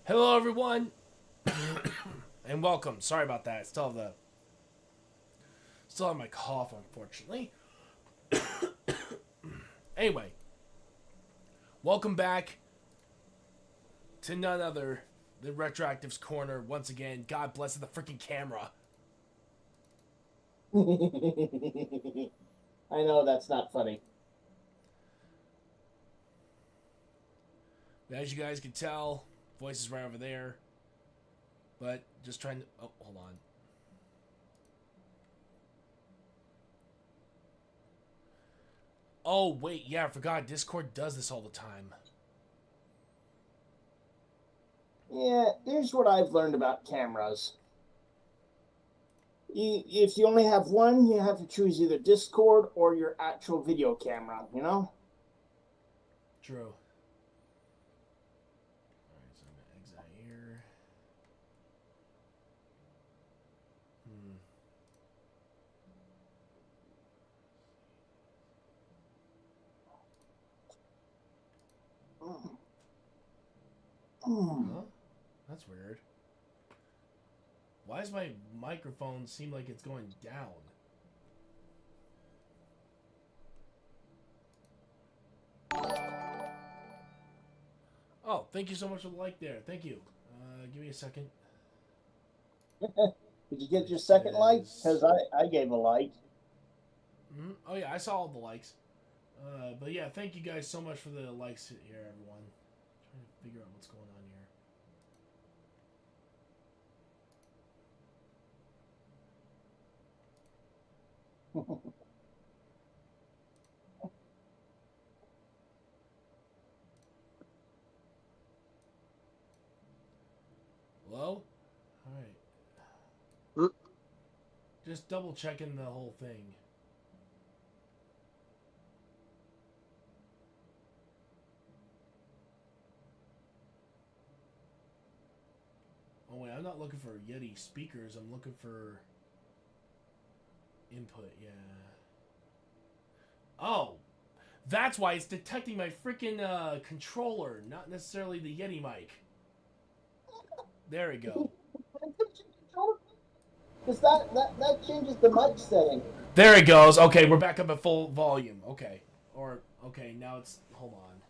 Hello, everyone, and welcome. Sorry about that. Still have my cough, unfortunately. Anyway, welcome back to none other than RetroActive's corner once again. God bless the freaking camera. I know that's not funny. As you guys can tell, voice is right over there. But just trying to. Oh, hold on. Oh, wait. Yeah, I forgot. Discord does this all the time. Yeah, here's what I've learned about cameras. If you only have one, you have to choose either Discord or your actual video camera, you know? True. Alright, so I'm going to exit here. Hmm. Mm. Huh? That's weird. Why does my microphone seem like it's going down? Oh, thank you so much for the like there. Thank you. Give me a second. Did you get your This second like? is. Because I gave a like. Oh, yeah, I saw all the likes. But yeah, thank you guys so much for the likes here, everyone. Trying to figure out what's going on here. Hello? Alright. Just double checking the whole thing. Oh, wait, I'm not looking for Yeti speakers. I'm looking for input, yeah. Oh! That's why it's detecting my freaking controller, not necessarily the Yeti mic. There we go. Because that changes the mic setting. There it goes. Okay, we're back up at full volume. Okay. Okay, now it's. Hold on.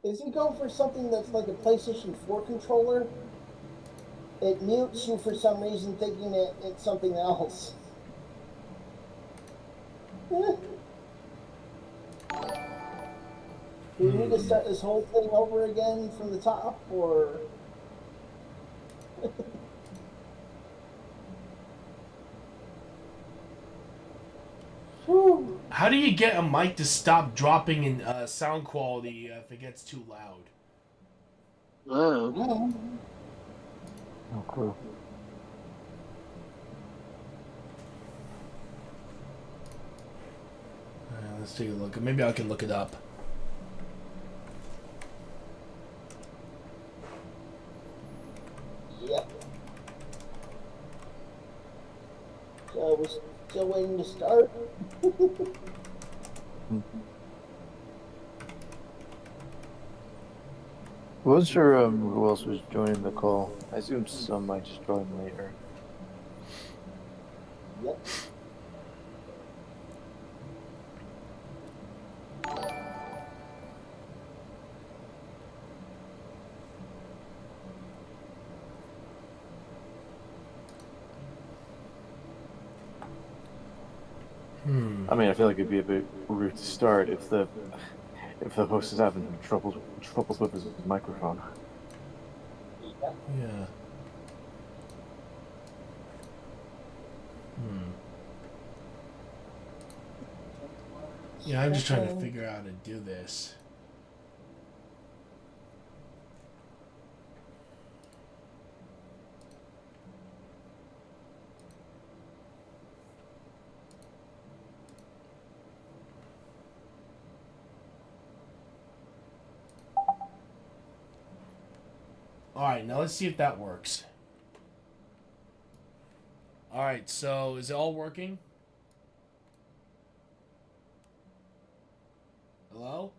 If you go for something that's like a PlayStation 4 controller, it mutes you for some reason, thinking it's something else. Do we need to start this whole thing over again from the top, or? Whew. How do you get a mic to stop dropping in sound quality if it gets too loud? Oh, Mm. no clue. Let's take a look. Maybe I can look it up. Yep. So we're still waiting to start. Wasn't sure who else was joining the call. I assume some might just join later. Yep. I mean, I feel like it'd be a bit rude to start if the host is having troubles with his microphone. Yep. Yeah. Hmm. Yeah, I'm just trying to figure out how to do this. Alright, now let's see if that works. Alright, so is it all working? Hello?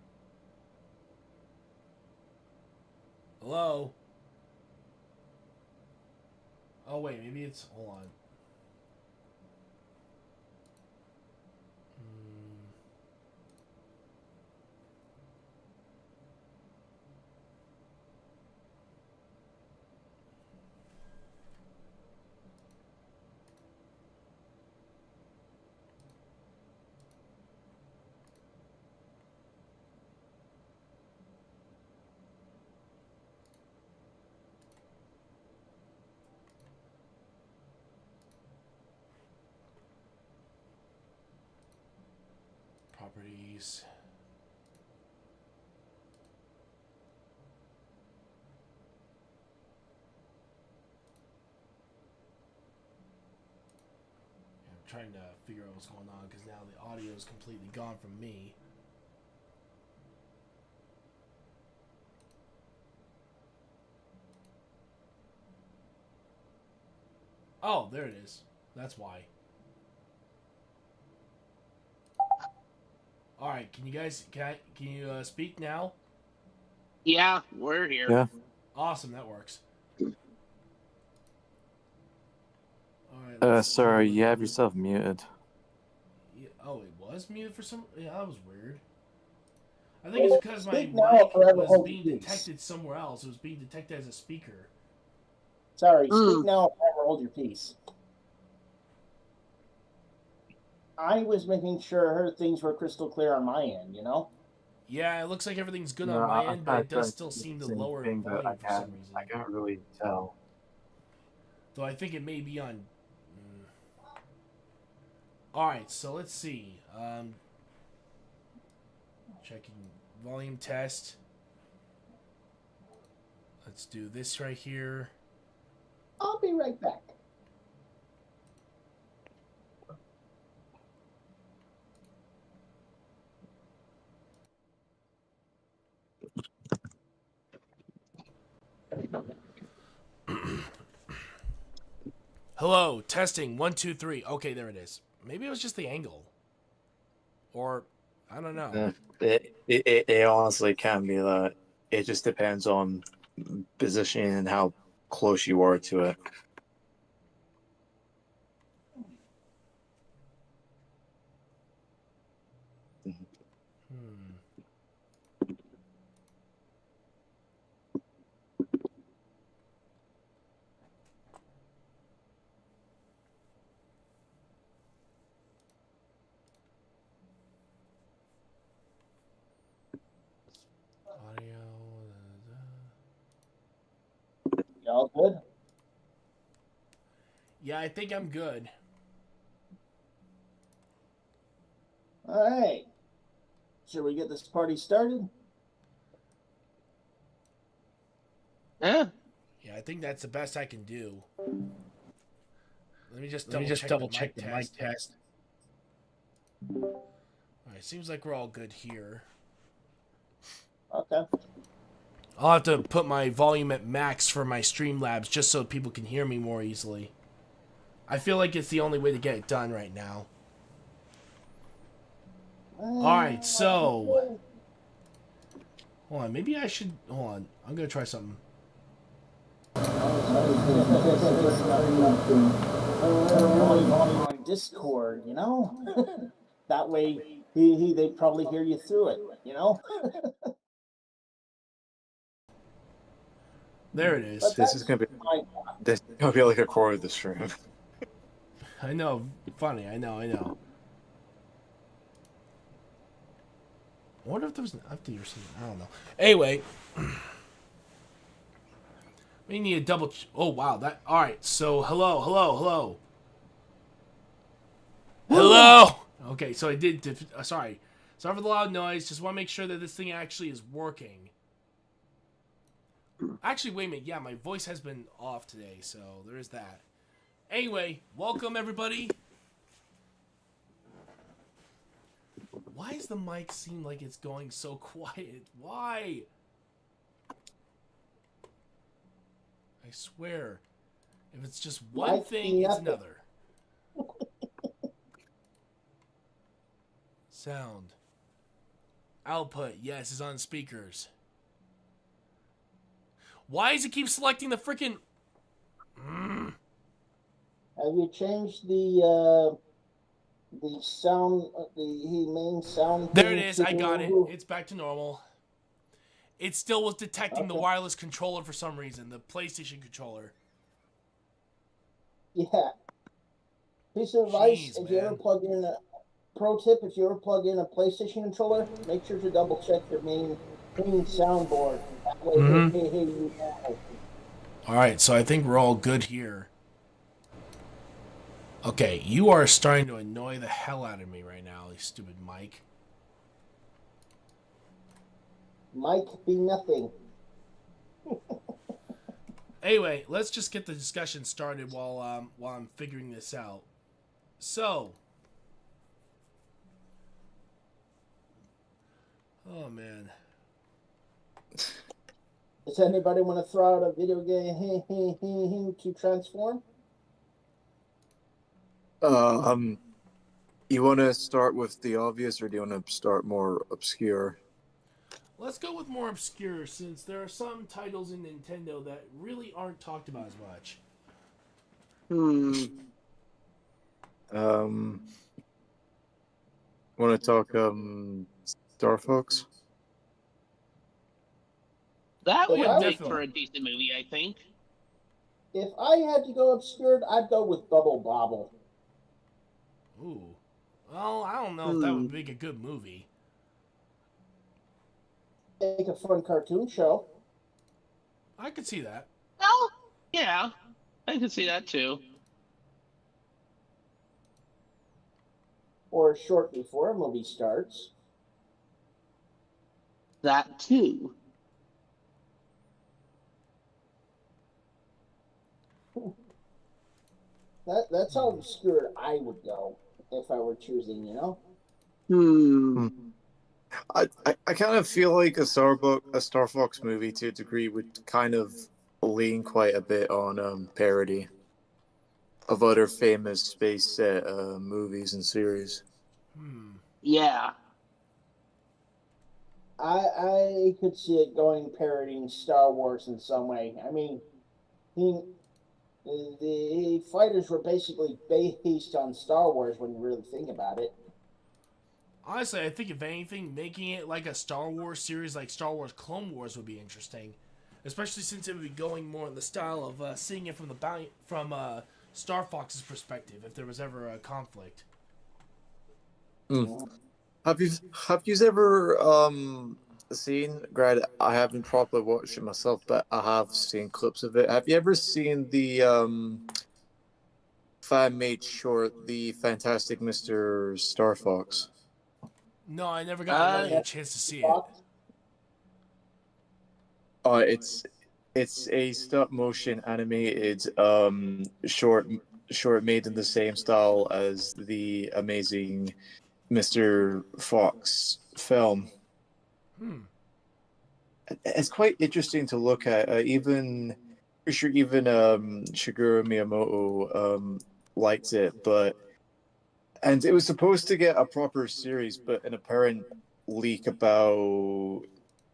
Hello? Oh, wait, maybe it's... Hold on. Properties. Yeah, I'm trying to figure out what's going on because now the audio is completely gone from me. Oh, there it is. That's why. All right, can you guys can you speak now? Yeah, we're here. Yeah. Awesome, that works. All right. Let's see Sorry, what you have the- yourself muted. Yeah, oh, it was muted for some. Yeah, that was weird. I think it's because my Speak now or mic forever was hold being your peace. detected somewhere else. It was being detected as a speaker. Sorry, speak Mm. now or forever hold your peace. I was making sure things were crystal clear on my end, you know? Yeah, it looks like everything's good No, on my I'm end, but kind it of does trying to still do seem the to same lower thing, but volume for some reason. I can't really tell. Though I think it may be on. All right, so let's see. Checking volume test. Let's do this right here. I'll be right back. Hello, testing 1 2 3. Okay, there it is. Maybe it was just the angle, or I don't know. It honestly can be that. It just depends on positioning and how close you are to it. Hmm. Audio. Y'all good? Yeah, I think I'm good. All right. Should we get this party started? Yeah. Yeah, I think that's the best I can do. Let me just Let me double just check double the check mic the test. mic test. All right, seems like we're all good here. Okay. I'll have to put my volume at max for my Streamlabs just so people can hear me more easily. I feel like it's the only way to get it done right now. Alright, so... Hold on, maybe I should... Hold on, I'm gonna try something. On Discord, you know? That way they probably hear you through it, you know? There it is. But This is gonna be like a core of the stream. I know, funny, I know. I wonder if there was an update or something. I don't know. Anyway, we need a double. Oh wow, that. All right. So hello. Okay, so I did. Sorry for the loud noise. Just want to make sure that this thing actually is working. Actually, wait a minute. Yeah, my voice has been off today, so there is that. Anyway, welcome everybody. Why does the mic seem like it's going so quiet? Why? I swear. If it's just one Mic thing, it's nothing. another. Sound. Output, yes, is on speakers. Why does it keep selecting the freaking... Have you changed the sound, the main sound There it thing is. to... I got it. It's back to normal. It still was detecting the Okay. wireless controller for some reason. The PlayStation controller. Yeah. Piece of advice, Jeez, if you ever man. plug in a... Pro tip, if you ever plug in a PlayStation controller, make sure to double check your main soundboard. That way, you know. Alright, so I think we're all good here. Okay, you are starting to annoy the hell out of me right now, you stupid Mike. Might be nothing. Anyway, let's just get the discussion started while I'm figuring this out. So, oh man, Does anybody want to throw out a video game to transform? You want to start with the obvious, or do you want to start more obscure? let's go with more obscure since there are some titles in Nintendo that really aren't talked about as much. Want to talk Star Fox? That If would I, make definitely. for a decent movie, I think. if I had to go obscured, I'd go with Bubble Bobble. Ooh, well, I don't know if that would make a good movie. Make a fun cartoon show. I could see that. Well, yeah, I can see that too. Or short before a movie starts. That too. That's how obscure I would go if I were choosing, you know? I kind of feel like a Star Fox movie to a degree would kind of lean quite a bit on parody of other famous space set movies and series. Yeah. I could see it going parodying Star Wars in some way. I mean, the fighters were basically based on Star Wars when you really think about it. Honestly, I think if anything, making it like a Star Wars series like Star Wars Clone Wars would be interesting. Especially since it would be going more in the style of seeing it from Star Fox's perspective, if there was ever a conflict. Have you ever seen? Granted, I haven't properly watched it myself, but I have seen clips of it. Have you ever seen the fan-made short, "The Fantastic Mr. Star Fox"? No, I never got really a chance to see it. It's a stop motion animated short made in the same style as the amazing Mr. Fox film. It's quite interesting to look at. Even pretty sure even Shigeru Miyamoto liked it, and it was supposed to get a proper series, but an apparent leak about,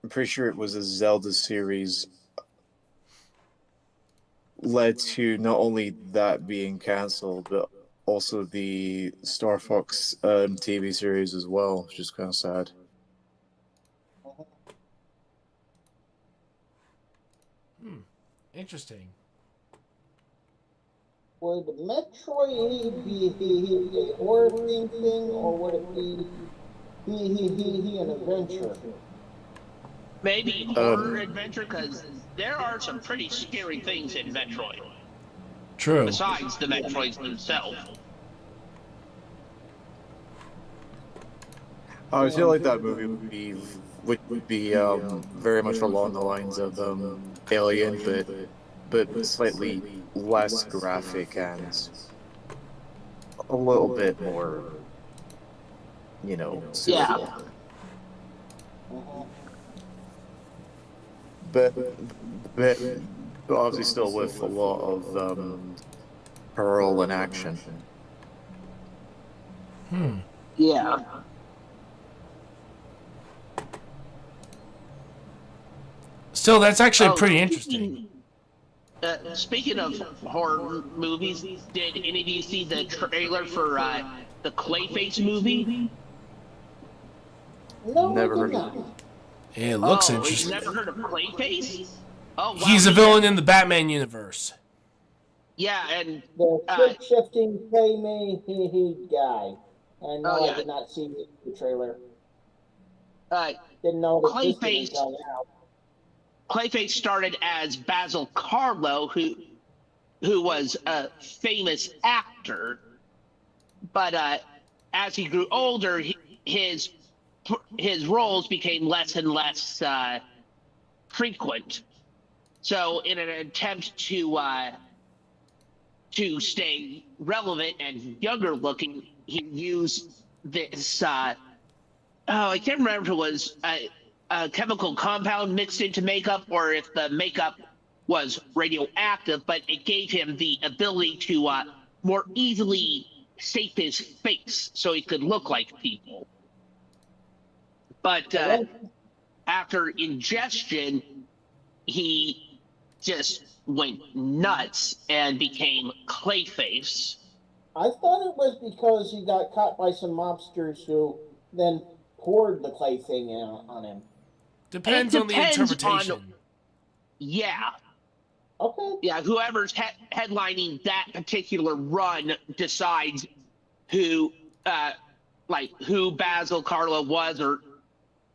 I'm pretty sure it was a Zelda series, led to not only that being cancelled, but also the Star Fox TV series as well, which is kind of sad. Interesting. Would Metroid be a horror theme thing, or would it be an adventure? Maybe horror adventure, because there are some pretty scary things in Metroid. True. Besides the Metroids themselves. I feel like that movie would be very much along the lines of Alien, but slightly less graphic and a little bit more, cynical. Yeah. But obviously still with a lot of pearl and action. Yeah. Still, that's actually Oh, pretty interesting. Speaking of horror movies, did any of you see the trailer for the Clayface movie? No, I Never did heard of not. it. It looks Oh, you've interesting. never heard of Clayface? Oh, wow. He's a villain in the Batman universe. Yeah, and The shape shifting pay me he guy. And no, oh I yeah, did not see the trailer. uh, Didn't know it existed Clayface. until now. Clayface started as Basil Carlo, who was a famous actor, but as he grew older, his roles became less and less frequent. So, in an attempt to stay relevant and younger looking, he used this. I can't remember if it was a chemical compound mixed into makeup or if the makeup was radioactive, but it gave him the ability to more easily shape his face so he could look like people. But after ingestion, he just went nuts and became Clayface. I thought it was because he got caught by some mobsters who then poured the clay thing on him. Depends on the interpretation. Yeah. Okay. Yeah, whoever's headlining that particular run decides who, who Basil Carlo was or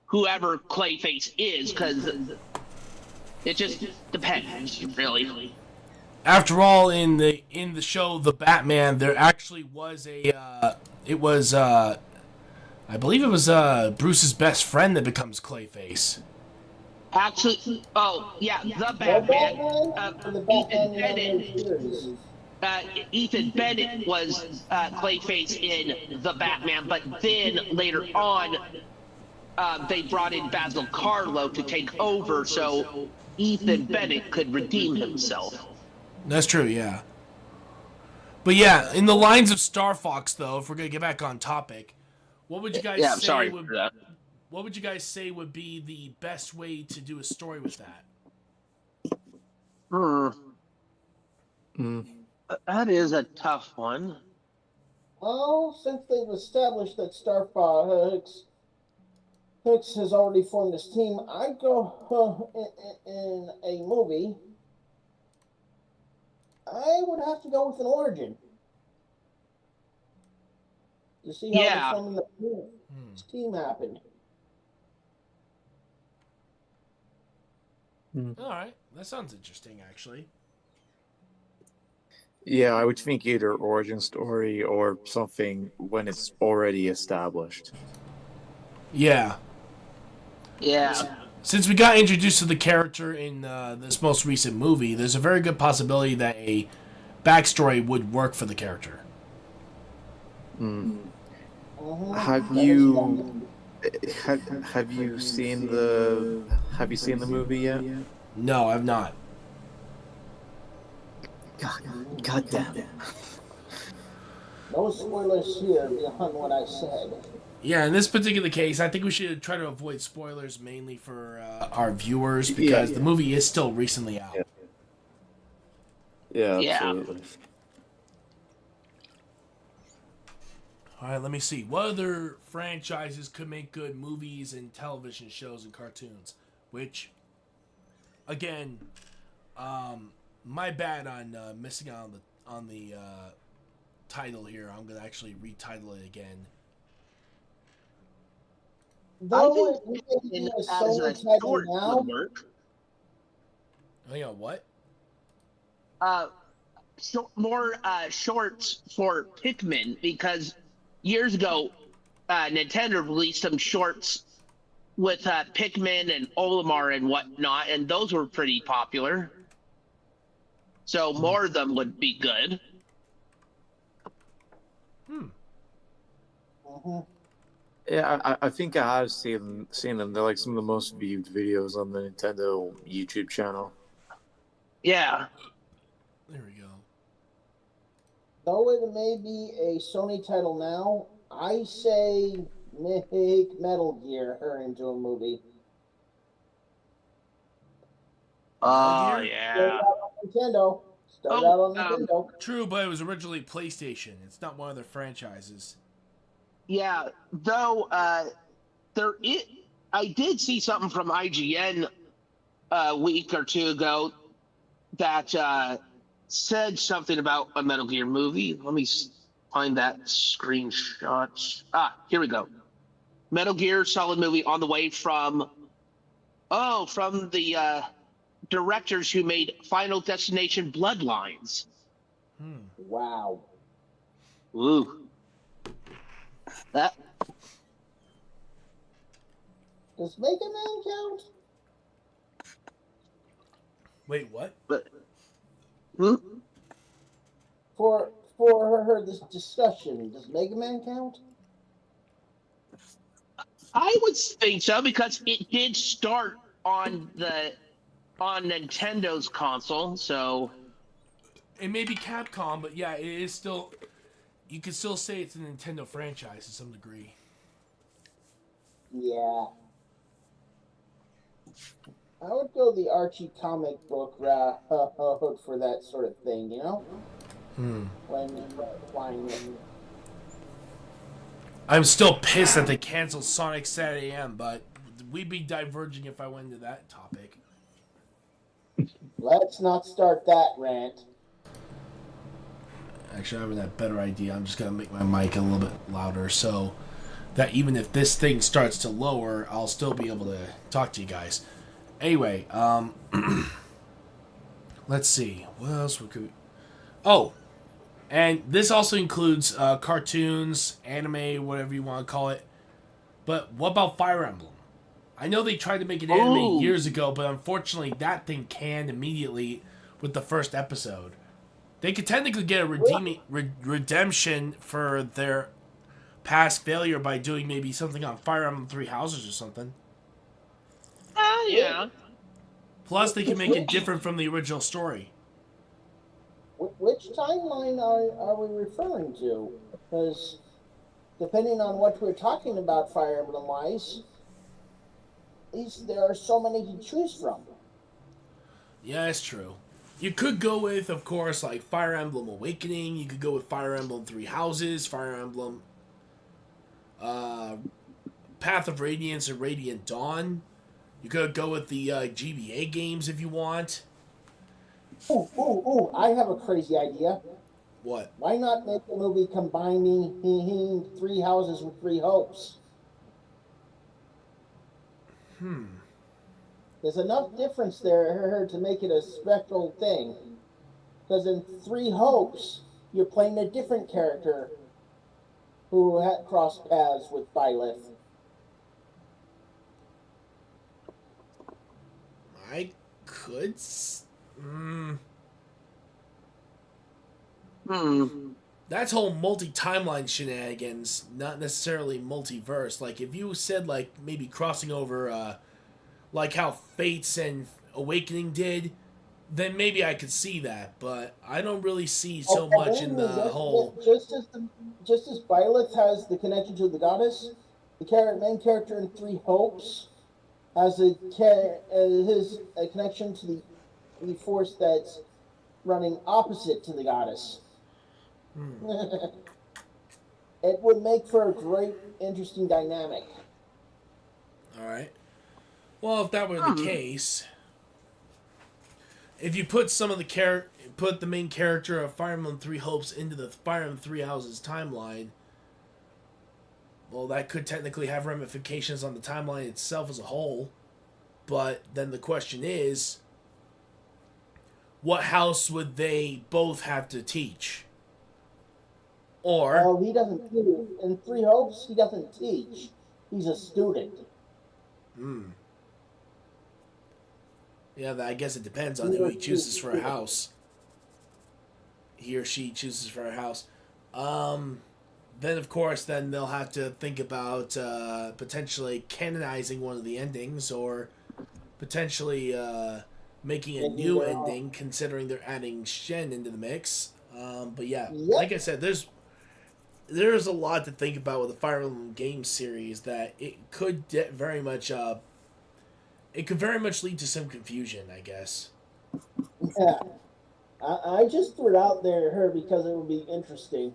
whoever Clayface is, because it just depends, really. After all, in the show The Batman, there actually was I believe it was Bruce's best friend that becomes Clayface. Actually, oh yeah, the Batman? Batman. The Batman series. Ethan Bennett was Clayface in The Batman, but then later on, they brought in Basil Carlo to take over so Ethan Bennett could redeem himself. That's true, yeah. But yeah, in the lines of Star Fox, though, if we're gonna get back on topic, what would you guys Yeah, I'm say? sorry for that. What would you guys say would be the best way to do a story with that? That is a tough one. Oh, since they've established that Star Fox Hicks has already formed his team, I'd go in a movie. I would have to go with an origin to see how the forming of the team happened. All right, that sounds interesting, actually. Yeah, I would think either origin story or something when it's already established. Yeah. Yeah. Since we got introduced to the character in this most recent movie, there's a very good possibility that a backstory would work for the character. Have you seen the movie yet? No, I've not. God damn it. No spoilers here beyond what I said. Yeah, in this particular case, I think we should try to avoid spoilers mainly for our viewers because the movie is still recently out. Yeah, absolutely. All right, let me see. What other franchises could make good movies and television shows and cartoons? Which, again, my bad on missing out on the title here. I'm gonna actually retitle it again. Though it is so title now. Oh yeah, what? More shorts for Pikmin, because years ago, Nintendo released some shorts with Pikmin and Olimar and whatnot, and those were pretty popular. So more of them would be good. Yeah, I think I have seen them. They're like some of the most viewed videos on the Nintendo YouTube channel. Yeah. There we go. Though it may be a Sony title now, I say make Metal Gear into a movie. Metal Oh Gear? yeah. Started out on Nintendo. Started Oh, out on Nintendo. True, but it was originally PlayStation. It's not one of their franchises. yeah. Though there it, I did see something from IGN a week or two ago that said something about a Metal Gear movie. Let me find that screenshot. Ah, here we go. Metal Gear Solid movie on the way from the directors who made Final Destination Bloodlines. Hmm. Wow. Ooh, that Does Mega Man count? Wait, what? but hmm? For this discussion, does Mega Man count? I would think so because it did start on Nintendo's console. So It may be Capcom, but yeah, it is still. You can still say it's a Nintendo franchise to some degree. Yeah. I would go the Archie comic book route for that sort of thing, you know? Hmm. When flying it. I'm still pissed that they canceled Sonic Saturday AM, but we'd be diverging if I went into that topic. Let's not start that rant. Actually, I'm having that better idea. I'm just gonna make my mic a little bit louder so that even if this thing starts to lower, I'll still be able to talk to you guys. Anyway, let's see. What else we could? Oh, and this also includes cartoons, anime, whatever you want to call it. But what about Fire Emblem? I know they tried to make an anime Ooh. years ago, but unfortunately that thing canned immediately with the first episode. They could technically get a redemption for their past failure by doing maybe something on Fire Emblem Three Houses or something. yeah. Plus, they can make it different from the original story. Which timeline are we referring to? Because depending on what we're talking about, Fire Emblem wise, there are so many to choose from. Yeah, that's true. You could go with, of course, like Fire Emblem Awakening. You could go with Fire Emblem Three Houses, Fire Emblem Path of Radiance and Radiant Dawn. You could go with the GBA games if you want. Ooh, I have a crazy idea. What? Why not make a movie combining Three Houses with Three Hopes? There's enough difference there to make it a spectral thing. Because in Three Hopes, you're playing a different character who had crossed paths with Byleth. I could. That's whole multi-timeline shenanigans, not necessarily multiverse. Like if you said like maybe crossing over, like how Fates and Awakening did, then maybe I could see that. But I don't really see so much in the whole. Just as Byleth has the connection to the goddess, the main character in Three Hopes has a connection to the force that's running opposite to the goddess. It would make for a great, interesting dynamic. All right. Well, if that were the case, if you put some of the put the main character of Fire Emblem Three Hopes into the Fire Emblem Three Houses timeline, well, that could technically have ramifications on the timeline itself as a whole. But then the question is, what house would they both have to teach? Or Well, he doesn't teach. In Three Hopes, he doesn't teach. He's a student. Yeah, I guess it depends on who he chooses for a house. He or she chooses for a house. Then, of course, then they'll have to think about potentially canonizing one of the endings or potentially making a new ending, considering they're adding Shen into the mix. But yeah, like I said, there's a lot to think about with the Fire Emblem game series that it could very much it could very much lead to some confusion, I guess. Yeah. I just threw it out there because it would be interesting.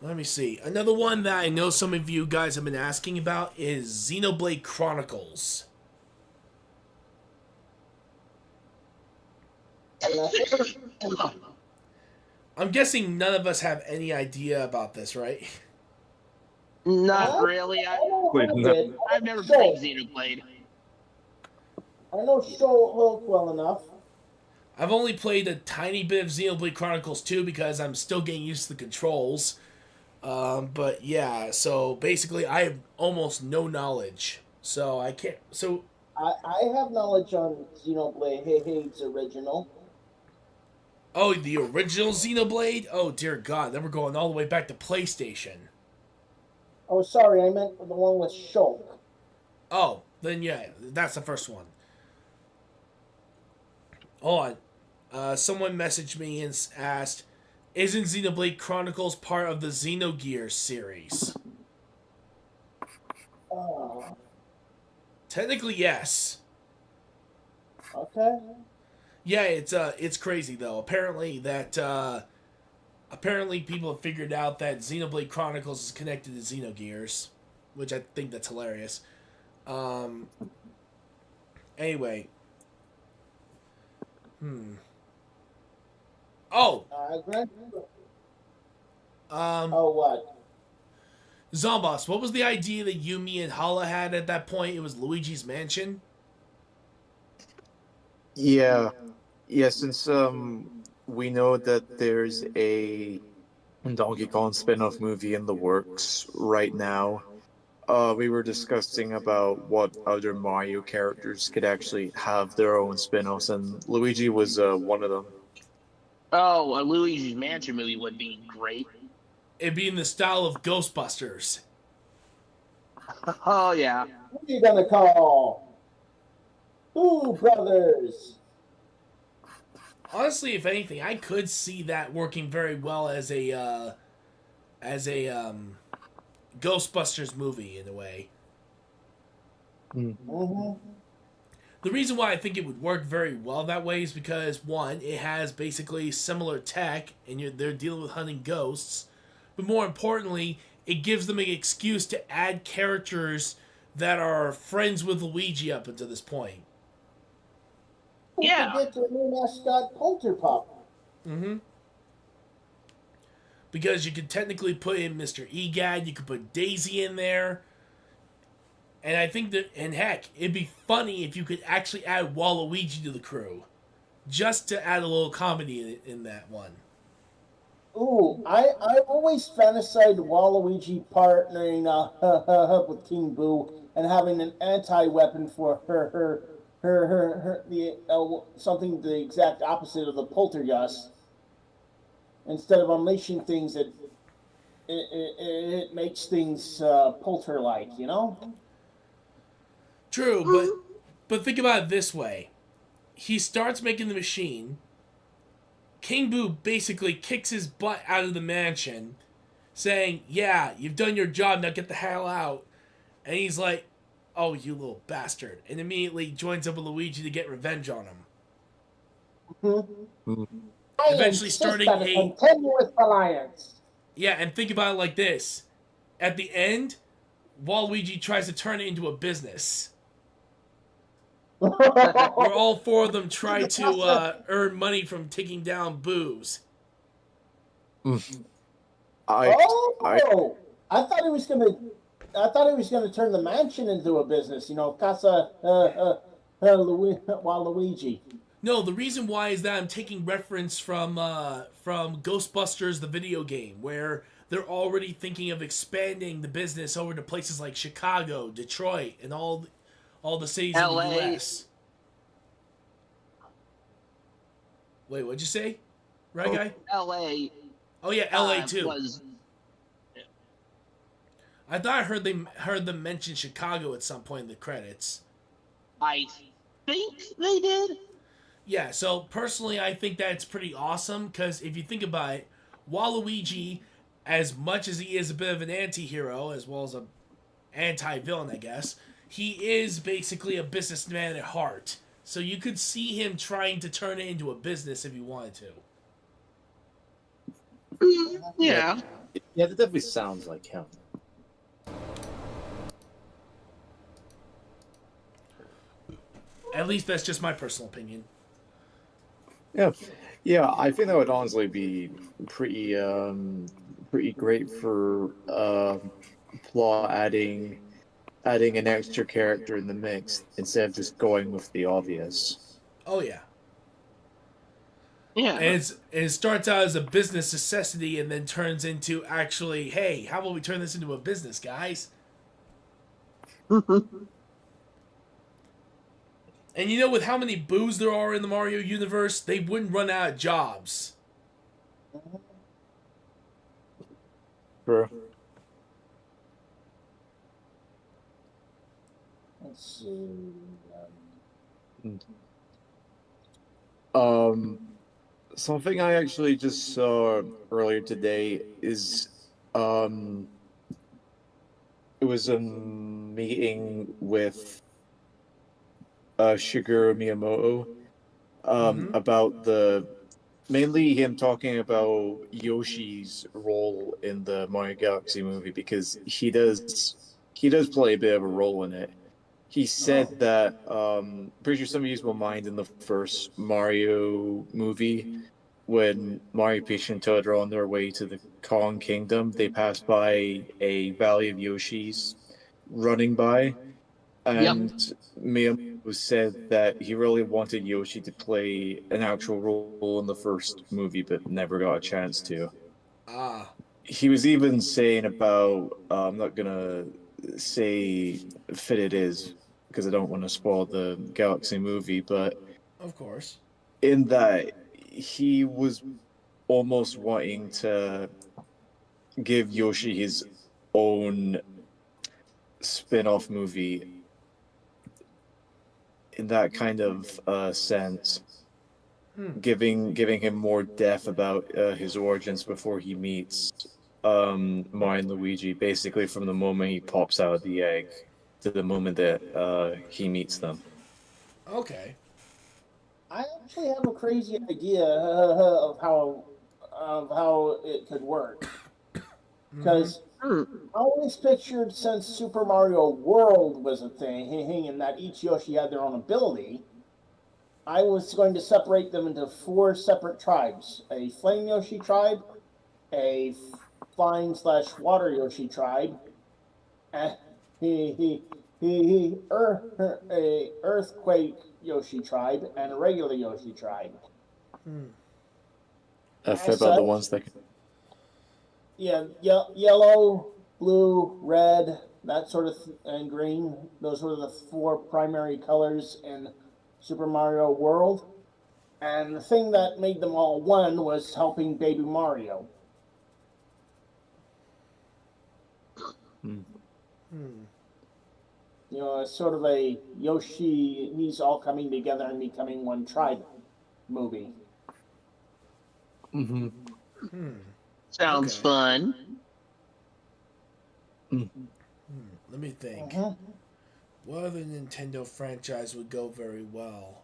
Let me see. Another one that I know some of you guys have been asking about is Xenoblade Chronicles. I'm guessing none of us have any idea about this, right? Not really. Wait, no. I've never played Xenoblade. I know Show Hulk well enough. I've only played a tiny bit of Xenoblade Chronicles 2 because I'm still getting used to the controls. But yeah, so basically I have almost no knowledge. So I can't. So I have knowledge on Xenoblade Hade's original. oh, the original Xenoblade? Oh dear God, then we're going all the way back to PlayStation. Oh, sorry, I meant the one with Shulk. Oh, then yeah, that's the first one. Hold on. Someone messaged me and asked, "Isn't Xenoblade Chronicles part of the Xenogears series?" Oh, Technically, yes. okay. Yeah, it's crazy though. Apparently people have figured out that Xenoblade Chronicles is connected to Xenogears, which I think that's hilarious. Anyway. Oh, Grant, um, oh, what? Zomboss, what was the idea that Yumi and Hala had at that point? It was Luigi's Mansion? Yeah, yeah. Since we know that there's a Donkey Kong spin-off movie in the works right now. We were discussing about what other Mario characters could actually have their own spin-offs, and Luigi was one of them. Oh, a Luigi's Mansion movie would be great. It'd be in the style of Ghostbusters. Oh yeah. Who are you gonna call? Who Brothers? Honestly, if anything, I could see that working very well as a Ghostbusters movie in a way. Mm-hmm. The reason why I think it would work very well that way is because one, it has basically similar tech, and they're dealing with hunting ghosts, but more importantly, it gives them an excuse to add characters that are friends with Luigi up until this point. Yeah. Forget your new mascot, Polterpup. Mm-hmm. Because you could technically put in Mr. Egad, you could put Daisy in there. And I think that, and heck, it'd be funny if you could actually add Waluigi to the crew. Just to add a little comedy in that one. Ooh, I always fantasized Waluigi partnering with King Boo and having an anti-weapon for her something the exact opposite of the poltergust. Instead of unleashing things, it makes things polter-like, you know? True, but think about it this way. He starts making the machine. King Boo basically kicks his butt out of the mansion, saying, "Yeah, you've done your job, now get the hell out." And he's like, "Oh, you little bastard." And immediately joins up with Luigi to get revenge on him. Mm-hmm. Eventually starting a continuous alliance. Yeah, and think about it like this. At the end, Waluigi tries to turn it into a business. Where all four of them try to earn money from taking down Boos. I thought he was gonna turn the mansion into a business. You know, Casa Waluigi. No, the reason why is that I'm taking reference from Ghostbusters, the video game, where they're already thinking of expanding the business over to places like Chicago, Detroit, and all the cities LA. in the U.S. Wait, what'd you say? Right, guy? LA. Oh yeah, LA too. Was... I thought I heard them mention Chicago at some point in the credits. I think they did. Yeah, so personally, I think that's pretty awesome because if you think about it, Waluigi, as much as he is a bit of an anti-hero as well as a anti-villain, I guess, he is basically a businessman at heart. So you could see him trying to turn it into a business if he wanted to. Yeah. Yeah, that definitely sounds like him. At least that's just my personal opinion. Yeah, yeah. I think that would honestly be pretty great for plot adding an extra character in the mix instead of just going with the obvious. Oh yeah. Yeah. And it starts out as a business necessity and then turns into actually, hey, how about we turn this into a business, guys? And you know, with how many boos there are in the Mario universe, they wouldn't run out of jobs. True. Let's see. Um, Something I actually just saw earlier today is um, it was a meeting with Shigeru Miyamoto Mm-hmm. about the mainly him talking about Yoshi's role in the Mario Galaxy movie because he does play a bit of a role in it. He Oh. said that pretty sure some of you will mind in the first Mario movie when Mario, Peach, and Toad are on their way to the Kong Kingdom, they pass by a Valley of Yoshis running by, Yep. and Miyamoto said that he really wanted Yoshi to play an actual role in the first movie, but never got a chance to. Ah. He was even saying about I'm not gonna say fit it is because I don't want to spoil the Galaxy movie, but Of course. in that he was almost wanting to give Yoshi his own spin-off movie in that kind of sense, Hmm. giving him more depth about his origins before he meets Mario and Luigi, basically from the moment he pops out of the egg to the moment that he meets them. Okay. I actually have a crazy idea of how it could work. Mm-hmm. Because I always pictured since Super Mario World was a thing, and that each Yoshi had their own ability, I was going to separate them into four separate tribes: a Flame Yoshi tribe, a Flying/Water Yoshi tribe, and a Earthquake Yoshi tribe, and a regular Yoshi tribe. Hmm. I feel As about the such, ones that can. yeah, yellow, blue, red, that sort of, and green. Those were the four primary colors in Super Mario World. And the thing that made them all one was helping Baby Mario. Hmm. Hmm. You know, it's sort of a Yoshi, he's all coming together and becoming one tribe movie. Mm-hmm. Hmm. Sounds Okay. fun. Hmm. Let me think. Uh-huh. What other Nintendo franchise would go very well?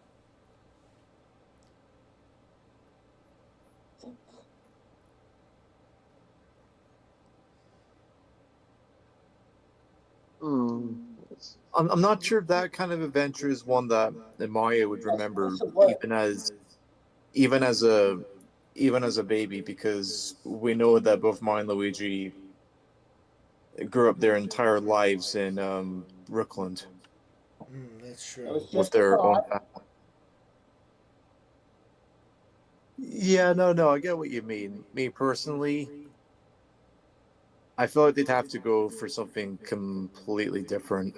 Hmm. I'm not sure if that kind of adventure is one that Mario would Yes, remember what? even as a even as a baby because we know that both Mario and Luigi grew up their entire lives in Brookland Hmm. That's It true. was with just a their own thought. family. Yeah, no, I get what you mean. Me personally, I feel like they'd have to go for something completely different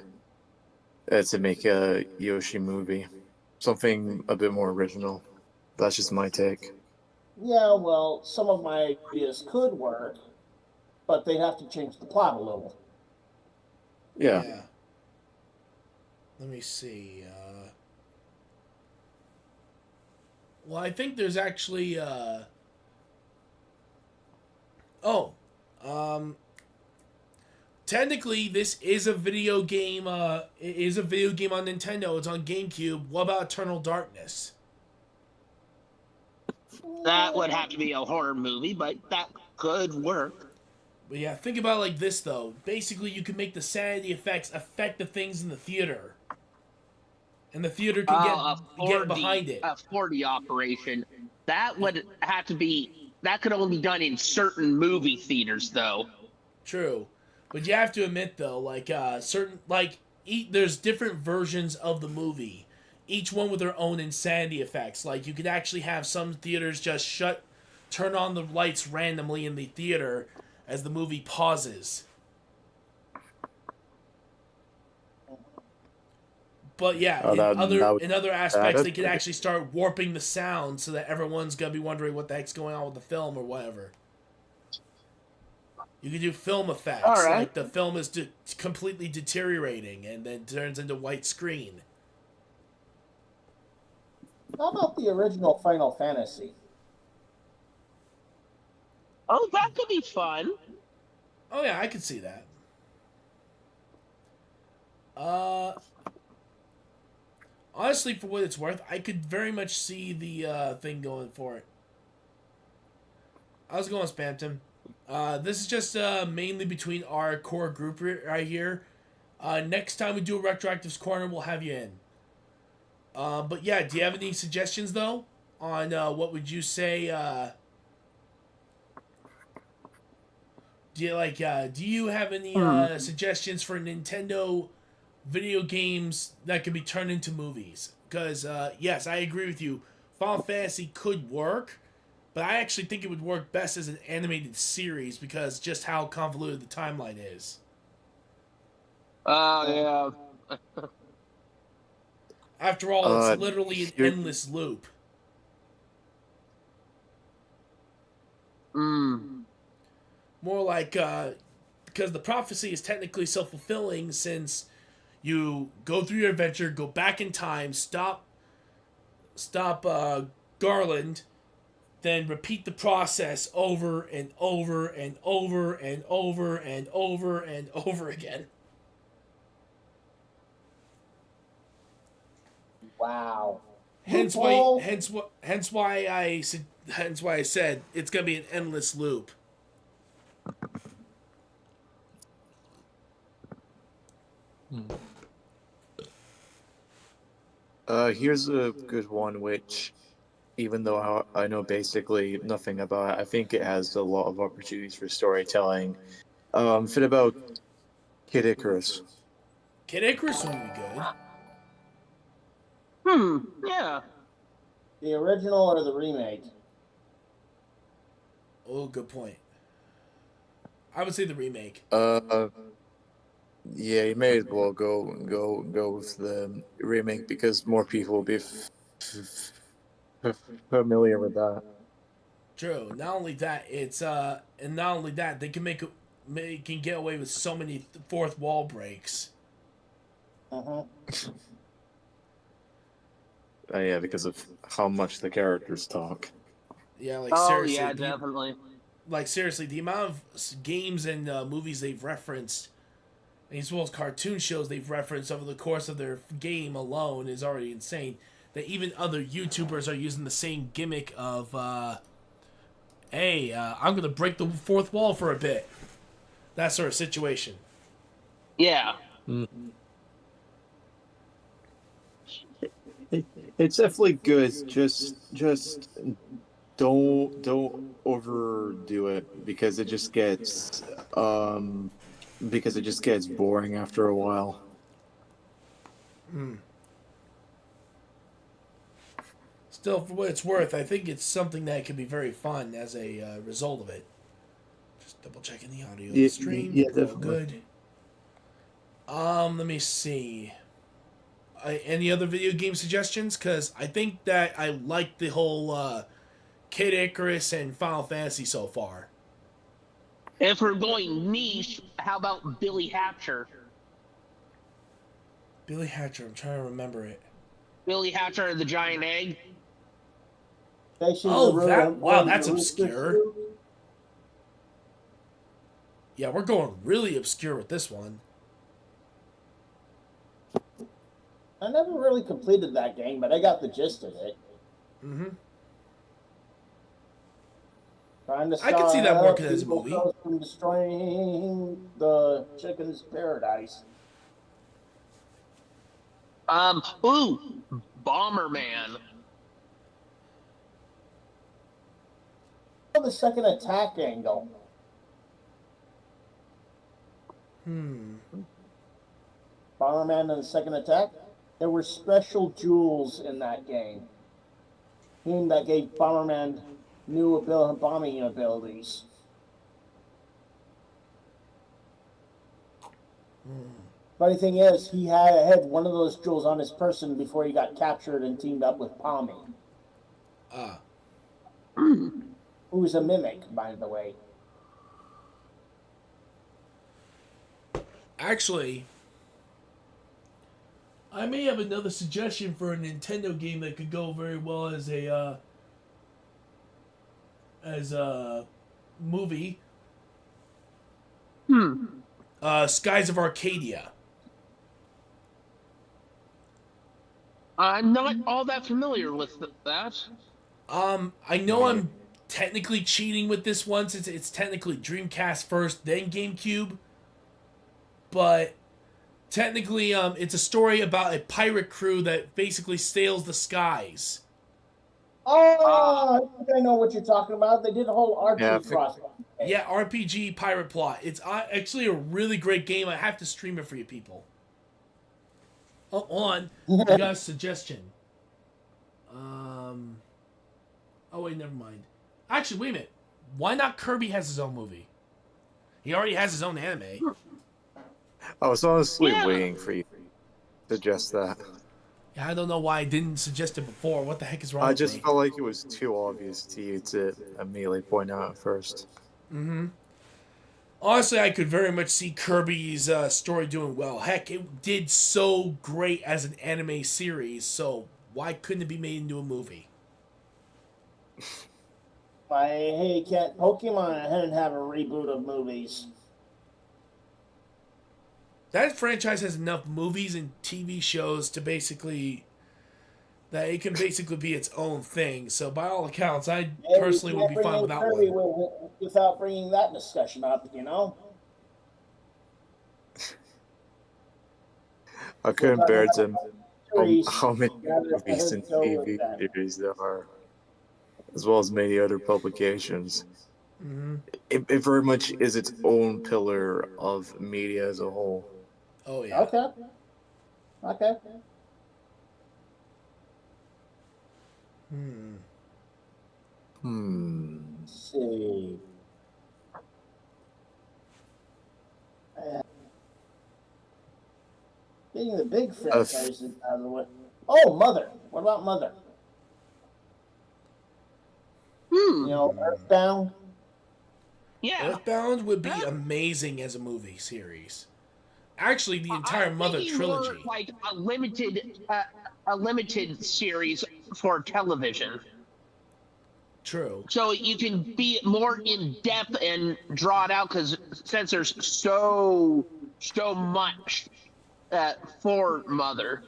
to make a Yoshi movie. Something a bit more original. That's just my take. Yeah, well, some of my ideas could work, but they'd have to change the plot a little. Yeah. Yeah. Let me see. Well, I think there's actually. Oh. Um. technically, this is a video game. It is a video game on Nintendo. It's on GameCube. What about Eternal Darkness? That would have to be a horror movie, but that could work. But yeah, think about it like this though. Basically, you can make the sanity effects affect the things in the theater, and the theater can get behind it. A 4D operation. That would have to be. That could only be done in certain movie theaters, though. True, but you have to admit though, like there's different versions of the movie, each one with their own insanity effects. Like you could actually have some theaters just turn on the lights randomly in the theater as the movie pauses. But yeah, in other aspects, they could actually start warping the sound so that everyone's gonna be wondering what the heck's going on with the film or whatever. You can do film effects, like the film is completely deteriorating and then turns into white screen. How about the original Final Fantasy? Oh, that could be fun. Oh yeah, I could see that. Honestly, for what it's worth, I could very much see the thing going for it. How's it going, Spamton? This is just mainly between our core group right here. Next time we do a RetroActive's Corner, we'll have you in. But yeah, do you have any suggestions, though, on what would you say... Do you have any suggestions for Nintendo video games that could be turned into movies? Because yes, I agree with you. Final Fantasy could work, but I actually think it would work best as an animated series because just how convoluted the timeline is. Yeah. After all, it's literally an endless loop. More like because the prophecy is technically self-fulfilling since you go through your adventure, go back in time, stop Garland, then repeat the process over and over and over and over and over and over again. Wow. Hence why I said it's gonna be an endless loop. Here's a good one, which, even though I know basically nothing about it, I think it has a lot of opportunities for storytelling. Fit about Kid Icarus. Kid Icarus would be good. Yeah. The original or the remake? Oh, good point. I would say the remake. Yeah, you may as well go with the remake because more people will be familiar with that. True. Not only that, and not only that, they can can get away with so many fourth wall breaks. Yeah, because of how much the characters talk. Yeah, like seriously. Yeah, definitely. Like seriously, the amount of games and movies they've referenced, as well as cartoon shows they've referenced over the course of their game alone is already insane. That even other YouTubers are using the same gimmick of, hey, I'm gonna break the fourth wall for a bit. That sort of situation. Yeah. It's definitely good. Just don't overdo it because it just gets boring after a while. Still, for what it's worth, I think it's something that can be very fun as a result of it. Just double checking the audio of the stream. Yeah, definitely. Good. Let me see. Any other video game suggestions? Because I think that I like the whole Kid Icarus and Final Fantasy so far. If we're going niche, how about Billy Hatcher? Billy Hatcher, I'm trying to remember it. Billy Hatcher and the Giant Egg? Oh, wow, that's obscure. Yeah, we're going really obscure with this one. I never really completed that game, but I got the gist of it. Mm-hmm. Trying to I could see that stop working as a evil movie. ghosts from destroying the chicken's paradise. Ooh, Bomberman. The second attack angle. Bomberman and the second attack. There were special jewels in that game. That gave Bomberman new bombing abilities. Funny thing is, he had one of those jewels on his person before he got captured and teamed up with Pommy. Who's a mimic, by the way. Actually, I may have another suggestion for a Nintendo game that could go very well as a movie. Skies of Arcadia. I'm not all that familiar with that. I know I'm technically cheating with this one since it's technically Dreamcast first, then GameCube. But technically, it's a story about a pirate crew that basically sails the skies. Oh, I think I know what you're talking about. They did a whole RPG cross. Yeah, RPG pirate plot. It's actually a really great game. I have to stream it for you people. Oh, on. I got a suggestion. Oh, wait, never mind. Actually, wait a minute. Why not Kirby has his own movie? He already has his own anime. I was honestly waiting for you to suggest that. Yeah, I don't know why I didn't suggest it before. What the heck is wrong I with just me? felt like it was too obvious to you to immediately point out at first. Honestly, I could very much see Kirby's story doing well. Heck, it did so great as an anime series, so why couldn't it be made into a movie? Hey, can't Pokemon hadn't have a reboot of movies. That franchise has enough movies and TV shows to basically that it can basically be its own thing. So by all accounts, I personally would be fine without Kirby one. without bringing that discussion up, you know. I couldn't bear to how many movies and TV series there are, as well as many other publications. It very much is its own pillar of media as a whole. Oh yeah. Okay. Let's see. Getting the big franchises out of the way. Oh, Mother. What about Mother? You know, Earthbound. Yeah. Earthbound would be amazing as a movie series. Actually, the entire Mother trilogy. More like a limited series for television. True. So you can be more in depth and draw it out because since there's so much for Mother.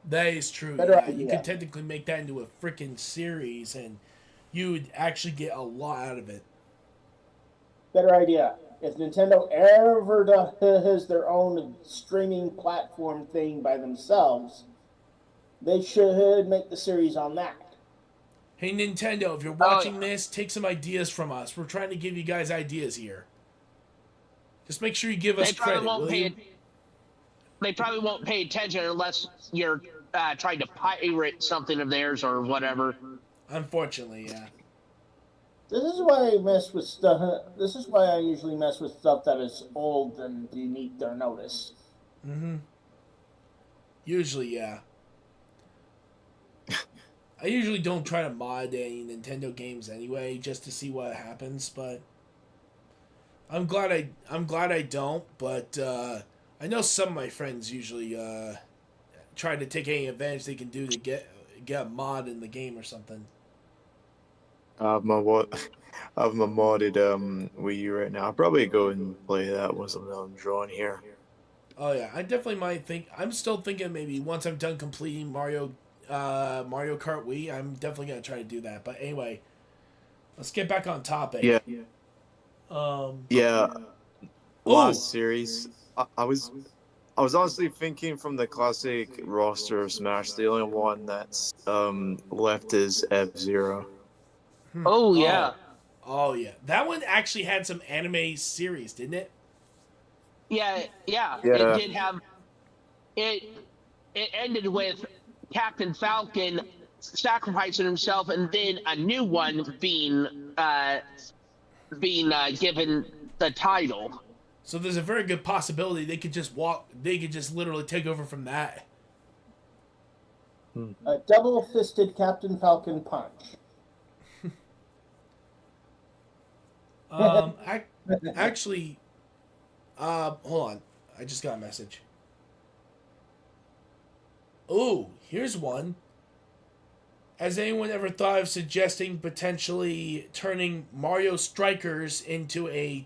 That is true. Better Yeah, idea. you could technically make that into a freaking series, and you would actually get a lot out of it. Better idea. If Nintendo ever does their own streaming platform thing by themselves, they should make the series on that. Hey Nintendo, if you're watching this, take some ideas from us. We're trying to give you guys ideas here. Just make sure you give us credit, will you? They probably won't pay attention unless you're trying to pirate something of theirs or whatever. Unfortunately, yeah. This is why I mess with stuff. This is why I usually mess with stuff that is old and beneath their notice. Usually, yeah. I usually don't try to mod any Nintendo games anyway, just to see what happens. But I'm glad I don't. But I know some of my friends usually try to take any advantage they can do to get a mod in the game or something. I have my what? I have my modded Wii U right now. I'll probably go and play that once I'm drawing here. Oh yeah, I definitely might think. I'm still thinking maybe once I'm done completing Mario Kart Wii, I'm definitely gonna try to do that. But anyway, let's get back on topic. Yeah, Um. yeah. Oh, Last series, I was honestly thinking from the classic roster of Smash, the only one that's left is F-Zero. Oh oh, yeah, oh yeah. That one actually had some anime series, didn't it? yeah. It Yeah, did have it. It ended with Captain Falcon sacrificing himself, and then a new one being given the title. So there's a very good possibility they could just walk. They could just literally take over from that. A double-fisted Captain Falcon punch. I actually. Hold on. I just got a message. Oh, here's one. Has anyone ever thought of suggesting potentially turning Mario Strikers into a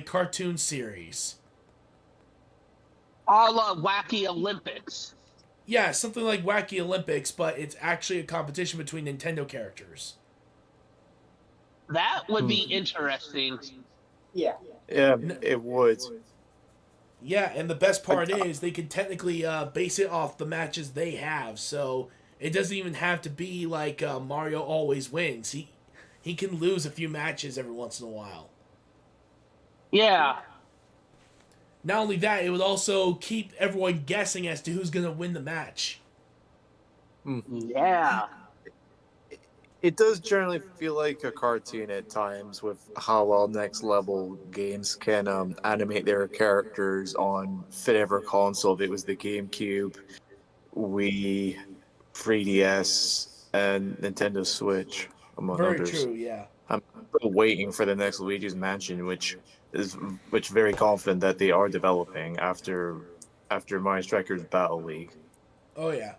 cartoon series? A la Wacky Olympics. Yeah, something like Wacky Olympics, but it's actually a competition between Nintendo characters. That would be interesting. Yeah. yeah, it would. Yeah, and the best part is they can technically base it off the matches they have, so it doesn't even have to be like Mario always wins. He can lose a few matches every once in a while. Yeah. Not only that, it would also keep everyone guessing as to who's going to win the match. Yeah. It does generally feel like a cartoon at times with how well next level games can animate their characters on whatever console. If it was the GameCube, Wii, 3DS, and Nintendo Switch, among Very others. true, yeah. I'm still waiting for the next Luigi's Mansion, which very confident that they are developing after Mario Strikers Battle League. Oh, yeah.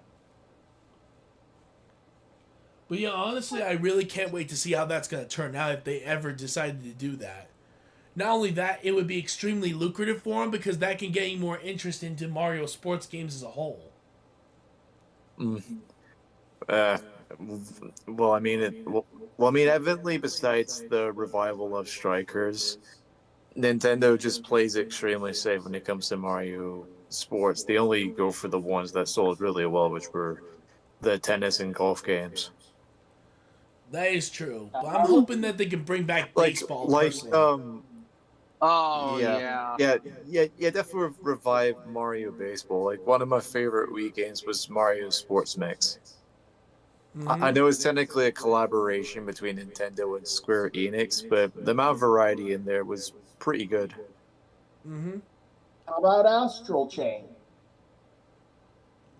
But yeah, honestly, I really can't wait to see how that's going to turn out if they ever decided to do that. Not only that, it would be extremely lucrative for them because that can get you more interest into Mario sports games as a whole. Uh, well, I mean, evidently, besides the revival of Strikers, Nintendo just plays extremely safe when it comes to Mario sports. They only go for the ones that sold really well, which were the tennis and golf games. That is true. But I'm hoping that they can bring back Like, baseball like, personally. Oh yeah, yeah. definitely revive Mario Baseball. Like, one of my favorite Wii games was Mario Sports Mix. I know it's technically a collaboration between Nintendo and Square Enix, but the amount of variety in there was pretty good. How about Astral Chain?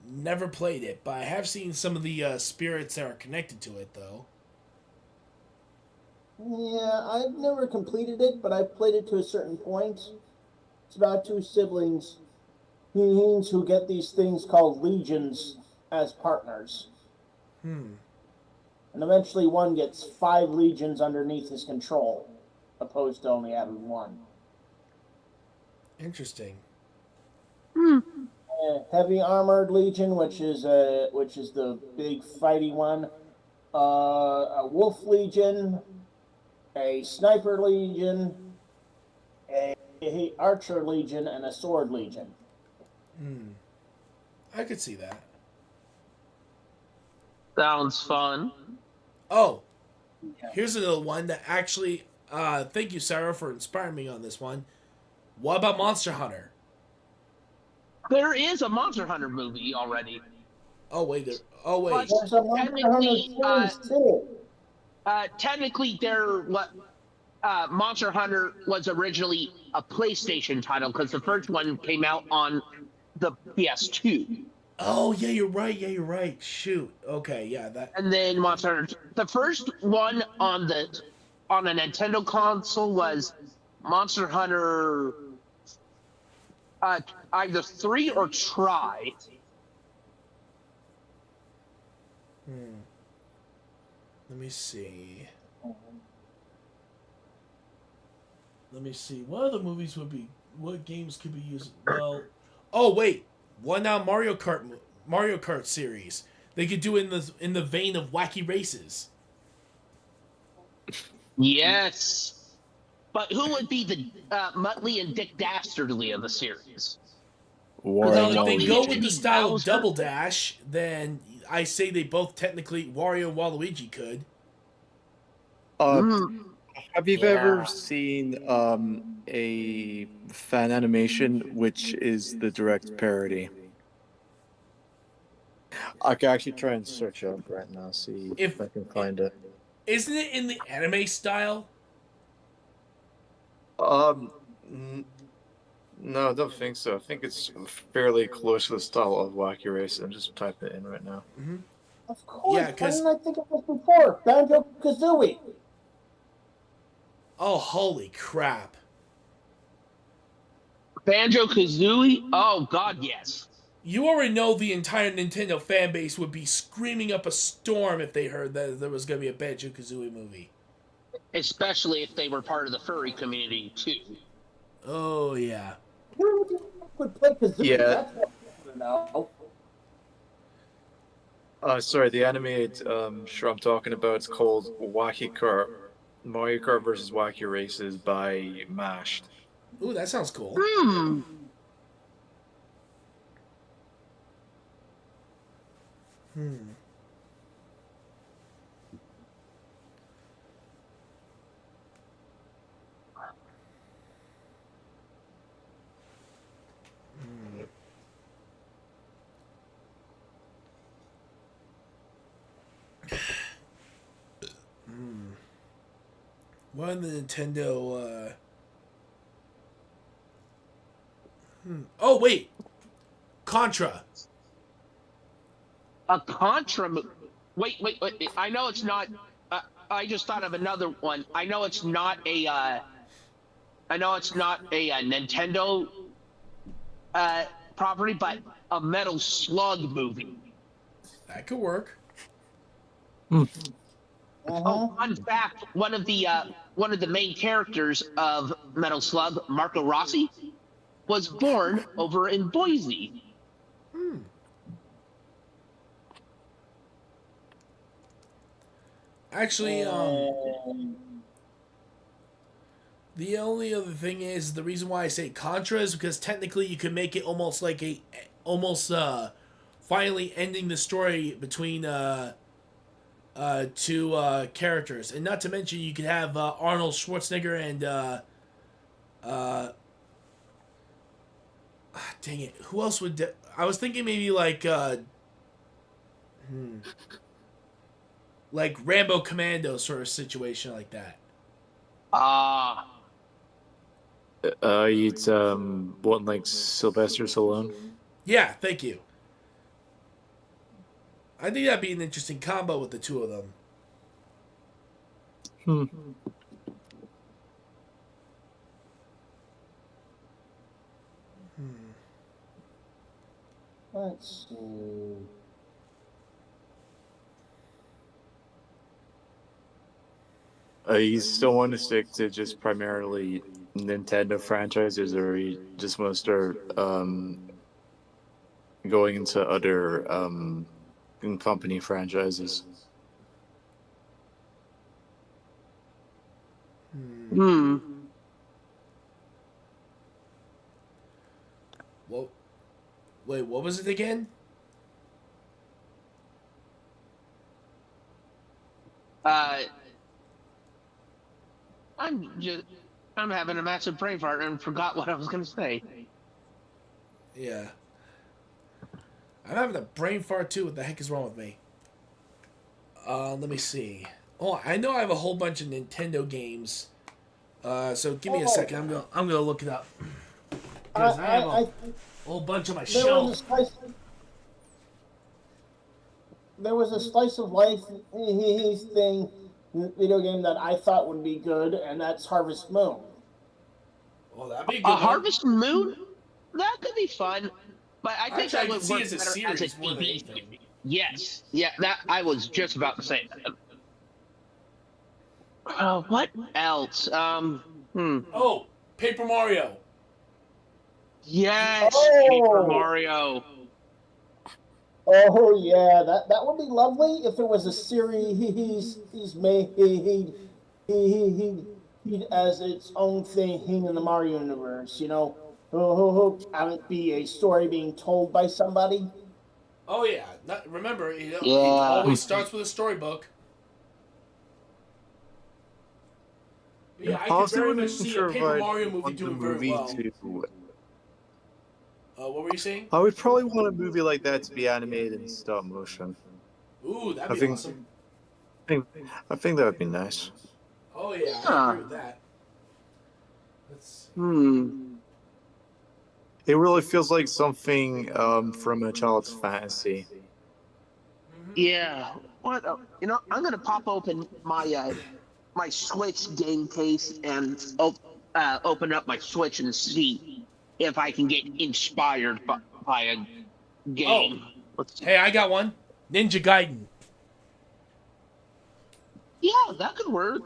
Never played it, but I have seen some of the spirits that are connected to it, though. Yeah, I've never completed it, but I've played it to a certain point. It's about two siblings who get these things called legions as partners. And eventually one gets 5 legions underneath his control, opposed to only having 1. Interesting. Heavy armored legion, which is the big fighty one. A wolf legion, a sniper legion, a archer legion, and a sword legion. I could see that. Sounds fun. Oh, here's another one that actually. Thank you, Sarah, for inspiring me on this one. What about Monster Hunter? There is a Monster Hunter movie already. Oh wait. Oh wait. There's a Monster Hunter series too. Technically, Monster Hunter was originally a PlayStation title because the first one came out on the PS2. Oh yeah, you're right. Yeah, you're right. Shoot. Okay. Yeah. That. And then Monster Hunter. The first one on a Nintendo console was Monster Hunter either 3 or Try. Let me see. Let me see. What other movies would be? What games could be used? Well, oh wait, one now Mario Kart series. They could do it in the vein of wacky races. Yes. But who would be the Muttley and Dick Dastardly of the series? Warren Well, if they Waluigi. go with the Maybe style of Bowser? Double Dash, then I say they both technically Wario and Waluigi could. Mm, Have you Yeah. ever seen a fan animation which is the direct parody? I can actually try and search up right now, see if I can find it. Isn't it in the anime style? N- no, I don't think so. I think it's fairly close to the style of Wacky Race. I'm just typing it in right now. Mm-hmm. Of course, Yeah, why 'cause- didn't I think of this before? Banjo-Kazooie. Oh, holy crap! Banjo-Kazooie? Oh, God, yes. You already know the entire Nintendo fan base would be screaming up a storm if they heard that there was going to be a Banjo-Kazooie movie. Especially if they were part of the furry community, too. Oh, yeah. Who would play Kazooie? Yeah. That's what I want to know. Sorry, the animated show I'm talking about is called Wacky Kart. Mario Kart versus Wacky Races by Mashed. Ooh, that sounds cool. Hmm. What in the Nintendo, Oh, wait! Contra. A Contra movie. Wait. I know it's not. I just thought of another one. I know it's not a. I know it's not a, Nintendo property, but a Metal Slug movie. That could work. Oh, fun fact: one of the main characters of Metal Slug, Marco Rossi, was born over in Boise. Actually, the only other thing is the reason why I say Contra is because technically you could make it almost like finally ending the story between two characters, and not to mention you could have Arnold Schwarzenegger and dang it, who else would? I was thinking maybe like Rambo Commando sort of situation like that. You'd want like Sylvester Stallone. Yeah, thank you. I think that'd be an interesting combo with the two of them. Let's see. You still want to stick to just primarily Nintendo franchises, or you just want to start going into other company franchises? Well, wait, what was it again? I'm having a massive brain fart and forgot what I was gonna say. Yeah. I'm having a brain fart too. What the heck is wrong with me? Let me see. Oh, I know I have a whole bunch of Nintendo games. So give me a second. I'm gonna look it up. Because I have a whole bunch on my shelf. There was a slice of life thing video game that I thought would be good, and that's Harvest Moon. Oh, that'd be a good A one. Harvest Moon? That could be fun, but I think Actually, I that can would see work as a better series as a more than TV anything. series. Yes, yeah, that I was just about to say that. What else? Oh, Paper Mario. Yes, Paper Oh, Mario. oh yeah, that would be lovely if there was a series he's made he as its own thing in the Mario universe. You know, who have it be a story being told by somebody. Oh yeah. Remember, it Yeah. always starts with a storybook. But yeah, I could Honestly, very much wasn't see a sure if Paper I'd Mario movie want the doing very movie well. to. What were you saying? I would probably want a movie like that to be animated in stop motion. Ooh, that'd I be think, awesome. I think that would be nice. Oh yeah, I Huh. agree with that. Let's see. It really feels like something from a child's fantasy. Yeah. What? I'm gonna pop open my Switch game case and open up my Switch and see if I can get inspired by a Oh, game. Let's see. hey, I got one. Ninja Gaiden. Yeah, that could work.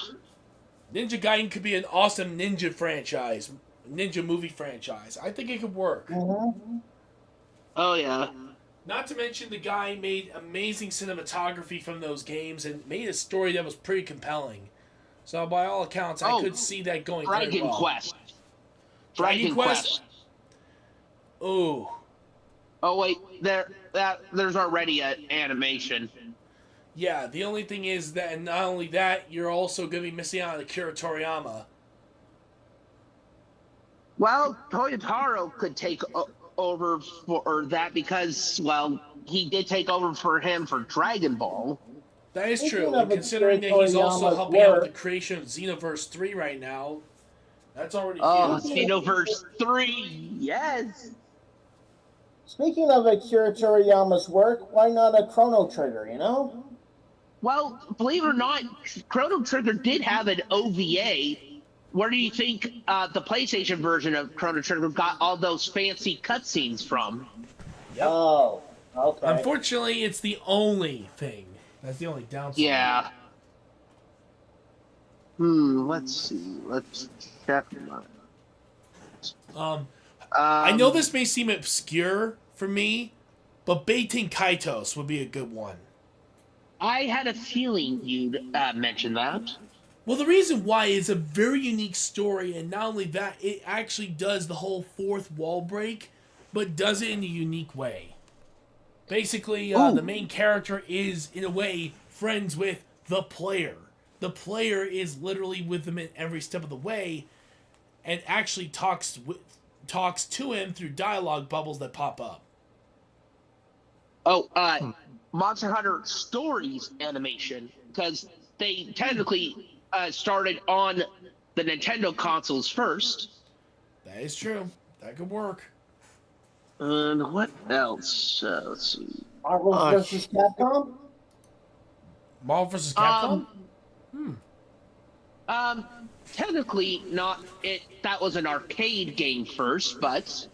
Ninja Gaiden could be an awesome ninja franchise, ninja movie franchise. I think it could work. Oh yeah. Not to mention the guy made amazing cinematography from those games and made a story that was pretty compelling. So by all accounts, I could see that going very Dragon well. Quest. Dragon Quest? Ooh. Oh wait, there's already an animation. Yeah, the only thing is that, and not only that, you're also going to be missing out on Akira Toriyama. Well, Toyotaro could take over for that because, well, he did take over for him for Dragon Ball. That is Speaking true, of and considering that he's also Toriyama's helping out with the work- creation of Xenoverse 3 right now, that's already Oh, huge. Xenoverse 3, yes! Speaking of Akira Toriyama's work, why not a Chrono Trigger? You know. Well, believe it or not, Chrono Trigger did have an OVA. Where do you think the PlayStation version of Chrono Trigger got all those fancy cutscenes from? Yep. Oh, okay. Unfortunately, it's the only thing. That's the only downside. Yeah. Let's see. Let's check. I know this may seem obscure for me, but Beitin Kaitos would be a good one. I had a feeling you'd mention that. Well, the reason why is a very unique story, and not only that, it actually does the whole fourth wall break, but does it in a unique way. Basically, the main character is, in a way, friends with the player. The player is literally with them in every step of the way, and actually talks to him through dialogue bubbles that pop up. Oh, Monster Hunter Stories animation, because they technically started on the Nintendo consoles first. That is true. That could work. And what else? Let's see. Marvel vs. Capcom. Marvel vs. Capcom? Technically not. That was an arcade game first, but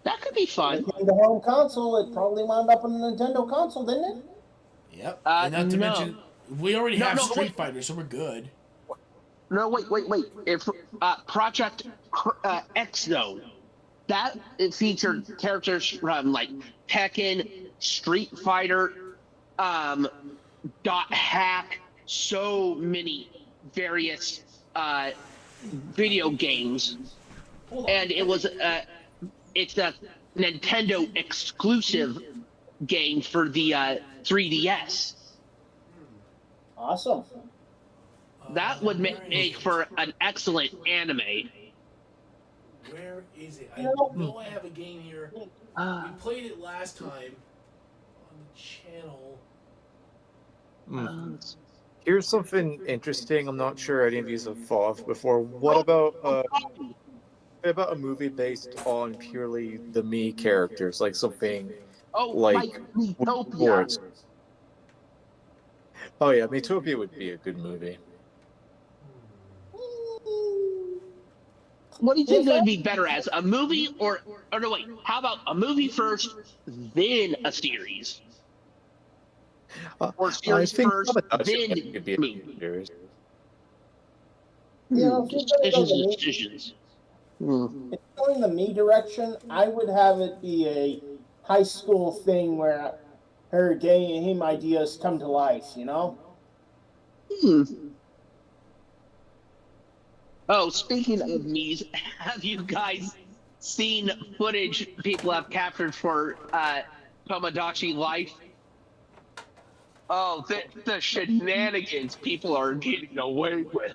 that could be fun. It came to home console. It probably wound up on the Nintendo console, didn't it? Yep. And not to no. mention, we already have No, Street wait. Fighter, so we're good. No, wait. If Project X Zone, that it featured characters from like Tekken, Street Fighter, Dot Hack, so many various video games, and it was it's a Nintendo exclusive game for the 3DS. Awesome. That would make for an excellent anime. Where is it? I know I have a game here. We played it last time on the channel. Here's something interesting. I'm not sure any of you have thought of before. What about a movie based on purely the me characters, like something like Miitopia. Wars? Oh yeah, Miitopia would be a good movie. What do you think it would be better as? A movie or no, wait, how about a movie first, then a series? Or series I think first, Sabotage then could be a movie? series. You know, if you're gonna go the me, Decisions. if going the me direction, I would have it be a high school thing where her game ideas come to life. You know. Oh, speaking of me's, have you guys seen footage people have captured for Tomodachi Life? Oh, the shenanigans people are getting away with.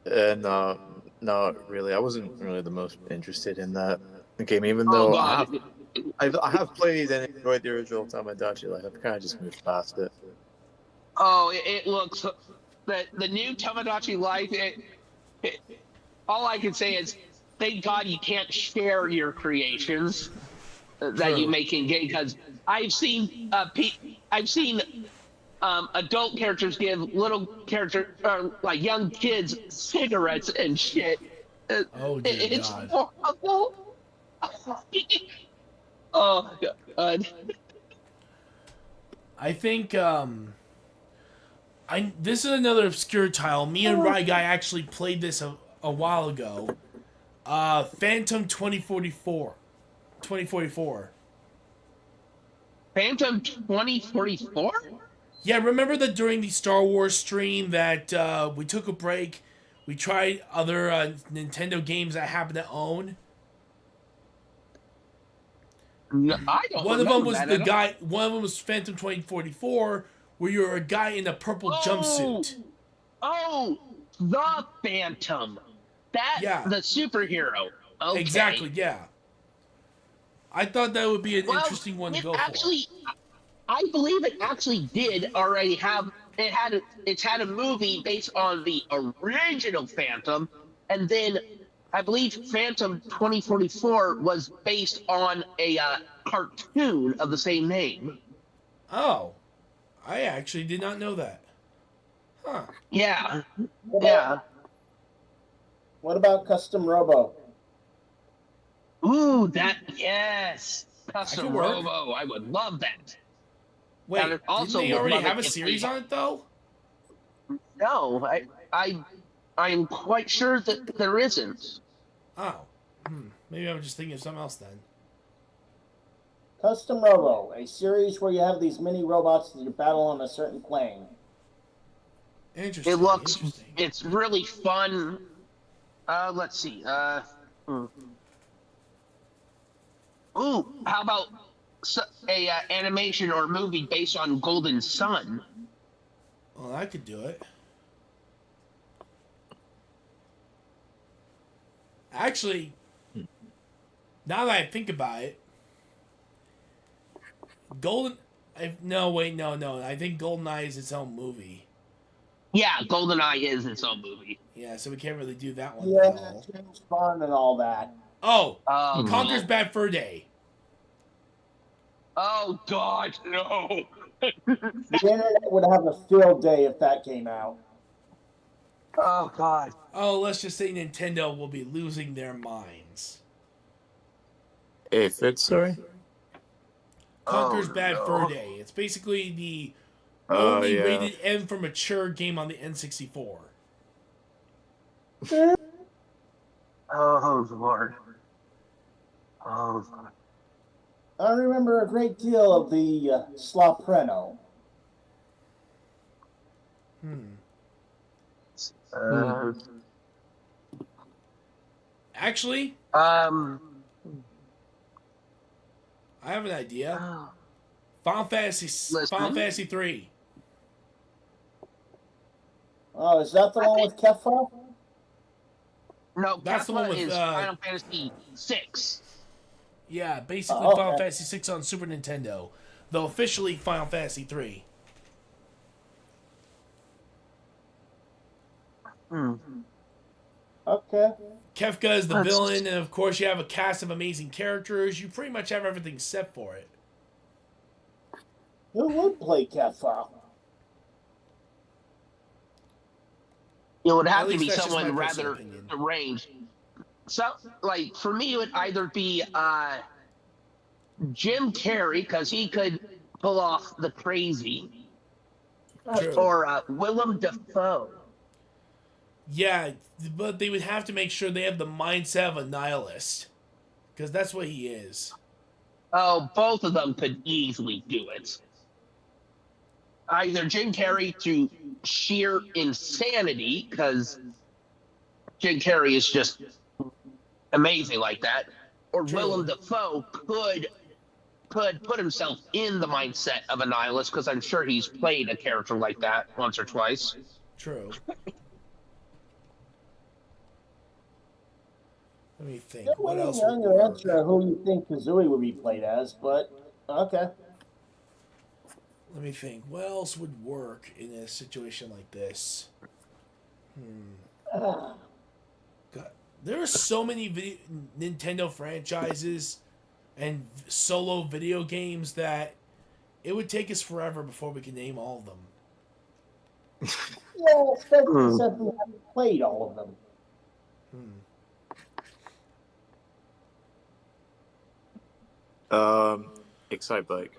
No, not really. I wasn't really the most interested in that game, even Oh though God. I have played and enjoyed the original Tamagotchi. Like I've kind of just moved past it. Oh, it looks the new Tomodachi Life. All I can say is, thank God you can't share your creations that you True. make in game, because I've seen adult characters give little characters or like young kids cigarettes and shit. Oh dear It's God. horrible. Oh God. I think this is another obscure title. Me and Ry Guy actually played this a while ago. Phantom 2044. 2044. Phantom 2044? Yeah, remember that during the Star Wars stream that we took a break, we tried other Nintendo games that I happen to own. No, I don't One of remember them was that the at all. guy. One of them was Phantom 2044, where you're a guy in a purple jumpsuit. Oh, the Phantom. That Yeah, the superhero. Okay. exactly. Yeah, I thought that would be an Well, interesting one to it go for. actually, I believe it actually did already have. It's had a movie based on the original Phantom, and then I believe Phantom 2044 was based on a cartoon of the same name. Oh, I actually did not know that. Huh. Yeah, What yeah. about, what about Custom Robo? Ooh, that yes, Custom could work. Robo. I would love that. Wait, And didn't also they would already love have a it if series they- on it though? No, I'm quite sure that there isn't. Oh, maybe I'm just thinking of something else then. Custom Robo, a series where you have these mini robots that you battle on a certain plane. Interesting. It looks, interesting. it's really fun. Let's see. Ooh, how about a animation or movie based on Golden Sun? Well, I could do it. Actually, now that I think about it, no. I think GoldenEye is its own movie. Yeah, GoldenEye is its own movie. Yeah, so we can't really do that one. Yeah, at all. James Bond and all that. Oh, Oh, Conker's no. Bad Fur Day. Oh God, no. The internet would have a field day if that came out. Oh God. Oh, let's just say Nintendo will be losing their minds. If it's sorry. Conker's Oh, Bad no. Fur Day. It's basically the Oh only yeah. rated M for mature game on the N64. Oh Lord. Oh God. I remember a great deal of the Slapreno. Actually, Um. I have an idea. Oh. Final Fantasy Listening. 3. Oh, is that the one with Kefla? No, That's the one Kefla with, is Final Fantasy 6. Yeah, basically Oh, okay. Final Fantasy 6 on Super Nintendo, though officially Final Fantasy 3. Okay. Kefka is the That's- villain, and of course you have a cast of amazing characters. You pretty much have everything set for it. Who would play Kefla? It would At have to least be that's just someone my personal rather opinion. arranged. So, like, for me, it would either be Jim Carrey, because he could pull off the crazy, True. or Willem Dafoe. Yeah, but they would have to make sure they have the mindset of a nihilist, because that's what he is. Oh, both of them could easily do it. Either Jim Carrey through sheer insanity, because Jim Carrey is just amazing like that, or True. Willem Dafoe could put himself in the mindset of a nihilist, because I'm sure he's played a character like that once or twice. True. Let me think. Still What waiting else on would your work? answer of who you think Kazooie would be played as, but okay. Let me think. What else would work in a situation like this? God, there are so many Nintendo franchises and solo video games that it would take us forever before we could name all of them. Yeah, especially since we haven't played all of them. Excite Bike.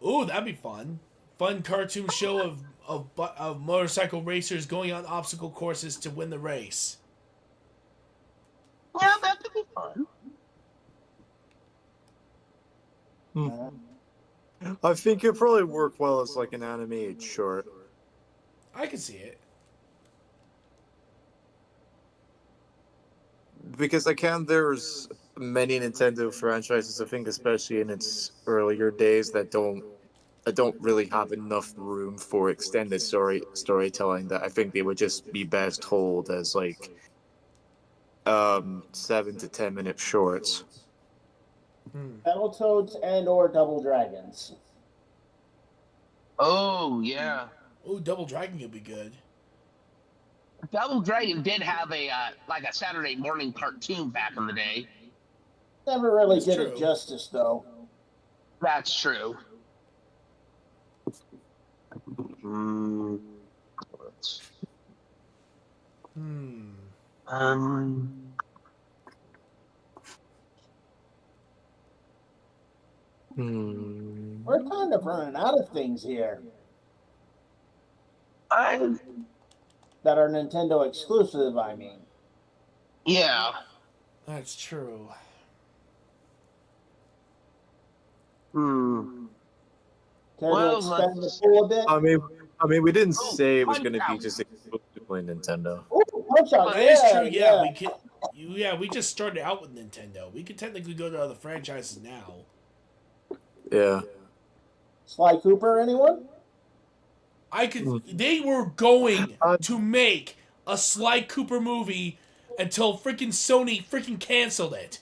Ooh, that'd be fun. Fun cartoon show of motorcycle racers going on obstacle courses to win the race. Yeah, that could be fun. I think it'd probably work well as like an animated short. I can see it. Because there's many Nintendo franchises, I think especially in its earlier days, that don't really have enough room for extended storytelling, that I think they would just be best told as like 7 to 10 minute shorts. Battletoads and or Double Dragons. Oh yeah, Ooh, Double Dragon could be good. Double Dragon did have a like a Saturday morning cartoon back in the day. Never really That's did true. it justice, though. That's true. Um. We're kind of running out of things here I that are Nintendo exclusive, I mean. yeah. That's true. Care Well, to expand the let's- pool a bit? I mean, we didn't Oh, say it was going to be Punch-Out! just exclusively Nintendo. Ooh, Punch-Out! That is true. Yeah, we could. Yeah, we just started out with Nintendo. We could technically go to other franchises now. Yeah. Sly Cooper, anyone? I could. They were going to make a Sly Cooper movie until freaking Sony freaking canceled it.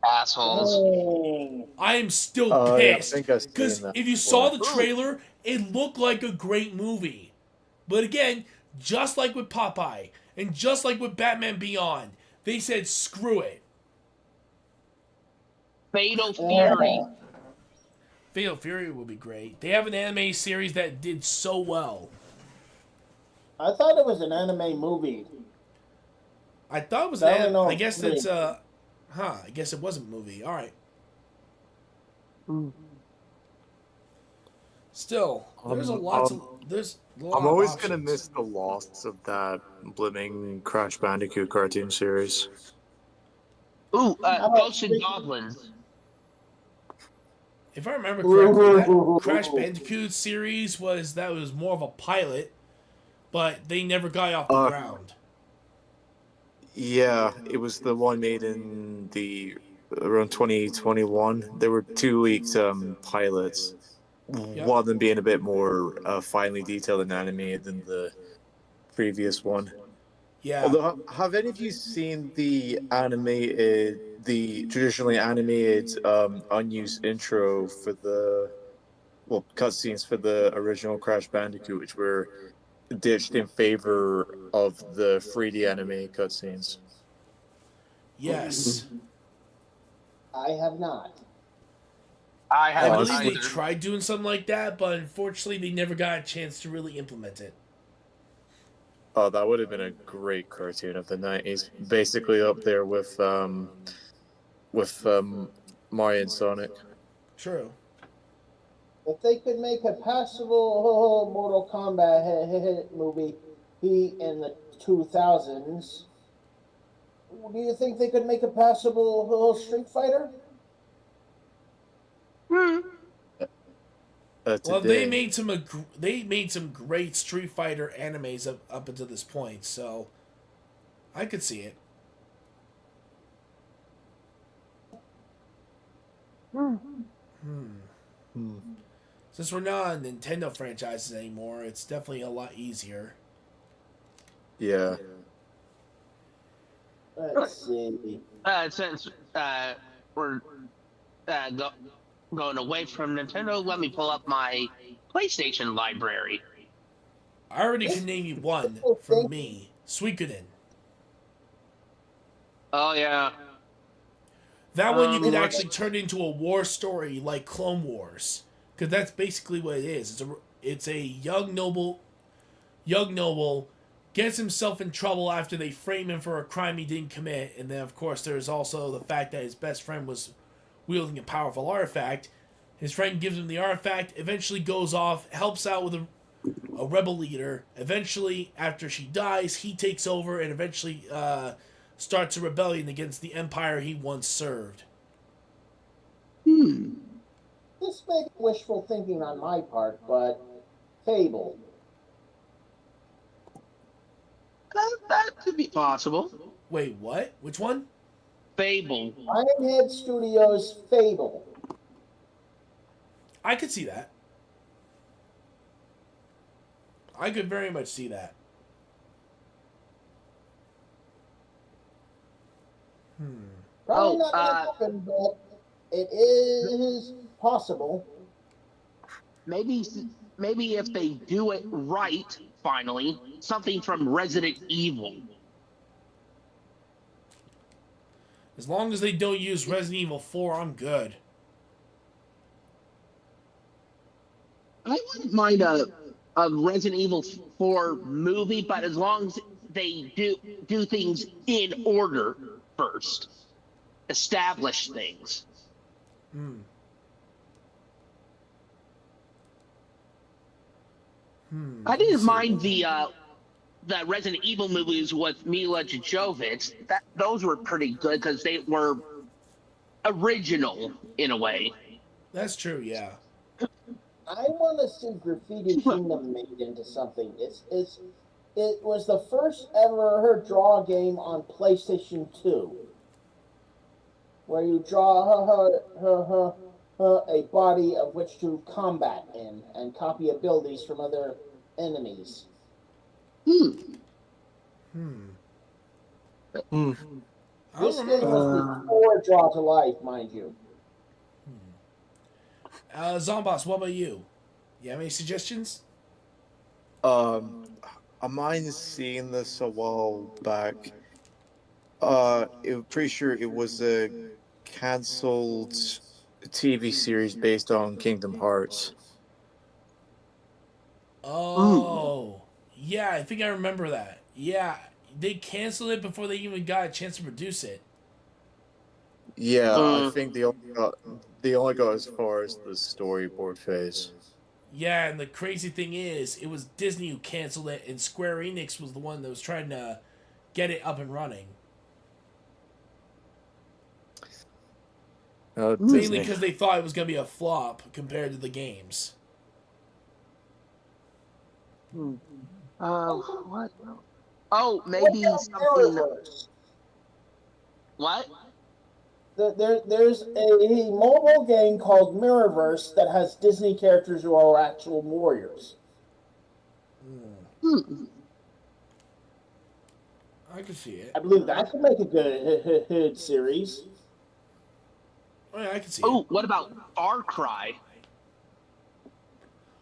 Assholes. Oh. I am still Yeah, I pissed think I've seen because that if you before. saw the trailer, it looked like a great movie. But again, just like with Popeye and just like with Batman Beyond, they said screw it. Fatal Fury. Fatal Fury would be great. They have an anime series that did so well. I thought it was an anime movie. I thought it was I don't that. know. I guess that's I guess it wasn't a movie. All right. Still, there's a lot of there's. A lot I'm always of going to options. miss the loss of that blimming Crash Bandicoot cartoon series. Ooh, about Ghosts and Goblins. If I remember correctly, that Crash Bandicoot series was more of a pilot, but they never got off the ground. Yeah, it was the one made in around 2021. There were 2 leaked pilots. Yep. One of them being a bit more finely detailed and animated than the previous one. Yeah. Although, have any of you seen the traditionally animated unused intro for cutscenes for the original Crash Bandicoot, which were ditched in favor of the 3D anime cutscenes? Yes. I have not. I I haven't believe they either. tried doing something like that, but unfortunately, they never got a chance to really implement it. Oh, that would have been a great cartoon of the 90s. Basically up there with Mario and Sonic. True. If they could make a passable Mortal Kombat movie, in the 2000s. Do you think they could make a passable little Street Fighter? Well, they Today. made some great Street Fighter animes up until this point, so I could see it. Hmm. Since we're not on Nintendo franchises anymore, it's definitely a lot easier. Yeah. Let's see. Since we're going away from Nintendo, let me pull up my PlayStation library. I already can name you one from me, Suikoden. Oh yeah. That one you could let's- actually turn into a war story like Clone Wars, because that's basically what it is. It's a young noble gets himself in trouble after they frame him for a crime he didn't commit, and then of course there's also the fact that his best friend was wielding a powerful artifact. His friend gives him the artifact, eventually goes off, helps out with a rebel leader. Eventually, after she dies, he takes over and eventually starts a rebellion against the empire he once served. This may be wishful thinking on my part, but Fable. That could be possible. Wait, what? Which one? Fable. Lionhead Studios' Fable. I could see that. I could very much see that. Probably not going to happen, but it is possible. Maybe if they do it right, finally, something from Resident Evil. As long as they don't use Resident Evil 4, I'm good. I wouldn't mind a Resident Evil 4 movie, but as long as they do things in order first, establish things. I didn't mind the Resident Evil movies with Mila Jovovich. Those were pretty good because they were original in a way. That's true, yeah. I want to see Graffiti Kingdom made into something. It was the first ever draw game on PlayStation 2, where you draw a body of which to combat in and copy abilities from other enemies. This game was before Draw to Life, mind you. Zomboss, what about you? You have any suggestions? I mind seeing this a while back. I'm pretty sure it was a cancelled TV series based on Kingdom Hearts. Oh, yeah, I think I remember that. Yeah, they canceled it before they even got a chance to produce it. Yeah, I think they only got as far as the storyboard phase. Yeah, and the crazy thing is, it was Disney who canceled it, and Square Enix was the one that was trying to get it up and running. Mainly because they thought it was going to be a flop compared to the games. What? Oh, maybe something. What? There's a mobile game called Mirrorverse that has Disney characters who are actual warriors. I can see it. I believe that could make a good series. Oh, yeah, I can see Oh, it. what about Far Cry?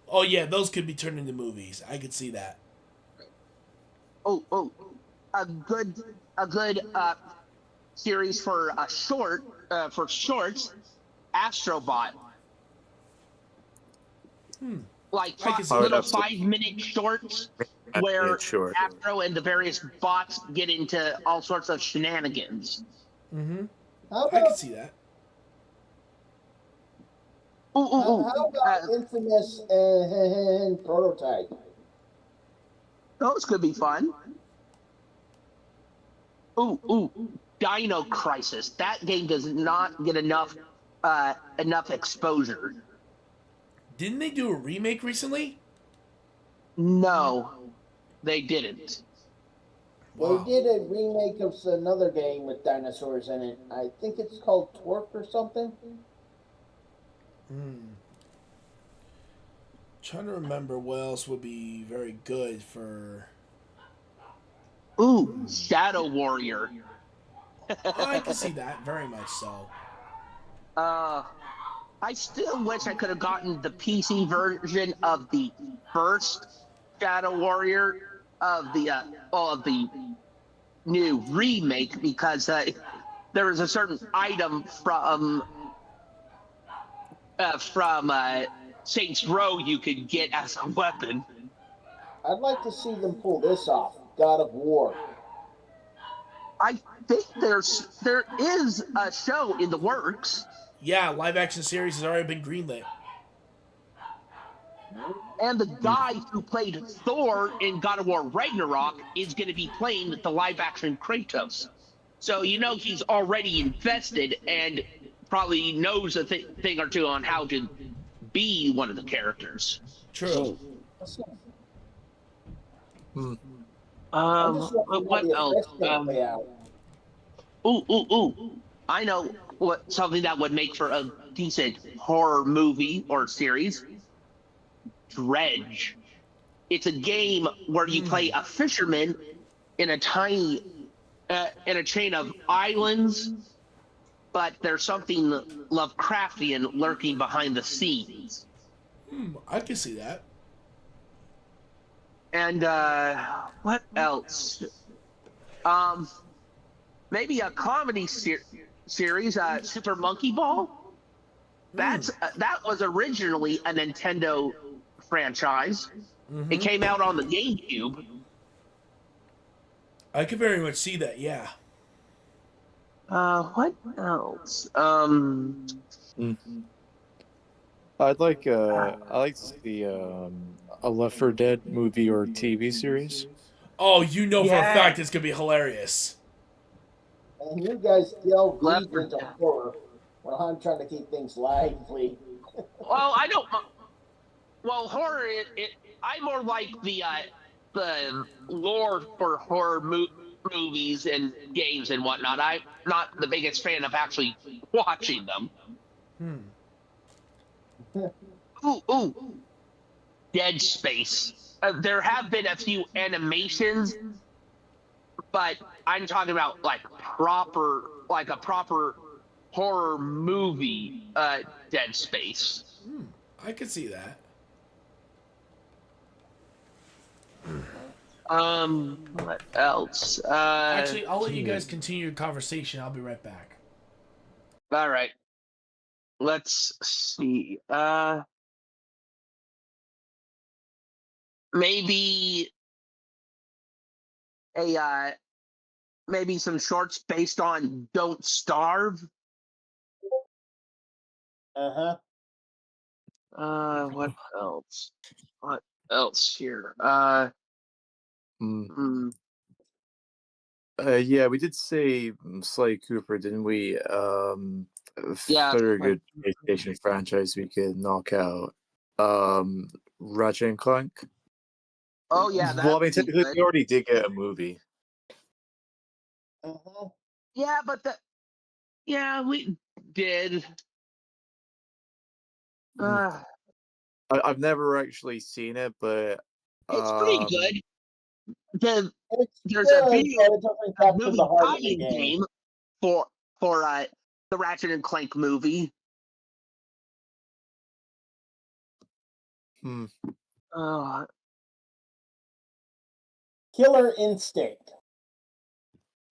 Oh, yeah, those could be turned into movies. I could see that. Oh, a good series for a short for shorts, Astrobot. Like I can see that. little 5-minute shorts where Sure. Astro and the various bots get into all sorts of shenanigans. How I can about, see that. how about Infamous and Prototype? Those could be fun. Ooh, Dino Crisis. That game does not get enough exposure. Didn't they do a remake recently? No, they didn't. They Wow. did a remake of another game with dinosaurs in it. I think it's called Torque or something. Trying to remember what else would be very good for. Ooh, Shadow Warrior. I can see that very much so. Uh, I still wish I could have gotten the PC version of the first Shadow Warrior of the new remake because there was a certain item from Saints Row you could get as a weapon. I'd like to see them pull this off. God of War. I think there is a show in the works, Yeah, live action series has already been greenlit. and the guy who played Thor in God of War Ragnarok is going to be playing the live action Kratos. So he's already invested and probably knows a thing or two on how to be one of the characters. True. Hmm. I'm just wondering how What the else? effects gonna play out. Ooh. I know something that would make for a decent horror movie or series. Dredge. It's a game where you play a fisherman in a tiny in a chain of islands, but there's something Lovecraftian lurking behind the scenes. I can see that. And what else? Maybe a comedy series, Super Monkey Ball. That was originally a Nintendo franchise. It came out on the GameCube. I can very much see that. Yeah. What else? I like to see a Left 4 Dead movie or TV series. Oh, you know for a Yeah. fact it's gonna be hilarious. And you guys delve Left deep 4 into Dead. horror while I'm trying to keep things lively. Well, I don't. Well, horror. I more like the lore for horror movies and games and whatnot. I'm not the biggest fan of actually watching them. Ooh, Dead Space. There have been a few animations, but I'm talking about like a proper horror movie. Dead Space. I can see that. What else? Actually, I'll let you guys continue your conversation. I'll be right back. All right. Let's see. Maybe a maybe some shorts based on Don't Starve. Uh-huh. What else? What else here? Hmm. Yeah, we did say Sly Cooper, didn't we? Yeah. Very good PlayStation franchise we could knock out. Ratchet and Clank. Oh yeah, Well, I mean, that'd be technically, good. we already did get a movie. Uh-huh. Yeah, but we did. Uh, I've never actually seen it, but it's pretty good. It's There's a good, video but it doesn't capture the movie heart of the tie-in game. game for the Ratchet and Clank movie. hmm. Uh, Killer Instinct.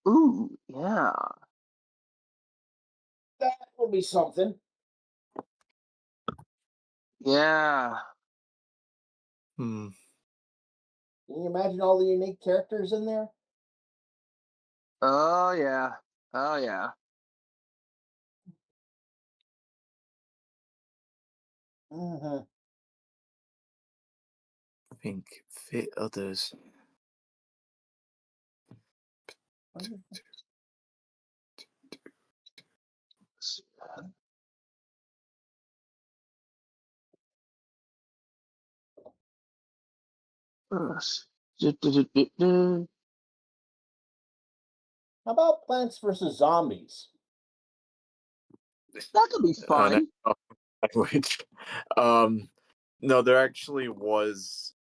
ooh, yeah. That will be something. Yeah. Hmm. Can you imagine all the unique characters in there? Oh yeah. Oh yeah. Uh-huh. I think fit others. How about Plants vs. Zombies? That could be fun. Which, no, there actually was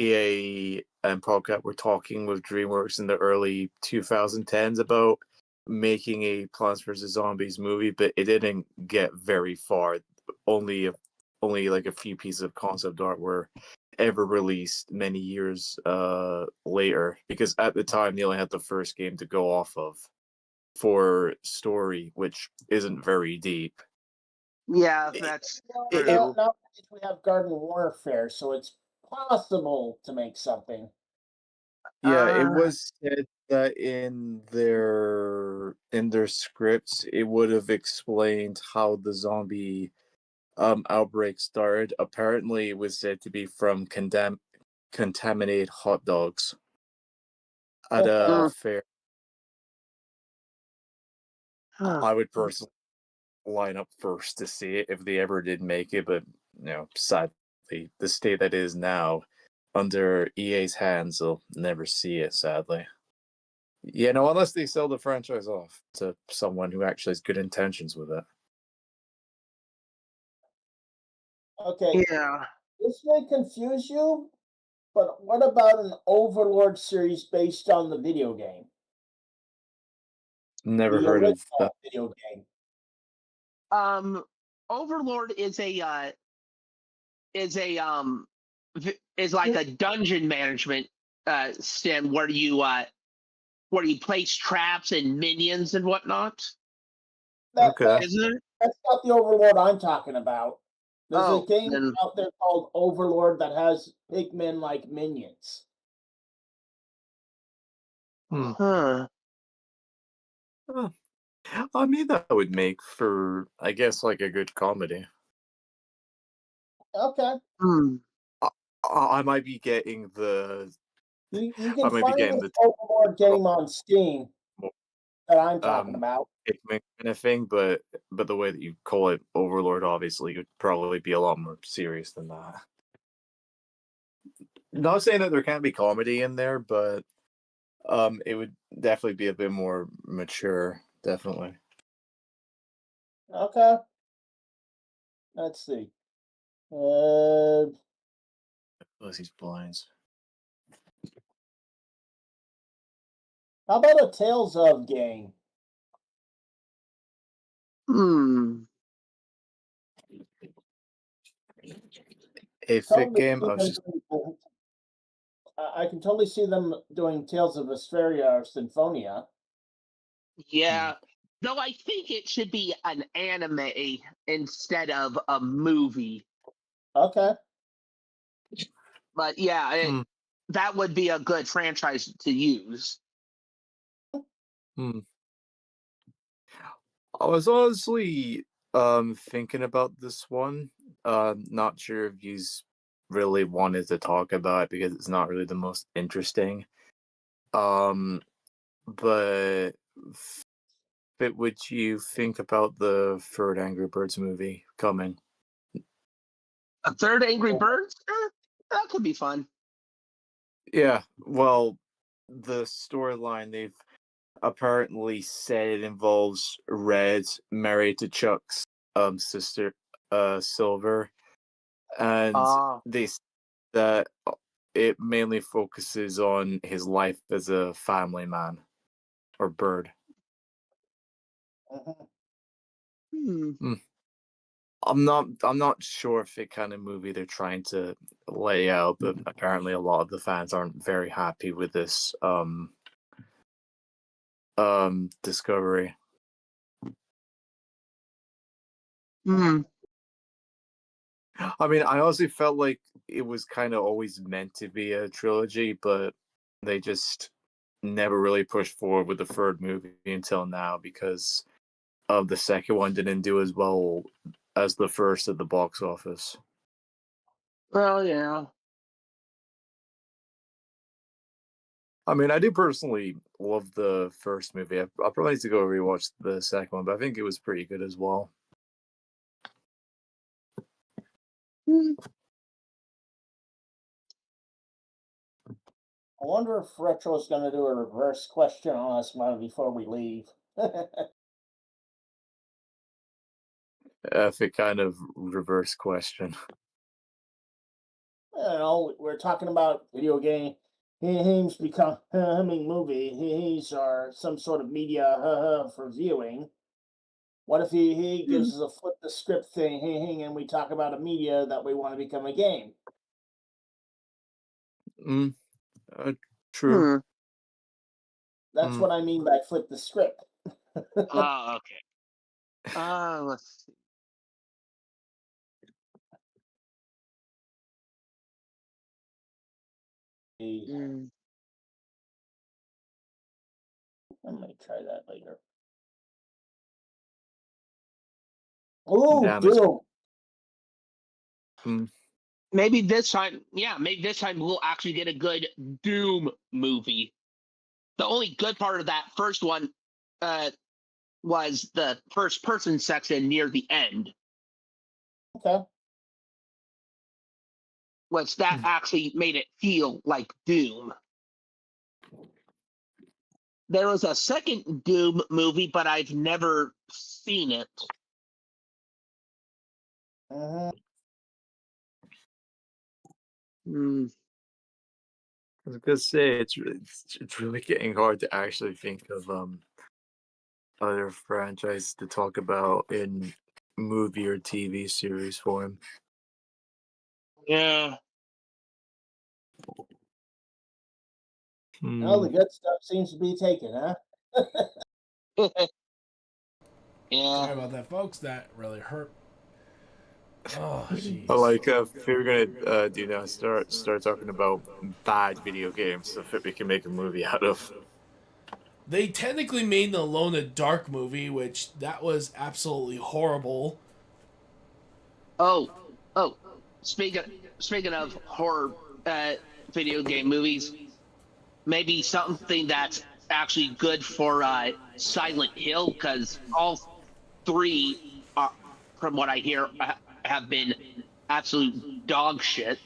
EA and ProCat were talking with DreamWorks in the early 2010s about making a Plants vs Zombies movie, but it didn't get very far. Only like a few pieces of concept art were ever released many years later, because at the time they only had the first game to go off of for story, which isn't very deep. Yeah, that's Well, true. nowadays we have Garden Warfare, so it's possible to make something. Yeah, it Uh, was said that in their scripts, it would have explained how the zombie outbreak started. Apparently, it was said to be from contaminated hot dogs at a mm, fair. huh. I would personally line up first to see it if they ever did make it, but sadly, the state that is now under EA's hands, they'll never see it. Sadly. Yeah, no, unless they sell the franchise off to someone who actually has good intentions with it. Okay, Yeah. this may confuse you, but what about an Overlord series based on the video game? Never The heard of original video game. Overlord is like a dungeon management sim where you place traps and minions and whatnot. Okay. Isn't it? That's not the Overlord I'm talking about. There's a Oh, game then out there called Overlord that has pigmen like minions. huh. Oh, I mean, that would make for, I guess, like a good comedy. Okay. Hmm. I might be getting the. You I can might be find getting this the Overlord game on Steam that I'm talking about. Pikmin kind of thing, but the way that you call it Overlord, obviously, would probably be a lot more serious than that. Not saying that there can't be comedy in there, but it would definitely be a bit more mature. Definitely. Okay. Let's see. Close these blinds. How about a Tales of game? Hmm. A fit Totally game. see I was them just. I can totally see them doing Tales of Vesperia or Symphonia. Yeah. Though I think it should be an anime instead of a movie. Okay. But yeah, Hmm. that would be a good franchise to use. Hmm. I was honestly thinking about this one. Not sure if you really wanted to talk about it because it's not really the most interesting. But would you think about the third Angry Birds movie coming? A third Angry Birds? That could be fun. Yeah, well, the storyline they've apparently said it involves Red married to Chuck's sister, Silver, and Ah. they s- that it mainly focuses on his life as a family man or bird. Mhm. Hmm. Hmm. I'm not sure if it kind of movie they're trying to lay out, but apparently a lot of the fans aren't very happy with this discovery. Hmm. I mean, I honestly felt like it was kind of always meant to be a trilogy, but they just never really pushed forward with the third movie until now because of the second one didn't do as well as the first at the box office. Well, yeah. I mean, I do personally love the first movie. I'll probably need to go rewatch the second one, but I think it was pretty good as well. Hmm. I wonder if Retro's going to do a reverse question on us before we leave. If it kind of reverse question. We're talking about video games becoming movies or some sort of media for viewing. What if he gives us a flip the script thing and we talk about a media that we want to become a game? Mm, true. Hmm. That's what I mean by flip the script. Oh, okay. Let's see. Mm. I might try that later. Oh, Damn it. Doom! Maybe this time, we'll actually get a good Doom movie. The only good part of that first one was the first person section near the end, Okay. which that actually made it feel like Doom. There was a second Doom movie, but I've never seen it. Mhm. Hmm. I was gonna say it's really getting hard to actually think of other franchises to talk about in movie or TV series form. Yeah. All the Hmm. good stuff seems to be taken, huh? Yeah. Sorry about that, folks. That really hurt. Oh, But jeez. like, if we were gonna do now, start talking about bad video games stuff that we can make a movie out of. They technically made the Alone in the Dark movie, which that was absolutely horrible. Oh, oh. Speaking of horror video game movies, maybe something that's actually good for Silent Hill, because all three, are, from what I hear, have been absolute dog shit.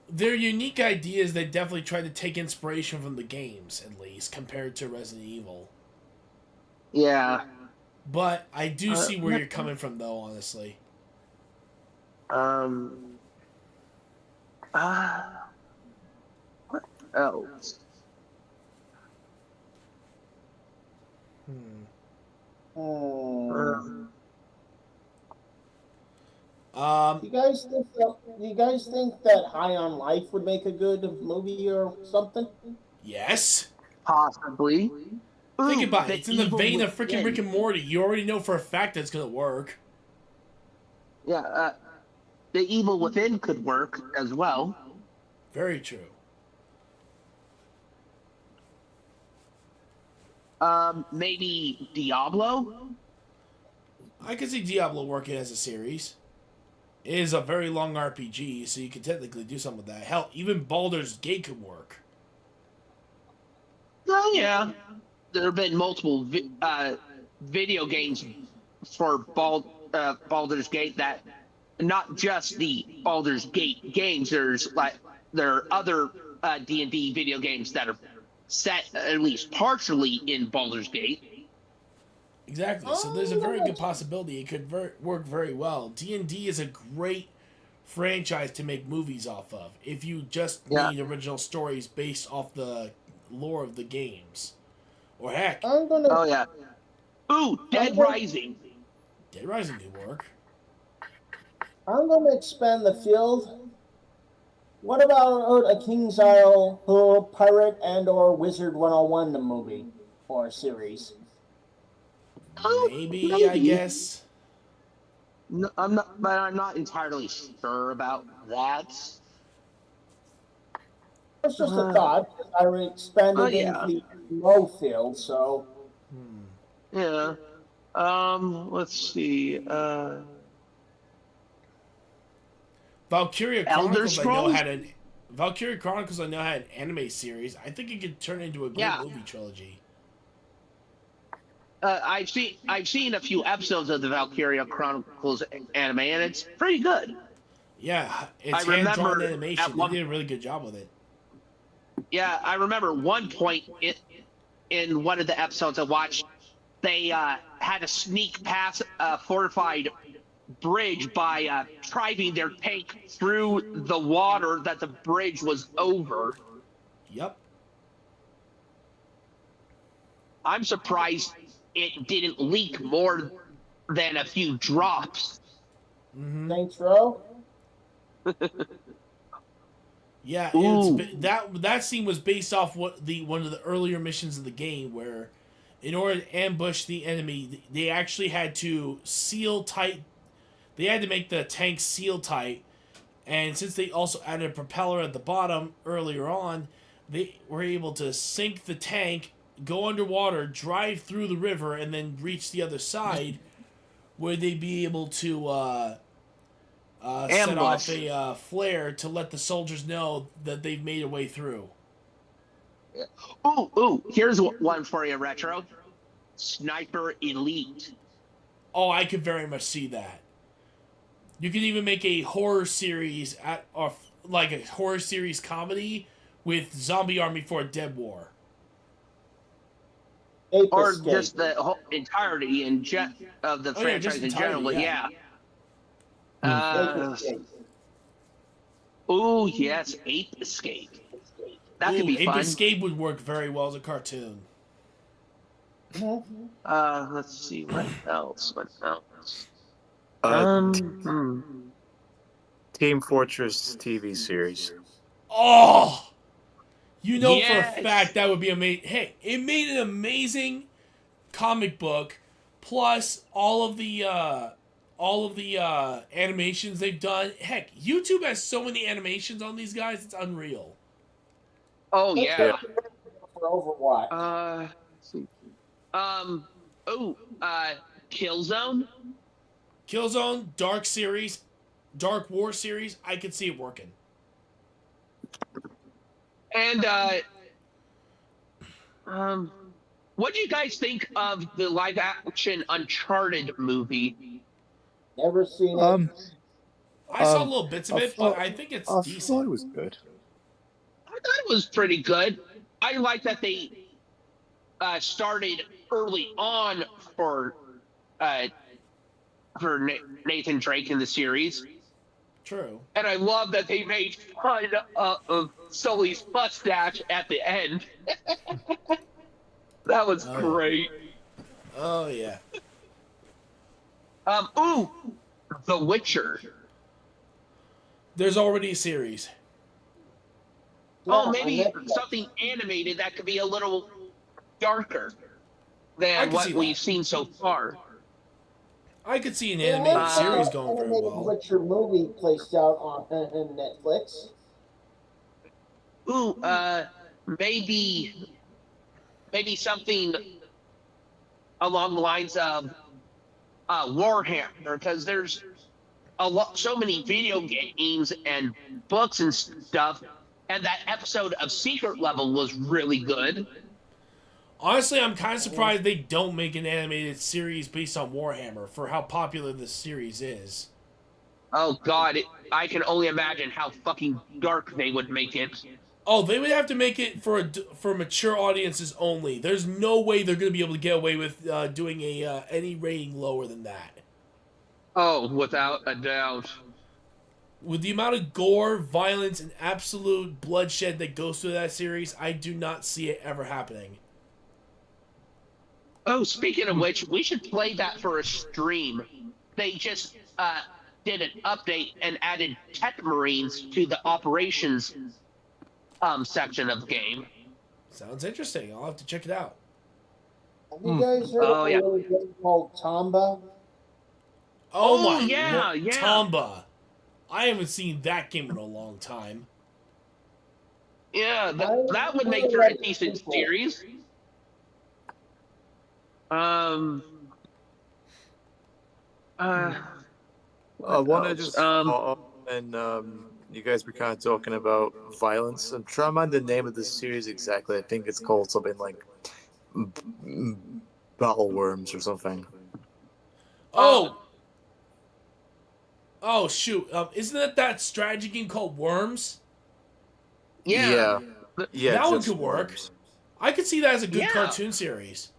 Their unique ideas, they definitely tried to take inspiration from the games, at least, compared to Resident Evil. Yeah. But I do Uh, see where you're coming from, though, honestly. um. What else? Hmm. Um, Do you guys think that High on Life would make a good movie or something? yes. Possibly. Think Ooh, about it. the It's in the evil vein of freaking Rick within. and Morty. You already know for a fact that it's going to work. Yeah, the evil within could work as well. Very true. Maybe Diablo. I can see Diablo working as a series. It is a very long RPG, so you could technically do something with that. Hell, even Baldur's Gate could work. Oh yeah, there have been multiple video games for Baldur's Gate, that not just the Baldur's Gate games. There are other D&D video games that are set at least partially in Baldur's Gate. Exactly. So there's a very good possibility it could work very well. D&D is a great franchise to make movies off of if you just Yeah. made original stories based off the lore of the games. Or heck, I'm gonna Oh yeah. Ooh, Dead Rising. Dead Rising could work. I'm gonna expand the field. What about a King's Isle pirate and or Wizard 101 the movie or series? Oh, Maybe, I maybe. guess. No, I'm not entirely sure about that. It's just a Uh, thought. I oh expanded into yeah. the low field, so Yeah. Let's see. Valkyria Elder Chronicles, I know, Scrolls? had an Valkyria Chronicles, I know, had an anime series. I think it could turn into a great Yeah. movie trilogy. I've seen a few episodes of the Valkyria Chronicles anime, and it's pretty good. Yeah, I it's hand-drawn remember animation. They did a really good job with it. I remember one point in one of the episodes I watched, they had to sneak past a fortified bridge by driving their tank through the water that the bridge was over. Yep. I'm surprised it didn't leak more than a few drops. Saints Row. Yeah, Ooh. that scene was based off one of the earlier missions of the game, where in order to ambush the enemy, they actually had to seal tight. They had to make the tank seal tight, and since they also added a propeller at the bottom earlier on, they were able to sink the tank, go underwater, drive through the river, and then reach the other side, where they'd be able to set off a flare to let the soldiers know that they've made a way through. Ooh, here's one for you, Retro. Sniper Elite. Oh, I could very much see that. You could even make a horror series or like a horror series comedy with Zombie Army for a Dead War. Ape Or Escape. just the whole entirety of the franchise just in general, entirety, yeah. Ape Escape. Ooh, yes, Ape Escape. That could be Ape fun. Escape would work very well as a cartoon. Let's see, what else? Team Fortress TV series. Oh! You know for Yes. a fact that would be amazing. Hey, it made an amazing comic book, plus all of the animations they've done. Heck, YouTube has so many animations on these guys; it's unreal. Oh yeah. For Overwatch. Let's see. Killzone. Killzone, Dark War series. I could see it working. And what do you guys think of the live action Uncharted movie? Never seen it. I saw little bits of it, but I think it's I decent. thought it was good. I thought it was pretty good. I like that they started early on for Nathan Drake in the series. True. And I love that they made fun of Sully's mustache at the end. That was great. Oh yeah. The Witcher. There's already a series. Maybe something animated that could be a little darker than what we've seen so far. I could see an animated series going very animated well. Witcher movie placed out on Netflix. Maybe something along the lines of Warhammer, because there's so many video games and books and stuff, and that episode of Secret Level was really good. Honestly, I'm kind of surprised they don't make an animated series based on Warhammer for how popular this series is. Oh God, I can only imagine how fucking dark they would make it. Oh, they would have to make it for mature audiences only. There's no way they're going to be able to get away with doing any rating lower than that. Oh, without a doubt. With the amount of gore, violence, and absolute bloodshed that goes through that series, I do not see it ever happening. Oh, speaking of which, we should play that for a stream. They just did an update and added tech marines to the operations section of the game. Sounds interesting. I'll have to check it out. Have you guys heard of a little game called Tomba? Oh my yeah. Tomba. I haven't seen that game in a long time. Yeah, that would make for a decent series. One I just and you guys were kind of talking about violence. I'm trying to find the name of the series exactly. I think it's called something like Battle Worms or something. Oh, oh shoot! Isn't that strategy game called Worms? Yeah. Yeah, That one just could work. Worms. I could see that as a good Yeah. cartoon series.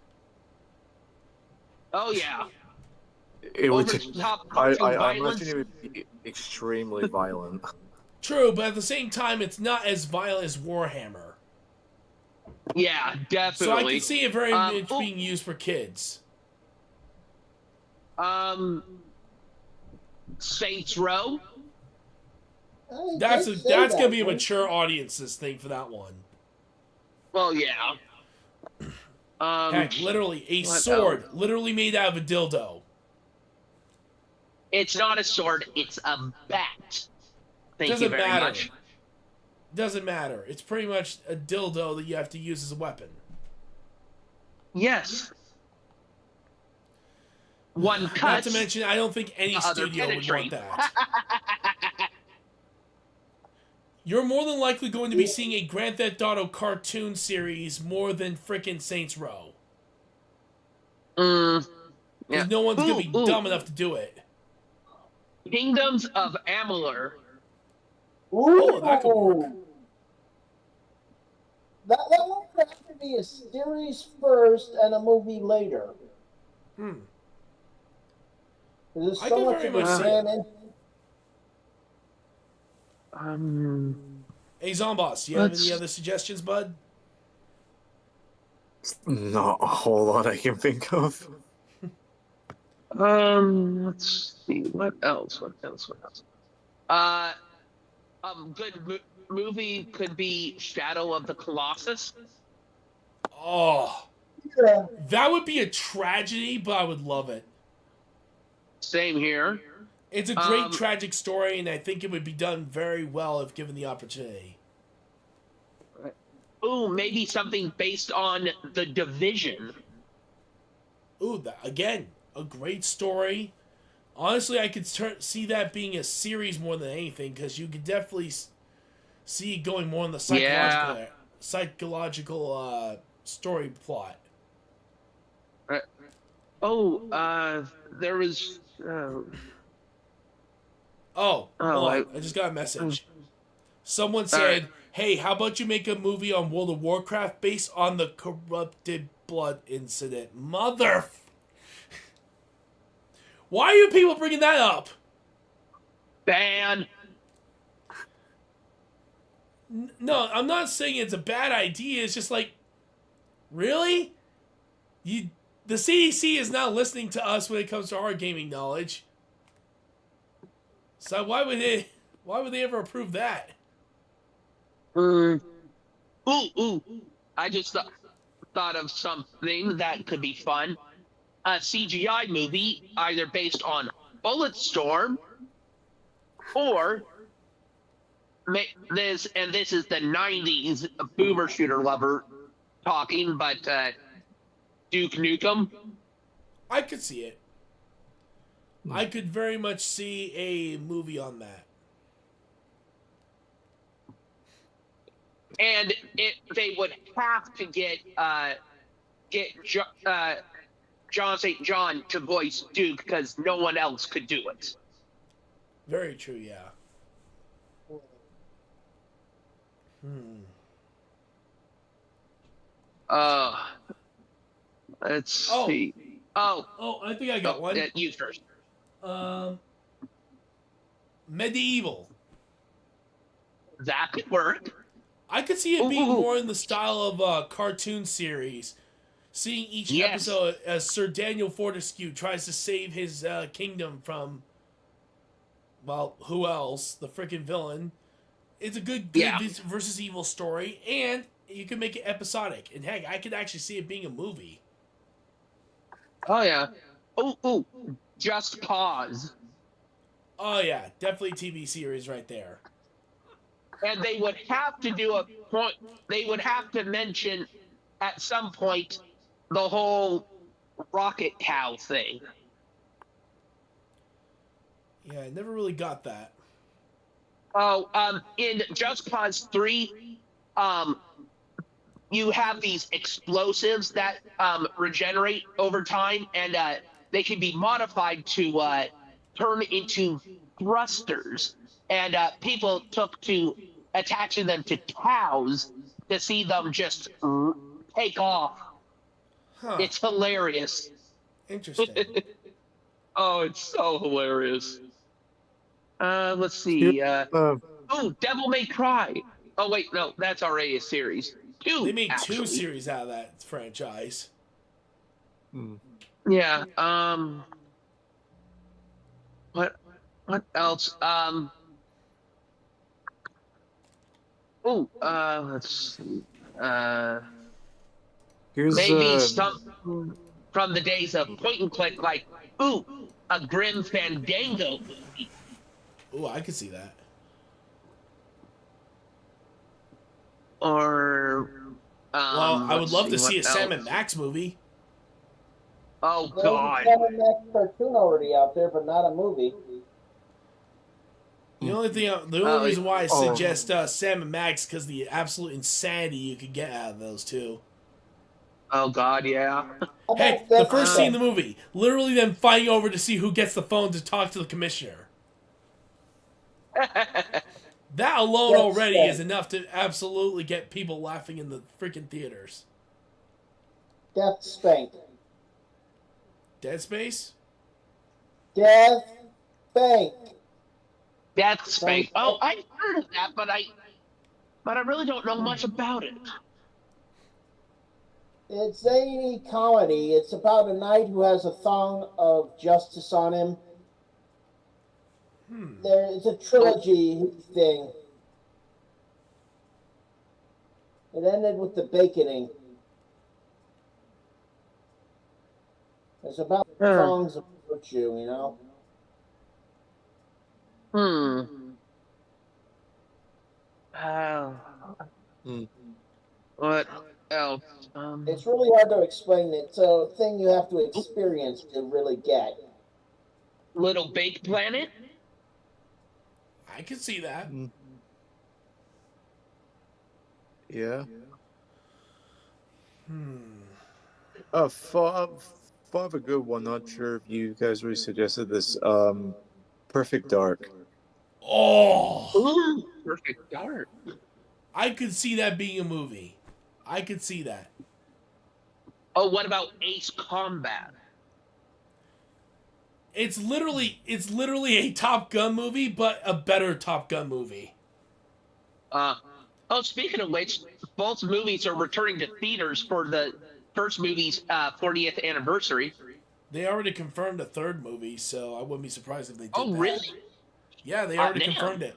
Oh yeah. It would. Over the top I cartoon I violence. imagine it would be extremely violent. True, but at the same time, it's not as violent as Warhammer. Yeah, definitely. So I can see it very much oh, being used for kids. Saints Row. That's I'd say that's that gonna be a one. mature audience's thing for that one. Well, yeah. Heck, literally a what sword, else? literally made out of a dildo. It's not a sword. It's a bat. Thank you Doesn't very matter. much. Doesn't matter. It's pretty much a dildo that you have to use as a weapon. Yes. One Not cuts. to mention, I don't think any the other studio would want penetrate. that. You're more than likely going to be seeing a Grand Theft Auto cartoon series more than frickin' Saints Row. Yeah. Because no one's going to be Ooh. dumb enough to do it. Kingdoms of Amalur. Oh, that could work. That one could have to be a series first and a movie later. There's I so can much very of much a see jam it. in. Hey, Zomboss, you have Let's- any other suggestions, bud? Not a whole lot I can think of. Let's see. What else? Good movie could be Shadow of the Colossus. Oh, Yeah. that would be a tragedy, but I would love it. Same here. It's a great tragic story, and I think it would be done very well if given the opportunity. Ooh, maybe something based on The Division. Ooh, again, a great story. Honestly, I could see that being a series more than anything, because you could definitely see it going more in the psychological story plot. There was. Hold on. I just got a message. Someone said, hey, how about you make a movie on World of Warcraft based on the corrupted blood incident? Why are you people bringing that up? Ban. No, I'm not saying it's a bad idea. It's just like, really? The CDC is not listening to us when it comes to our gaming knowledge. So why would they ever approve that? Ooh. I just thought of something that could be fun. A CGI movie, either based on Bulletstorm or this is the 90s boomer shooter lover talking, but Duke Nukem. I could see it. I could very much see a movie on that. And they would have to get John St. John to voice Duke because no one else could do it. Very true, yeah. Let's see. Oh, I think I got one. You first. Medieval. That could work. I could see it being more in the style of a cartoon series. Seeing each episode as Sir Daniel Fortescue tries to save his kingdom from, well, who else? The freaking villain. It's a good versus evil story, and you can make it episodic. And heck, I could actually see it being a movie. Oh, yeah. Oh, Just Cause. Oh, yeah. Definitely TV series right there. And they would have to do they would have to mention at some point the whole Rocket Cow thing. Yeah, I never really got that. Oh, in Just Cause 3, you have these explosives that regenerate over time, and they can be modified to turn into thrusters. And people took to attaching them to cows to see them just take off. Huh. It's hilarious. Interesting. Oh, it's so hilarious. Let's Here, see. uh, Oh, Devil May Cry. Oh wait, no, that's already a series. They Two, made 2 actually. series out of that franchise. hmm. Yeah. What? What else? Oh. Let's see. Uh. Here's Maybe some from the days of point and click, like ooh, a Grim Fandango movie, Ooh, I could see that. or Well, I would let's love see to what see a Sam and else. Max movie. Oh There's a God. Sam and Max cartoon already out there, but not a movie. The only Oh, reason why I oh, suggest Sam and Max because the absolute insanity you could get out of those two. oh God, yeah. How Hey, about the Death first scene in the Stranding? movie, literally them fighting over to see who gets the phone to talk to the commissioner. That alone Death already is Stranding. enough to absolutely get people laughing in the freaking theaters. Death Spank. Dead Space? Death Spank. Death Sounds Spank. Oh, I've heard of that, but I really don't know much about it. It's zany comedy. It's about a knight who has a thong of justice on him. There is a trilogy thing. It ended with the baconing. It's about thongs of virtue, you know? Hmm. hmm. What else? It's really hard to explain. It's a thing you have to experience to really get. Little Big Planet. I can see that. Mm. Yeah. Far of a good one. Not sure if you guys really suggested this. Perfect Dark. Oh! Ooh, Perfect Dark. I could see that being a movie. I could see that. Oh, what about Ace Combat? It's literally a Top Gun movie, but a better Top Gun movie. Uh, oh, speaking of which, both movies are returning to theaters for the first movie's 40th anniversary. They already confirmed a third movie, so I wouldn't be surprised if they did Oh, that. really? Yeah, they Hot already damn. confirmed it.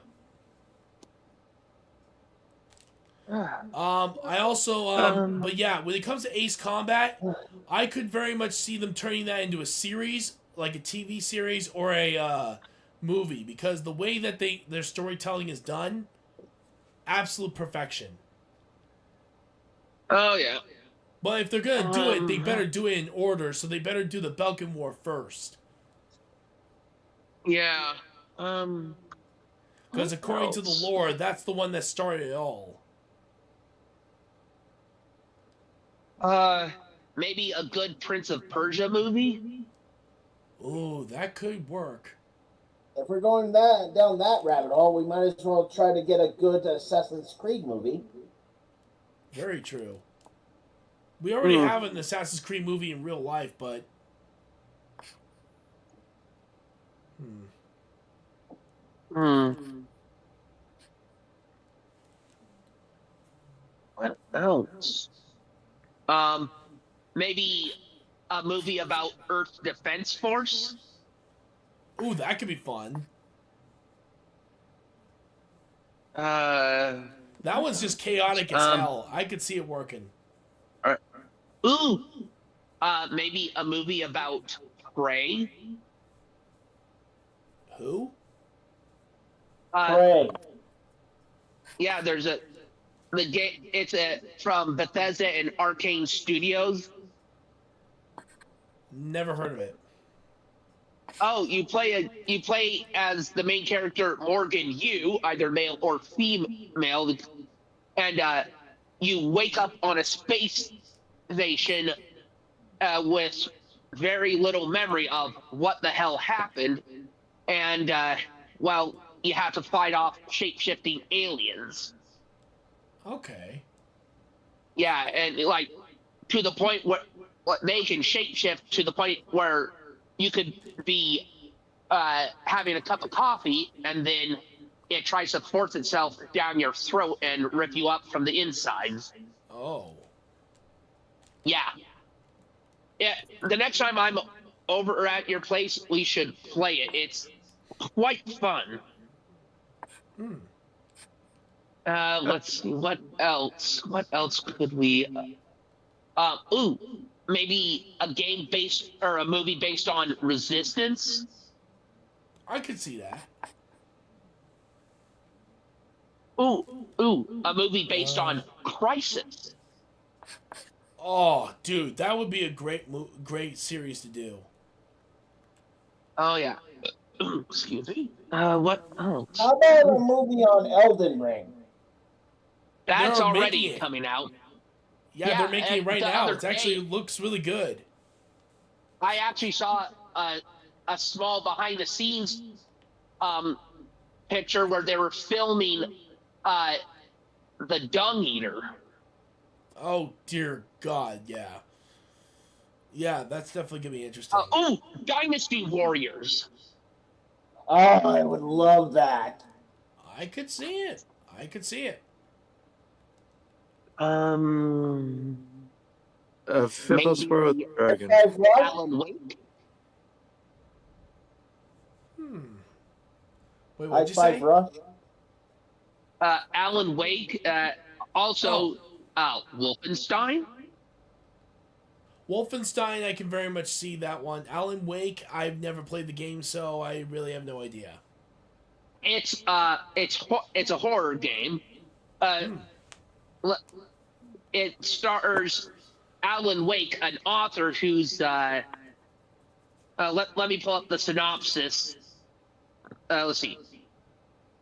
I also, but yeah, when it comes to Ace Combat, I could very much see them turning that into a series, like a TV series or a movie, because the way that their storytelling is done, absolute perfection. Oh, yeah. But if they're gonna do it, they better do it in order. So they better do the Belkin War first, Yeah. because What according to the else? lore, that's the one that started it all. Maybe a good Prince of Persia movie? Ooh, that could work. If we're going down that rabbit hole, we might as well try to get a good Assassin's Creed movie. Very true. We already have an Assassin's Creed movie in real life, but What else? Maybe a movie about Earth's Defense Force? ooh, that could be fun. Uh, That one's just chaotic as hell. I could see it working. ooh, maybe a movie about Prey? Who? Prey. Yeah, there's the game. It's from Bethesda and Arcane Studios. Never heard of it. Oh, you play as the main character Morgan Yu, either male or female, and you wake up on a space station with very little memory of what the hell happened, and well, you have to fight off shape-shifting aliens. Okay. Yeah, and like to the point where they can shapeshift to the point where you could be having a cup of coffee and then it tries to force itself down your throat and rip you up from the insides. Oh. Yeah. Yeah. The next time I'm over at your place, we should play it. It's quite fun. Hmm. Let's see. What else? What else could we? Ooh, maybe a game based or a movie based on Resistance. I could see that. Ooh, a movie based on Crisis. Oh, dude, that would be a great series to do. Oh yeah. Excuse me. What else? How about a movie on Elden Ring? That's They're making already it. coming out. Yeah, Yeah, they're making it and right the now. other It actually day- looks really good. I actually saw a small behind the scenes um, picture where they were filming uh, the Dung Eater. Oh dear God, yeah. Yeah, that's definitely gonna be interesting. Dynasty Warriors. Oh, I would love that. I could see it. I could see it. Fiddlesboro the Dragon. Guys, what? Alan Wake. Hmm. Wait, I what'd you Spy say? Brush. Alan Wake. Also, Wolfenstein. Wolfenstein, I can very much see that one. Alan Wake, I've never played the game, so I really have no idea. It's a horror game. It stars Alan Wake, an author who's let me pull up the synopsis. Let's see.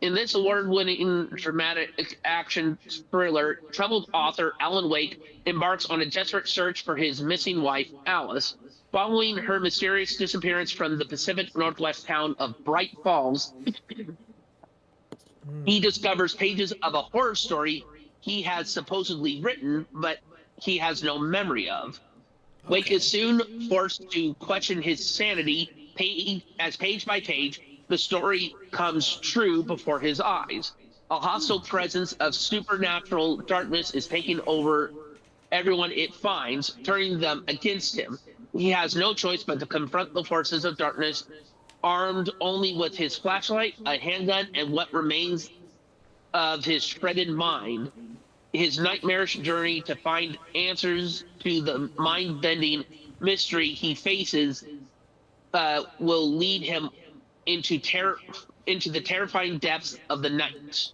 In this award-winning dramatic action thriller, troubled author Alan Wake embarks on a desperate search for his missing wife, Alice. Following her mysterious disappearance from the Pacific Northwest town of Bright Falls, he discovers pages of a horror story he has supposedly written, but he has no memory of. Wake is soon forced to question his sanity, page by page, the story comes true before his eyes. A hostile presence of supernatural darkness is taking over everyone it finds, turning them against him. He has no choice but to confront the forces of darkness, armed only with his flashlight, a handgun, and what remains of his shredded mind. His nightmarish journey to find answers to the mind-bending mystery he faces will lead him into the terrifying depths of the night.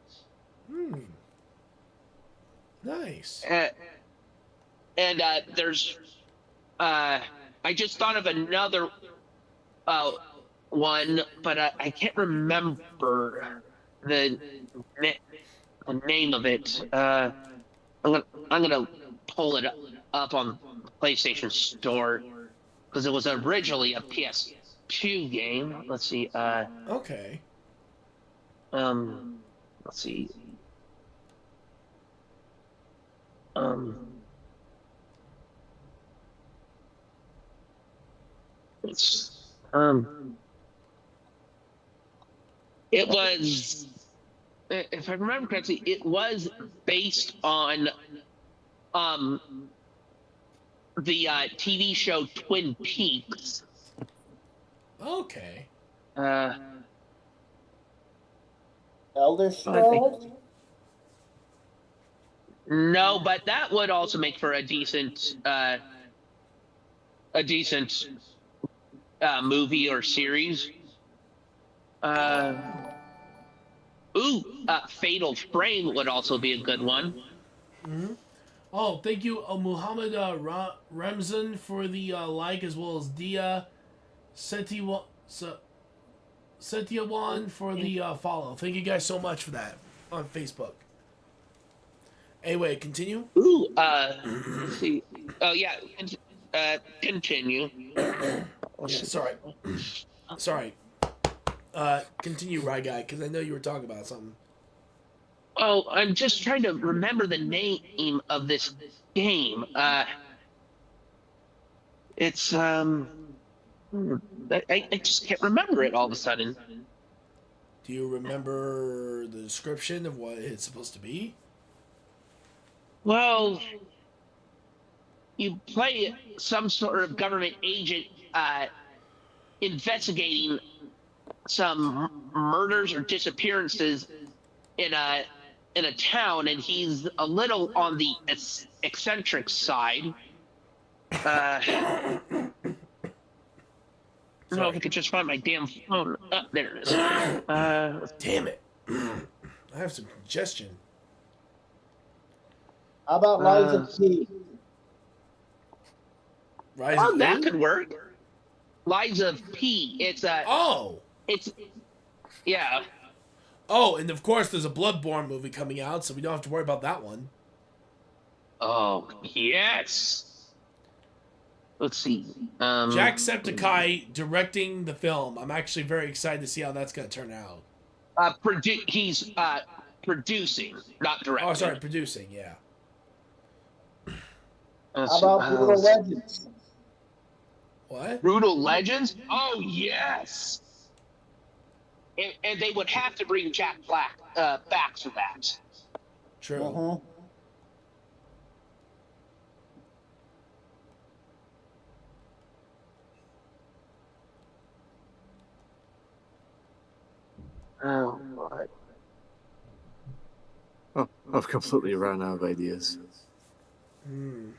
Nice. And there's I just thought of another one, but I can't remember the name of it. I'm gonna pull it up on PlayStation Store because it was originally a PS2 game. Let's see. Okay. Let's see. It's it was, if I remember correctly, it was based on the TV show Twin Peaks. Okay. Elder Scrolls? No, but that would also make for a decent movie or series. Fatal Frame would also be a good one. Oh, thank you, Muhammad Ramzan, for the like, as well as Dia So, Cynthia Wan for the follow. Thank you guys so much for that on Facebook. Anyway, continue. Ooh, let's see. Oh yeah, continue. Yeah, sorry. Sorry. Continue, Rye Guy, because I know you were talking about something. Oh, I'm just trying to remember the name of this game. It's I just can't remember it all of a sudden. Do you remember the description of what it's supposed to be? Well, you play some sort of government agent investigating some murders or disappearances in a town, and he's a little on the eccentric side. I don't know if I could just find my damn phone. There it is. Damn it. I have some congestion. How about Liza P? Rise Oh, of that who? could work. Liza P. It's Oh! yeah. Oh, and of course there's a Bloodborne movie coming out, so we don't have to worry about that one. Oh yes. Let's see. Jacksepticeye directing the film. I'm actually very excited to see how that's going to turn out. He's producing, not directing. Oh, sorry, producing, yeah. How about Brutal Legends? What? Brutal Legends? Oh yes. And they would have to bring Jack Black back for that. True. Uh-huh. Oh my. Oh, I've completely run out of ideas. I'm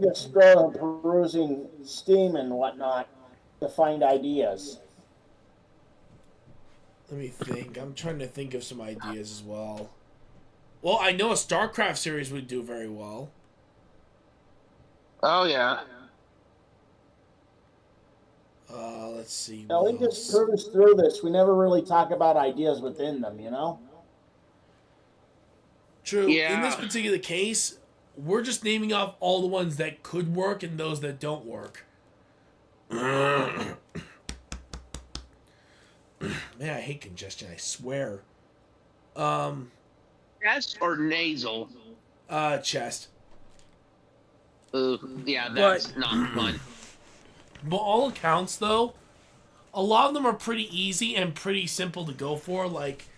just perusing Steam and whatnot to find ideas. Let me think. I'm trying to think of some ideas as well. Well, I know a StarCraft series would do very well. Oh yeah. Let's see. Now, we what just else? cruise through this. We never really talk about ideas within them, you know? True. In Yeah. this particular case, we're just naming off all the ones that could work and those that don't work. Man, I hate congestion, I swear. Chest or nasal? Chest. Yeah, that's not fun. By all accounts, though, a lot of them are pretty easy and pretty simple to go for, like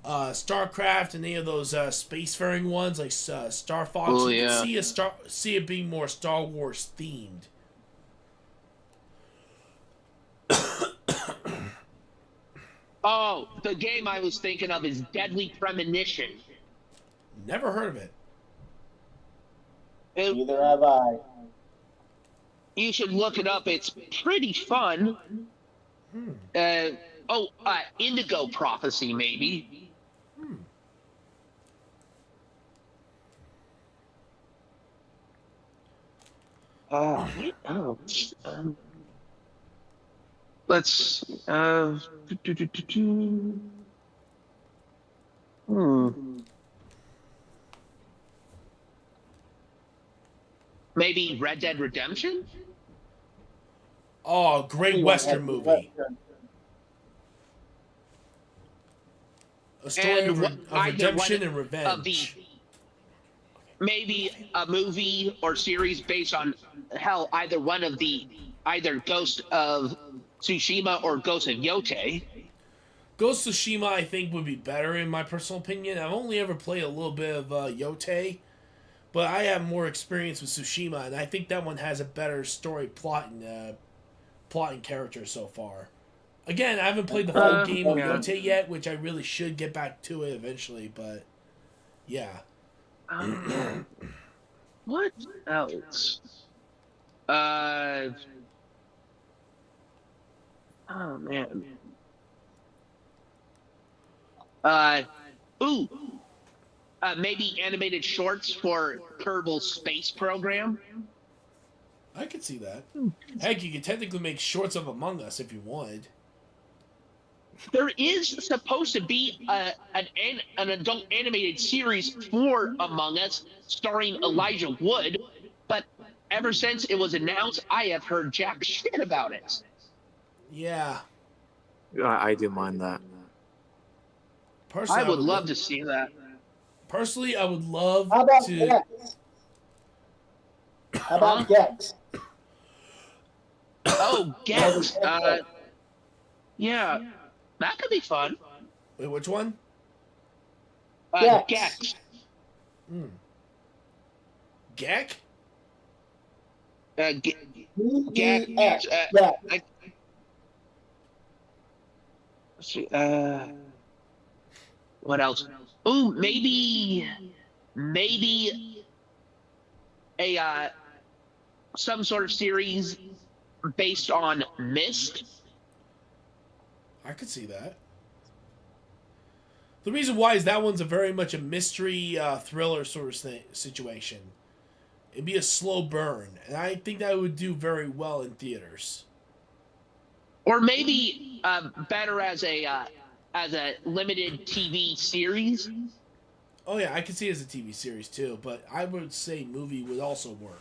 StarCraft and any of those spacefaring ones, like Star Fox. Oh, you yeah. can see it being more Star Wars themed. Oh, the game I was thinking of is Deadly Premonition. Never heard of it. Neither have I. You should look it up. It's pretty fun. Indigo Prophecy, maybe. Let's. Maybe Red Dead Redemption? Oh, great Western movie. A story And of either redemption one and of revenge. Maybe a movie or series based on either one of either Ghost of Tsushima or Ghost of Yote. Ghost of Tsushima, I think, would be better in my personal opinion. I've only ever played a little bit of Yote, but I have more experience with Tsushima, and I think that one has a better story, plot, and character so far. Again, I haven't played the whole game of Yote yet, which I really should get back to it eventually, but yeah. What else? Oh man. Maybe animated shorts for Kerbal Space Program. I could see that. Heck, you could technically make shorts of Among Us if you wanted. there is supposed to be an adult animated series for Among Us starring Elijah Wood, but ever since it was announced, I have heard jack shit about it. Yeah. I do mind that. Personally, I would love to see that. Personally, I would love How about to. Gex? How about Gex? Oh, Gex. Yeah, that could be fun. Wait, which one? Gex. Gex. Gek? Gex. Gex. What else? Ooh, maybe a some sort of series based on Myst. I could see that. The reason why is that one's a very much a mystery thriller sort of situation. It'd be a slow burn, and I think that would do very well in theaters. Or maybe better as a limited TV series. Oh yeah, I could see it as a TV series too, but I would say movie would also work.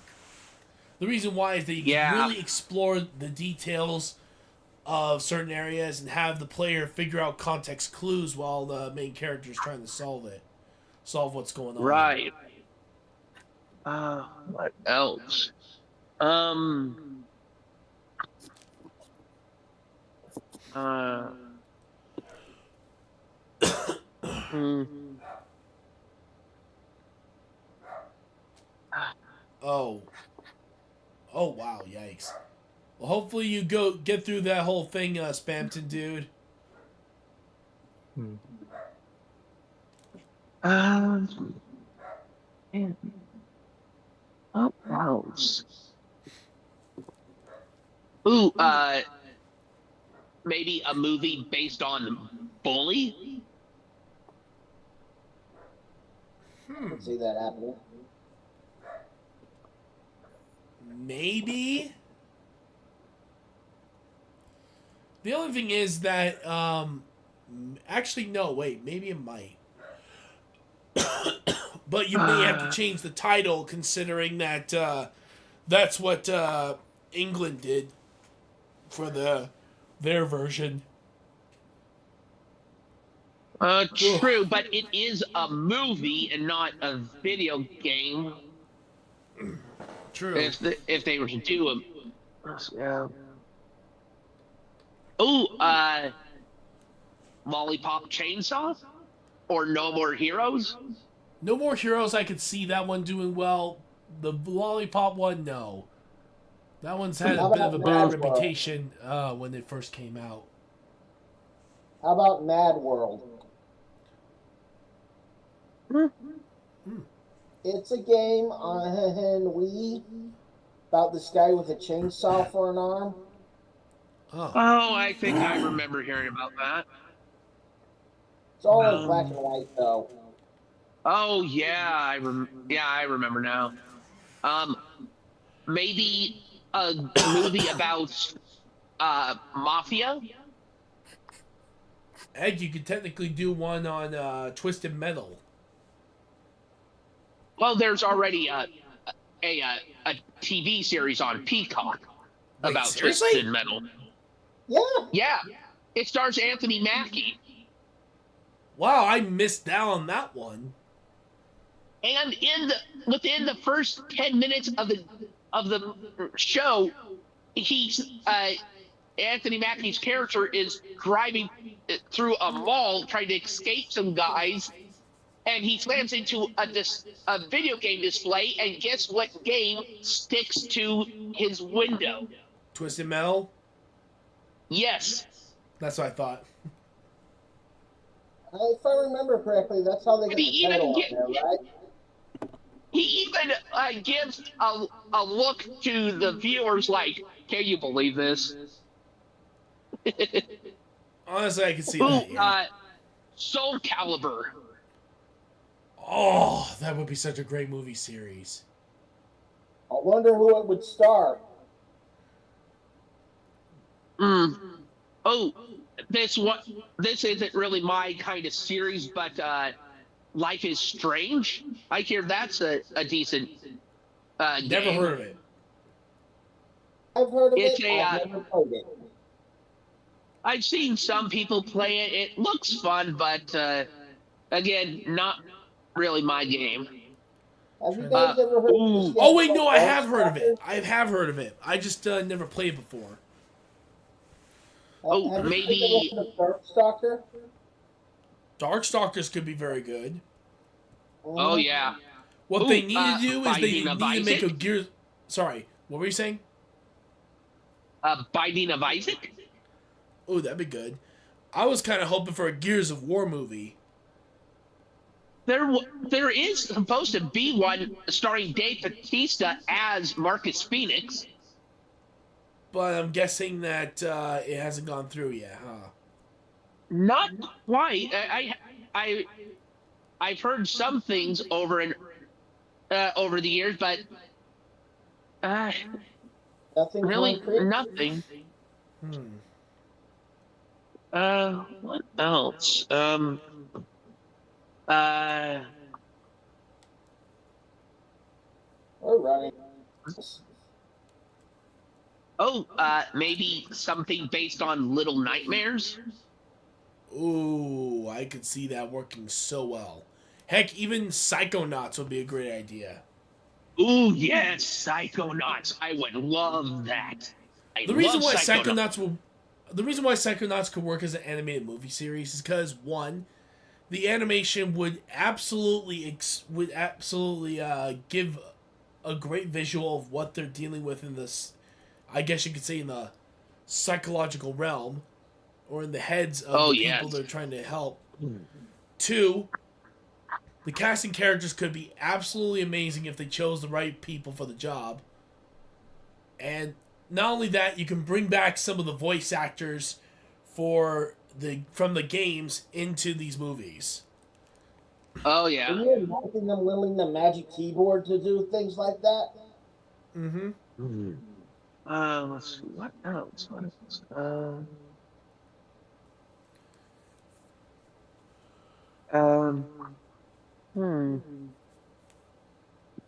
The reason why is that you can really explore the details of certain areas and have the player figure out context clues while the main character is trying to solve what's going on. Right. What else? Oh. Oh wow, yikes. Well, hopefully you get through that whole thing, Spamton dude. What else? Ooh, maybe a movie based on Bully? I can see that happening. Maybe. The only thing is that, actually, no, wait, maybe it might. But you may have to change the title, considering that that's what England did for their version. True, but it is a movie and not a video game. True. If they were to do a, yeah. Ooh, Lollipop Chainsaw, or No More Heroes. No More Heroes, I could see that one doing well. The Lollipop one, no. That one's had a bit of a bad reputation when it first came out. How about Mad World? It's a game on Wii about this guy with a chainsaw for an arm. Oh, I think I remember hearing about that. It's all in black and white, though. Oh yeah, I remember now. Maybe a movie about mafia. Ed, you could technically do one on Twisted Metal. Well, there's already a TV series on Peacock about seriously? Twisted Metal. Yeah. Yeah, it stars Anthony Mackie. Wow, I missed out on that one. And within the first 10 minutes of the show, Anthony Mackie's character is driving through a mall trying to escape some guys, and he slams into a video game display, and guess what game sticks to his window? Twisted Metal? Yes. That's what I thought. If I remember correctly, that's how they get the title on there, right? He even gives a look to the viewers like, can you believe this? Honestly, I can see that. Yeah. Soul Calibur. Oh, that would be such a great movie series. I wonder who it would star. Oh, this isn't really my kind of series, but Life is Strange. I hear that's a decent Never game. heard of it. I've heard of It's it. a I've never played it. I've seen some people play it. It looks fun, but again, not really my game. Have you guys ever heard of this? Oh wait, no, I have heard of it. I have heard of it. I just never played before. Oh, Have you maybe- ever heard of Darkstalker? Darkstalkers could be very good. Oh yeah. What Ooh, they need to do is they Binding of need to make a Isaac? Gears. Sorry, what were you saying? Binding of Isaac? Oh, that'd be good. I was kind of hoping for a Gears of War movie. There is supposed to be one starring Dave Bautista as Marcus Phoenix. But I'm guessing that it hasn't gone through yet, huh? Not quite. I've heard some things over the years, but Nothing really concrete? nothing. What else? We're running. Maybe something based on Little Nightmares. Ooh, I could see that working so well. Heck, even Psychonauts would be a great idea. Ooh, yes, Psychonauts. I would love that. The reason why Psychonauts could work as an animated movie series is because one, the animation would absolutely give a great visual of what they're dealing with in this. I guess you could say in the psychological realm, or in the heads of the people they're trying to help. Two, the casting characters could be absolutely amazing if they chose the right people for the job. And not only that, you can bring back some of the voice actors from the games into these movies. Oh yeah. Can you imagine them willing the magic keyboard to do things like that? Mm-hmm. Let's see. What else?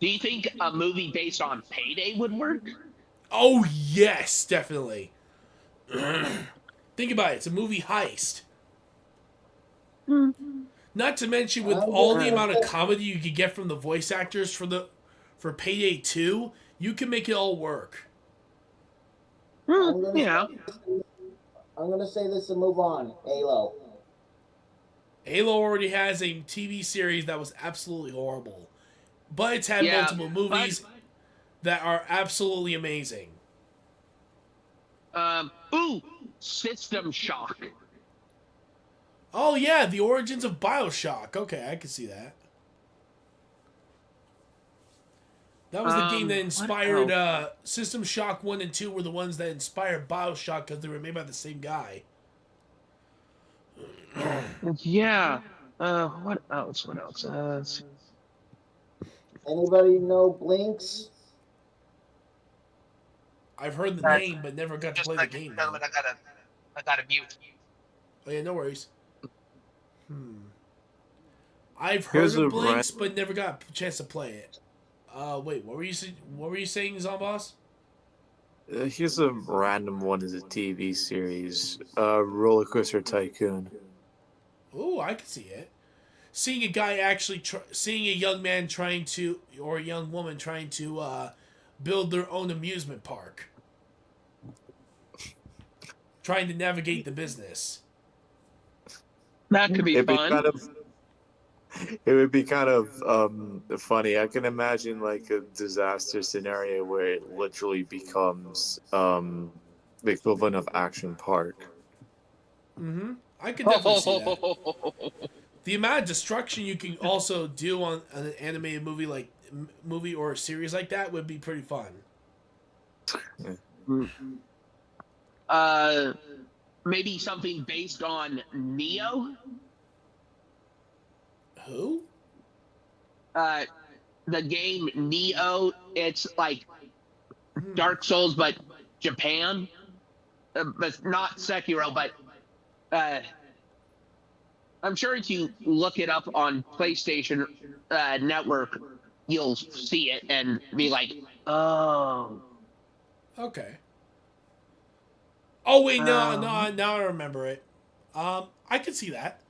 Do you think a movie based on Payday would work? Oh yes, definitely. Think about it. It's a movie heist. Not to mention with all the amount of comedy you could get from the voice actors for Payday 2, you can make it all work. I'm gonna say this and move on. Halo. Halo already has a TV series that was absolutely horrible. But it's had multiple movies that are absolutely amazing. System Shock. Oh yeah, the origins of BioShock. Okay, I can see that. That was the game that inspired System Shock 1 and 2 were the ones that inspired BioShock because they were made by the same guy. Yeah. What else? Anybody know Blinks? I've heard the name, but never got to play the game. I gotta mute. Oh yeah, no worries. I've heard of Blinks, but never got a chance to play it. Wait, what were you saying, Zomboss? Here's a random one as a TV series. Roller Coaster Tycoon. Oh, I can see it. Seeing a guy seeing a young man or a young woman trying to build their own amusement park. Trying to navigate the business. That could be fun. It would be kind of funny. I can imagine like a disaster scenario where it literally becomes the equivalent of Action Park. I could definitely see that. The amount of destruction you can also do on an animated movie or a series like that would be pretty fun. Maybe something based on Neo. Who? The game Neo. It's like Dark Souls, but Japan. But not Sekiro, but I'm sure if you look it up on PlayStation Network, you'll see it and be like, oh. Okay. Oh wait, no, Um, no, now I remember it. I could see that.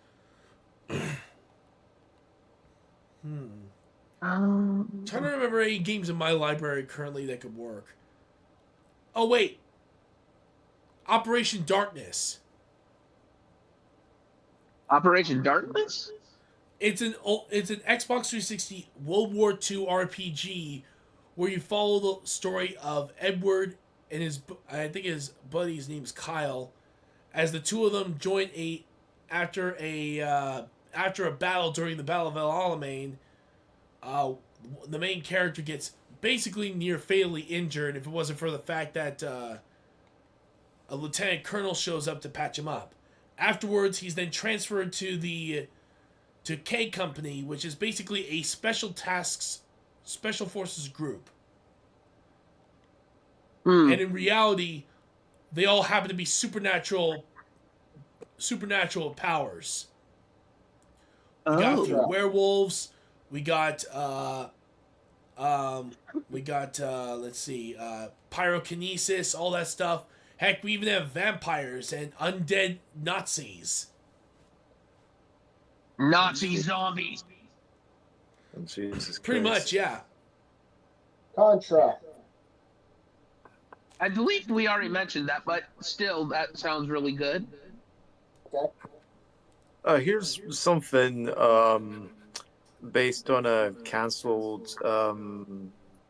Trying to remember any games in my library currently that could work. Oh wait, Operation Darkness. Operation Darkness? It's an Xbox 360 World War II RPG where you follow the story of Edward and I think his buddy's name's Kyle, as the two of them join after a battle during the Battle of El Alamein. The main character gets basically near fatally injured if it wasn't for the fact that a lieutenant colonel shows up to patch him up. Afterwards, he's then transferred to K Company, which is basically a special forces group. And in reality, they all happen to be supernatural powers. We got a few werewolves. We got let's see, pyrokinesis, all that stuff. Heck, we even have vampires and undead Nazis. Nazi zombies. Oh, Jesus Pretty Christ. much, yeah. Contra. I believe we already mentioned that, but still, that sounds really good. Okay. Here's something based on a cancelled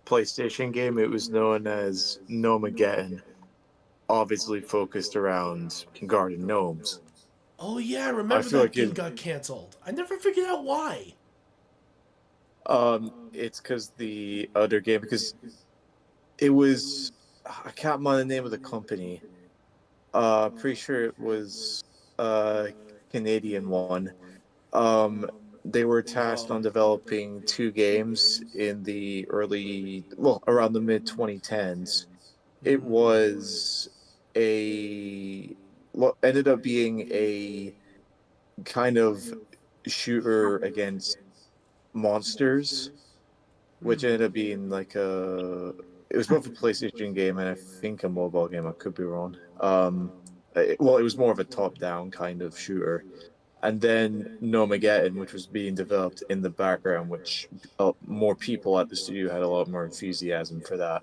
PlayStation game. It was known as Gnomageddon, obviously focused around guarding gnomes. Oh yeah, I remember feel that like game got canceled. I never figured out why. It's because the other game, because it was, I can't remember the name of the company. Pretty sure it was a Canadian one. They were tasked on developing two games in the around the mid 2010s. It was ended up being a kind of shooter against monsters, which ended up being like it was both a PlayStation game and I think a mobile game. I could be wrong. It was more of a top-down kind of shooter. And then Gnomageddon, which was being developed in the background, which more people at the studio had a lot more enthusiasm for that.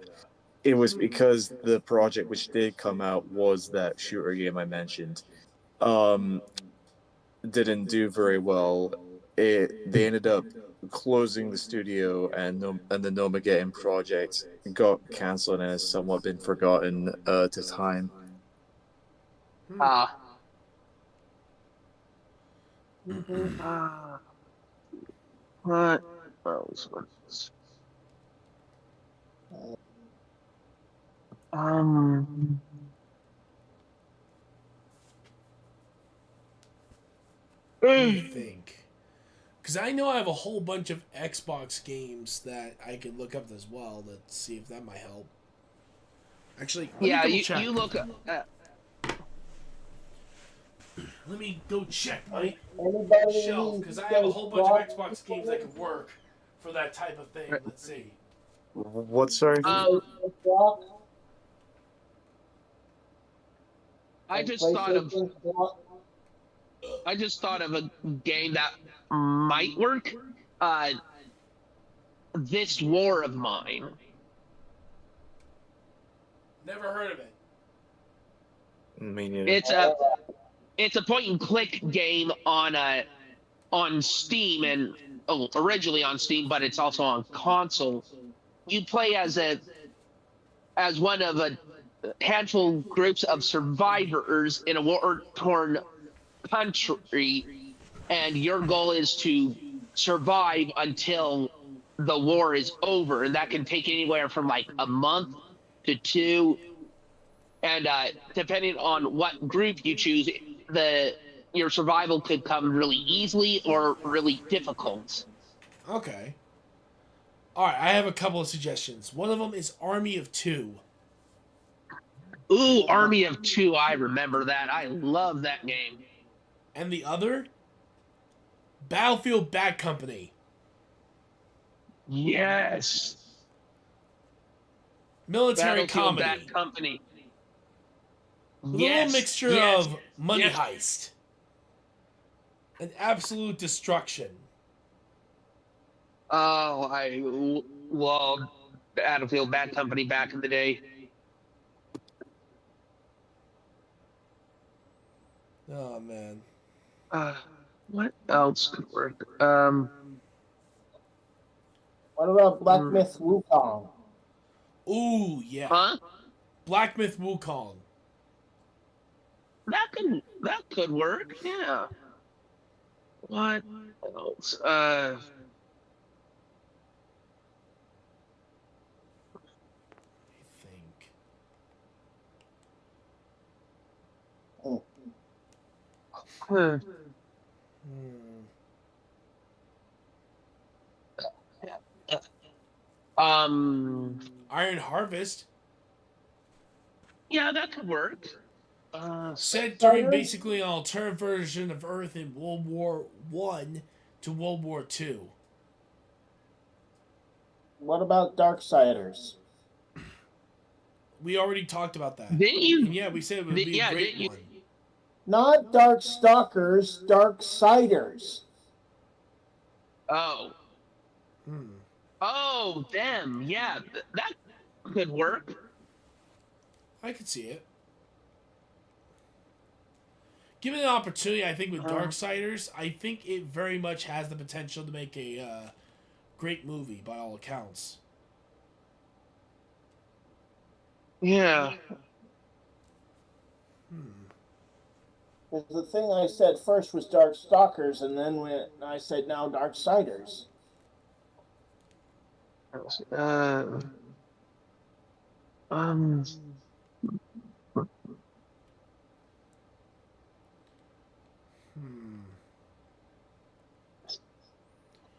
It was because the project which did come out was that shooter game I mentioned. Didn't do very well. They ended up closing the studio, and the Gnomageddon project got cancelled and has somewhat been forgotten to time. What else was Let me think. Because I know I have a whole bunch of Xbox games that I could look up as well to see if that might help. Actually, let me check. you look. Let me go check my Anybody shelf because I have a whole bunch of Xbox games that could work for that type of thing. Let's see. What, sorry? I just thought of a game that might work. This War of Mine. Never heard of it. Me neither. It's a point and click game on Steam and originally on Steam, but it's also on console. You play as one of a handful groups of survivors in a war-torn country, and your goal is to survive until the war is over, and that can take anywhere from like a month to 2, and depending on what group you choose, your survival could come really easily or really difficult. Okay. All right, I have a couple of suggestions. One of them is Army of Two. Ooh, Army of Two, I remember that. I love that game. And the other, Battlefield Bad Company. Yes. Military Battlefield comedy. Bad Company. With a little Yes. mixture Yes. of money Yes. heist. And absolute destruction. Oh, I loved Battlefield Bad Company back in the day. Oh, man. What else could work? What about Black Myth Wukong? Ooh, yeah. Huh? Black Myth Wukong. That could work. Yeah. What else? I think. Hmm. Iron Harvest. Yeah, that could work. Set during basically an alternate version of Earth in World War One to World War Two. What about Darksiders? We already talked about that. Didn't you? And yeah, we said it would be a great one. Not Dark Stalkers, Darksiders. Oh. Oh, them. Yeah, that could work. I could see it. Given an opportunity, I think with Darksiders, I think it very much has the potential to make a great movie by all accounts. Yeah. Because the thing I said first was Dark Stalkers, and then when I said now Darksiders.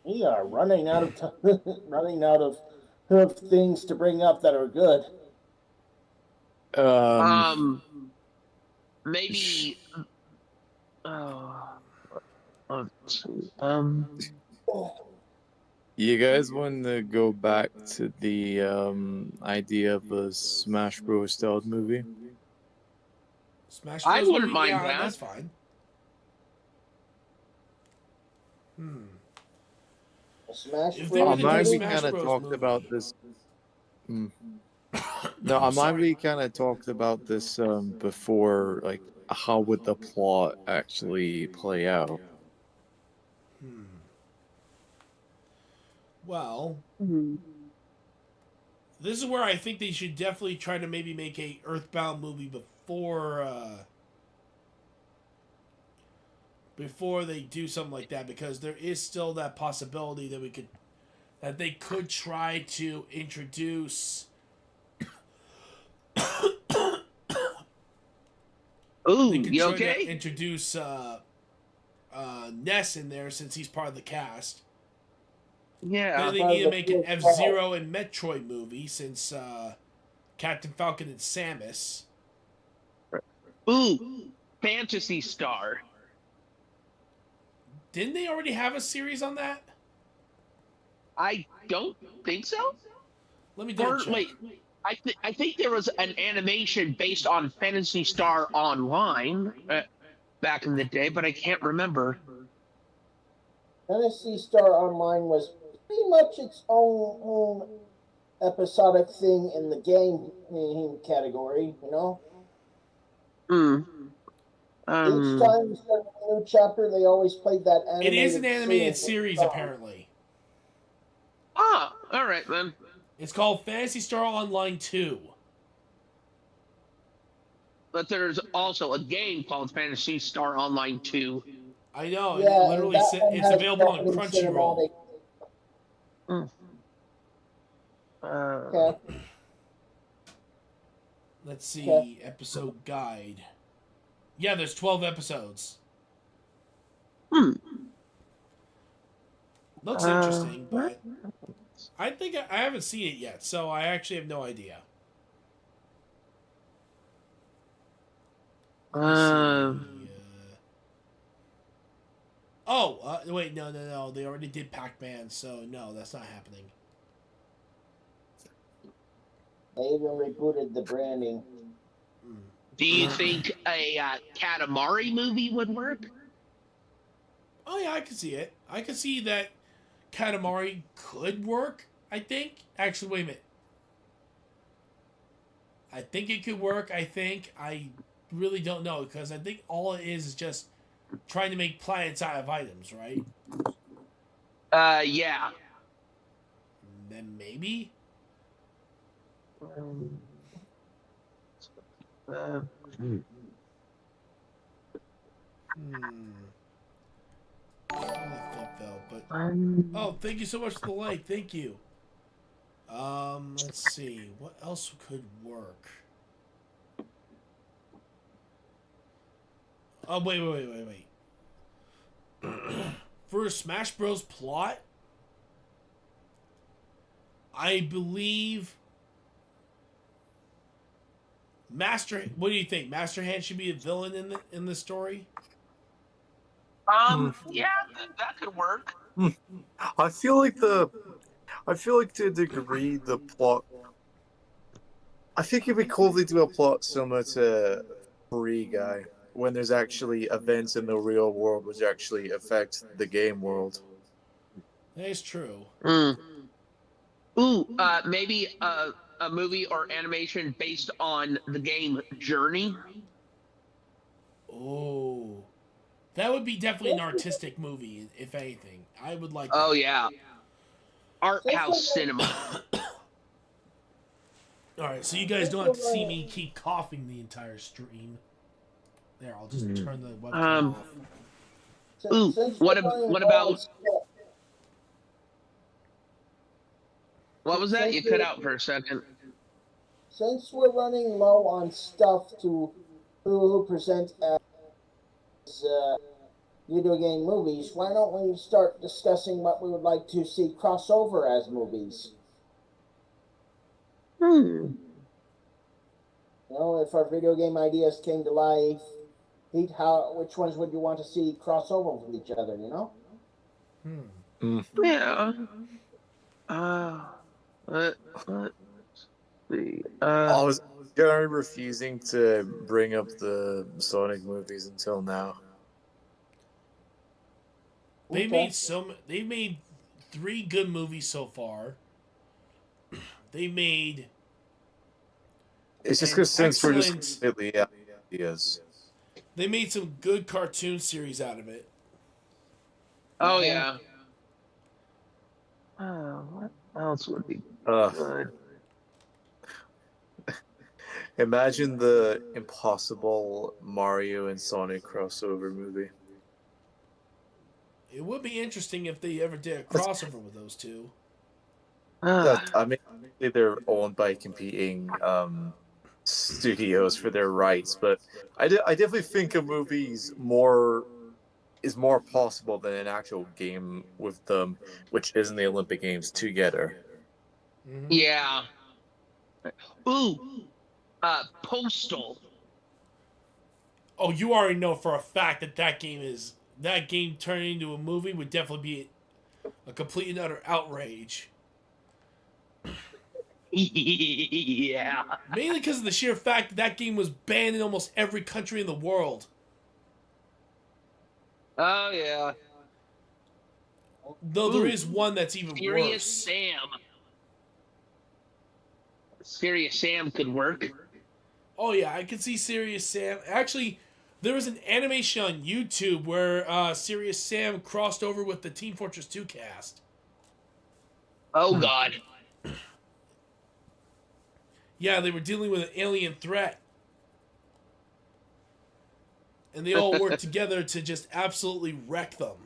We are running out of running out of things to bring up that are good. Maybe. You guys want to go back to the idea of a Smash Bros. Styled movie? Smash I Bros. wouldn't movie? mind Yeah, that. that's fine. Smash If they were Bros. to do a We Smash kind of Bros. talked movie. about this. No, we kind of talked about this before. Like, how would the plot actually play out? Well, this is where I think they should definitely try to maybe make a Earthbound movie before they do something like that, because there is still that possibility that they could try to introduce. Ooh, They could you try okay? to introduce Ness in there since he's part of the cast. Yeah. Then they need to make an F-Zero and Metroid movie since Captain Falcon and Samus. Ooh, Fantasy Star. Didn't they already have a series on that? I don't think so. Let me double check. Wait, I think there was an animation based on Fantasy Star Online back in the day, but I can't remember. Fantasy Star Online was pretty much its own episodic thing in the game category, you know? Each time you start a new chapter, they always played that animated. It is an animated series, apparently. Ah, all right then. It's called Fantasy Star Online 2. But there's also a game called Fantasy Star Online 2. I know. Yeah, It literally it's available on Crunchyroll. Okay. Let's see. Episode guide. Yeah, there's 12 episodes. Looks interesting, but I think I haven't seen it yet, so I actually have no idea. Oh, wait, no. They already did Pac-Man, so no, that's not happening. They even rebooted the branding. Do you think a Katamari movie would work? Oh yeah, I can see it. I can see that Katamari could work, I think. Actually, wait a minute. I think it could work. I really don't know, because I think all it is just trying to make planets out of items, right? Yeah. Then maybe. Hmm. I don't really think though, but Um, oh, thank you so much for the like. Thank you. Let's see. What else could work? Oh, wait. For a Smash Bros. Plot, I believe Master. What do you think? Master Hand should be a villain in the story. yeah, that could work. I feel like to a degree the plot. I think it'd be cool if they do a plot similar to Free Guy, when there's actually events in the real world which actually affect the game world. That is true. Mm. Ooh, maybe a movie or animation based on the game Journey. Oh, that would be definitely an artistic movie, if anything. I would like Oh that. yeah, art house cinema. All right, so you guys don't have to see me keep coughing the entire stream. There, I'll just turn the webcam off. Ooh, what about? What was that? You cut out for a second. Since we're running low on stuff to who present as video game movies, why don't we start discussing what we would like to see crossover as movies? You know, if our video game ideas came to life, which ones would you want to see crossover with each other, you know? Yeah. Let's see. I was generally refusing to bring up the Sonic movies until now. They made 3 good movies so far. They made. It's just an because since we're just excellent- completely out of ideas. They made some good cartoon series out of it. Oh yeah. What else would be good? Imagine the impossible Mario and Sonic crossover movie. It would be interesting if they ever did a crossover with those two. I mean, they're owned by competing studios for their rights, but I definitely think a movie's more possible than an actual game with them, which isn't the Olympic Games together. Yeah. Ooh, Postal. Oh, you already know for a fact that game turning into a movie would definitely be a complete and utter outrage. Yeah. Mainly because of the sheer fact that game was banned in almost every country in the world. Oh yeah. Though there is one that's even Serious worse. Sam. Serious Sam could work. Oh yeah, I can see Serious Sam. Actually, there was an animation on YouTube where Serious Sam crossed over with the Team Fortress 2 cast. Oh god. Yeah, they were dealing with an alien threat. And they all worked together to just absolutely wreck them.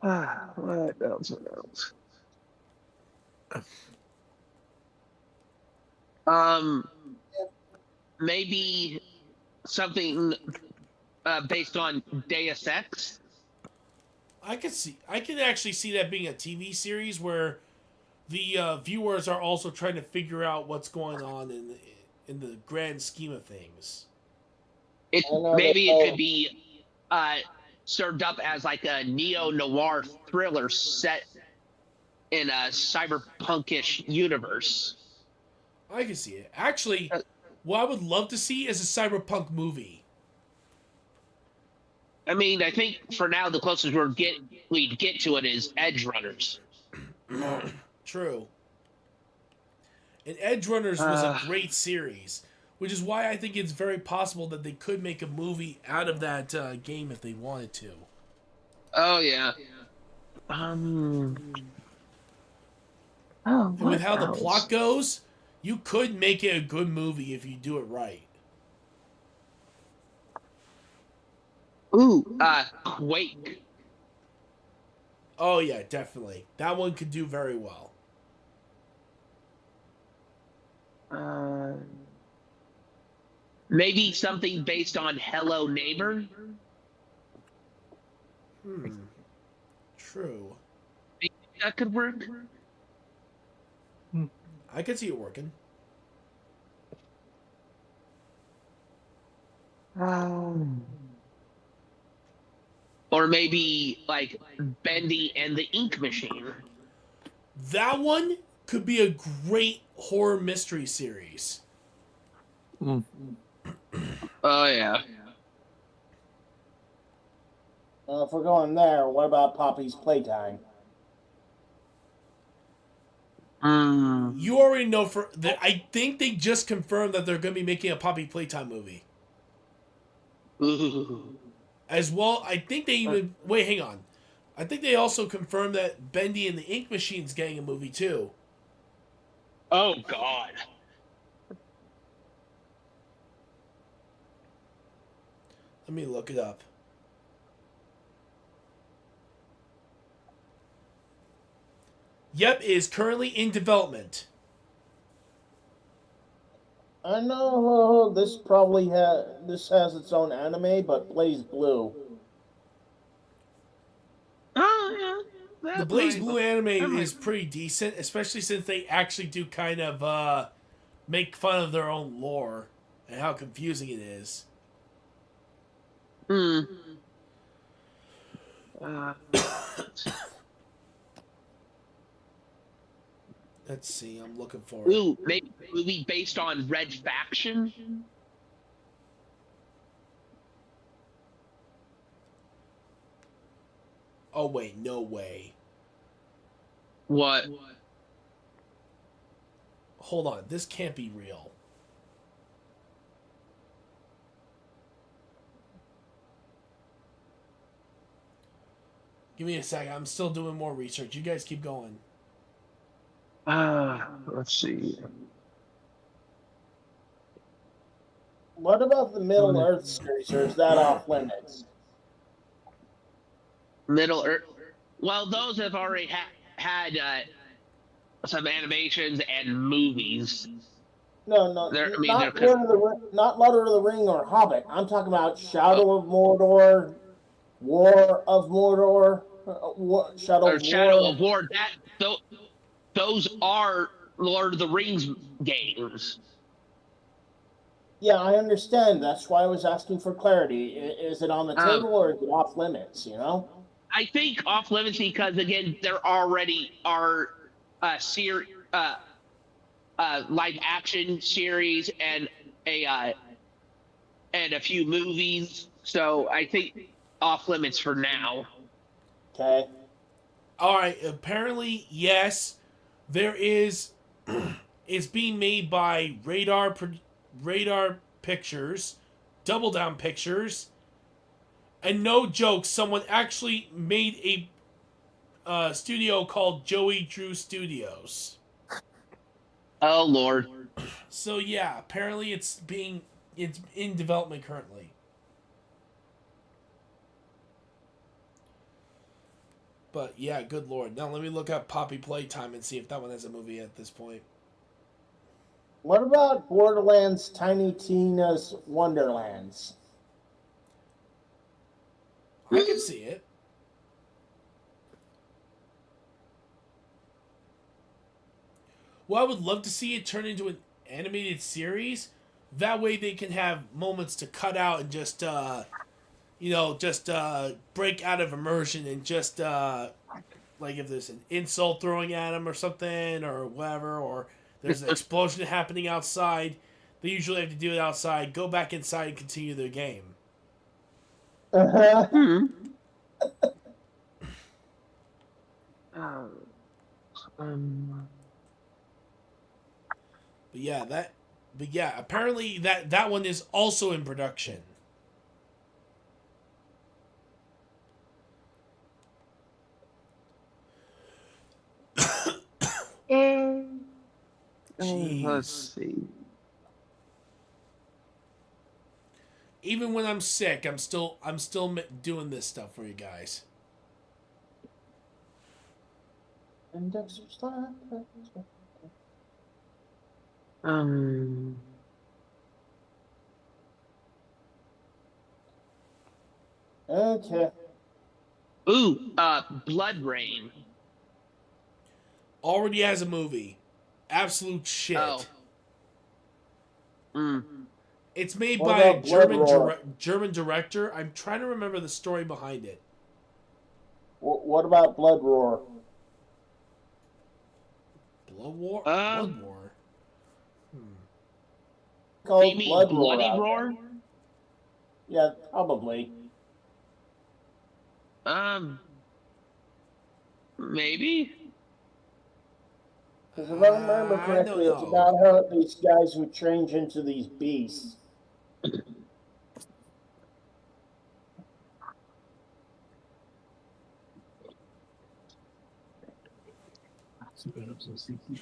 What else? Maybe something based on Deus Ex. I can actually see that being a TV series where the viewers are also trying to figure out what's going on in the grand scheme of things. It I know that. maybe it could be served up as like a neo noir thriller set in a cyberpunkish universe. I can see it. Actually, Uh, what I would love to see is a cyberpunk movie. I mean, I think for now the closest we'd get to it is Edge Runners. True. And Edge Runners was a great series, which is why I think it's very possible that they could make a movie out of that game if they wanted to. Oh yeah. Oh, And with what how the else? plot goes, you could make it a good movie if you do it right. Ooh, Quake. Oh yeah, definitely. That one could do very well. Maybe something based on Hello Neighbor. True. Maybe that could work. I could see it working. Or maybe like Bendy and the Ink Machine. That one could be a great horror mystery series. Oh yeah. If we're going there, what about Poppy's Playtime? You already know I think they just confirmed that they're going to be making a Poppy Playtime movie. Ooh. As well, I think they even... Wait, hang on. I think they also confirmed that Bendy and the Ink Machine's getting a movie, too. Oh God. Let me look it up. Yep, it is currently in development. I know this has its own anime, but Blaze Blue. Oh yeah. The Blaze Blue anime is pretty decent, especially since they actually do kind of make fun of their own lore and how confusing it is. Let's see, I'm looking for it. Ooh, maybe a movie based on Red Faction. Oh wait, no way. What? Hold on, this can't be real. Give me a second, I'm still doing more research. You guys keep going. Let's see. What about the Middle Earth series, or is that off limits? Middle Earth. Well, those have already had some animations and movies. No, not Lord of the Ring or Hobbit. I'm talking about Shadow of Mordor, War of Mordor, Shadow of War. Those are Lord of the Rings games. Yeah, I understand. That's why I was asking for clarity. Is it on the table or is it off limits? You know. I think off limits because again there already are live action series and a few movies. So I think off limits for now. Okay. All right. Apparently, yes, there is. It's being made by Radar Pictures, Double Down Pictures, and no joke, someone actually made a studio called Joey Drew Studios. Oh Lord. So yeah, apparently it's in development currently. But yeah, good lord. Now let me look up Poppy Playtime and see if that one has a movie at this point. What about Borderlands Tiny Tina's Wonderlands? I can see it. Well, I would love to see it turn into an animated series, That way they can have moments to cut out and just break out of immersion and just like if there's an insult throwing at them or something or whatever, or there's an explosion happening outside, they usually have to do it outside, go back inside and continue their game. Uh-huh. But yeah, apparently that one is also in production. Let's Jeez. see. Even when I'm sick, I'm still doing this stuff for you guys. Index of slide. Okay. Ooh, Blood Rain. Already has a movie. Absolute shit. Oh. It's made What by a about Blood Roar? German director. I'm trying to remember the story behind it. What about Blood Roar? Blood War? Um, Blood War? Called You mean Blood Bloody out Roar? there. Yeah, probably. Maybe? Because if I remember I correctly, don't it's know. about how these guys who change into these beasts.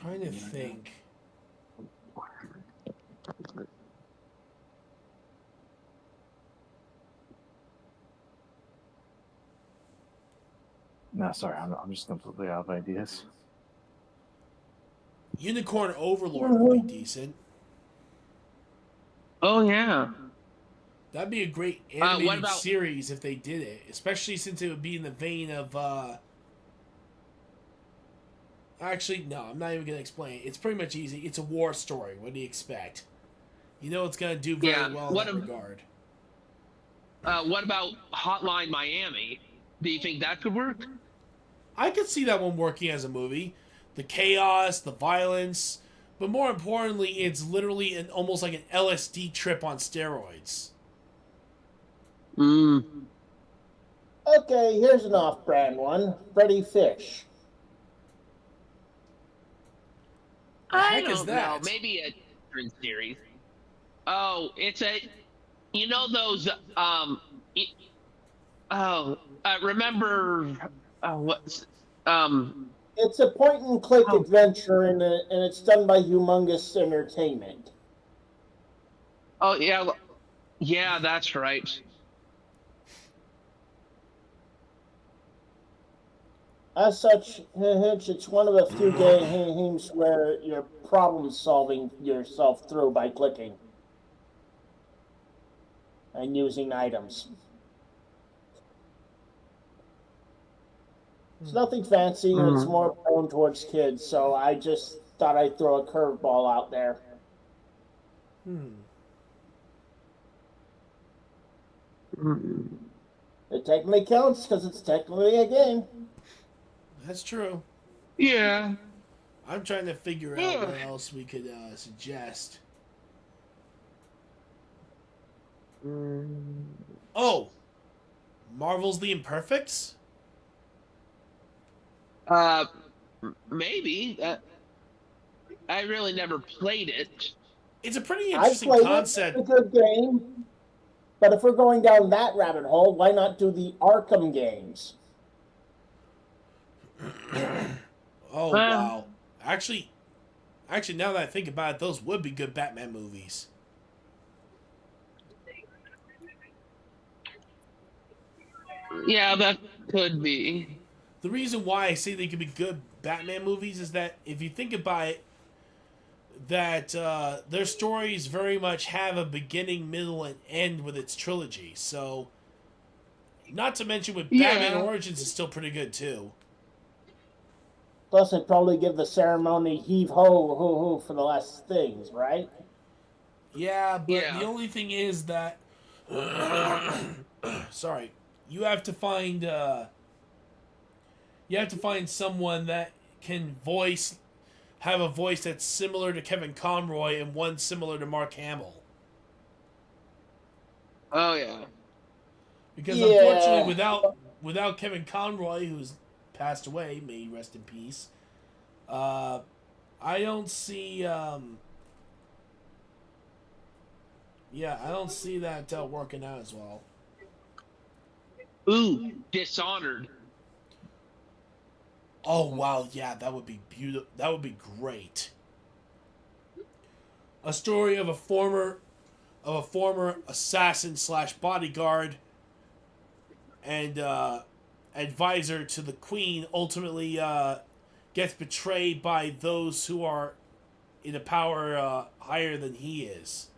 Trying to think. No, sorry, I'm just completely out of ideas. Unicorn Overlord would be decent. Oh, yeah. That'd be a great What animated about- series if they did it, especially since it would be in the vein of. Actually, no, I'm not even gonna explain it. It's pretty much easy. It's a war story. What do you expect? You know it's gonna do very Yeah, well in what that am- regard. What about Hotline Miami? Do you think that could work? I could see that one working as a movie. The chaos, the violence, but more importantly, it's literally almost like an LSD trip on steroids. Okay, here's an off-brand one. Freddy Fish. The heck I is don't that? know. Maybe a different series. Oh, it's a. You know those. Remember. What's. It's a point-and-click adventure, and it's done by Humongous Entertainment. Oh, yeah. Yeah, that's right. As such, it's one of the few games where you're problem-solving yourself through by clicking and using items. It's nothing fancy, and it's more prone towards kids, so I just thought I'd throw a curveball out there. It technically counts because it's technically a game. That's true. Yeah. I'm trying to figure out what else we could suggest. Oh, Marvel's The Imperfects? Maybe. I really never played it. It's a pretty I interesting played concept. it. It's a good game. But if we're going down that rabbit hole, why not do the Arkham games? Oh, wow. Actually, now that I think about it, those would be good Batman movies. Yeah, that could be. The reason why I say they could be good Batman movies is that if you think about it, that their stories very much have a beginning, middle, and end with its trilogy. So, not to mention with Batman Origins is still pretty good too. Plus, it'd probably give the ceremony heave-ho, hoo-hoo for the last things, right? Yeah, but the Yeah. only thing is that, sorry, you have to find someone that can have a voice that's similar to Kevin Conroy and one similar to Mark Hamill. Oh yeah. Because unfortunately, Yeah. without Kevin Conroy, who's passed away, may he rest in peace. I don't see. Yeah, I don't see that working out as well. Ooh, Dishonored. Oh wow, yeah, that would be beautiful. That would be great. A story of a former assassin slash bodyguard and advisor to the queen ultimately gets betrayed by those who are in a power higher than he is.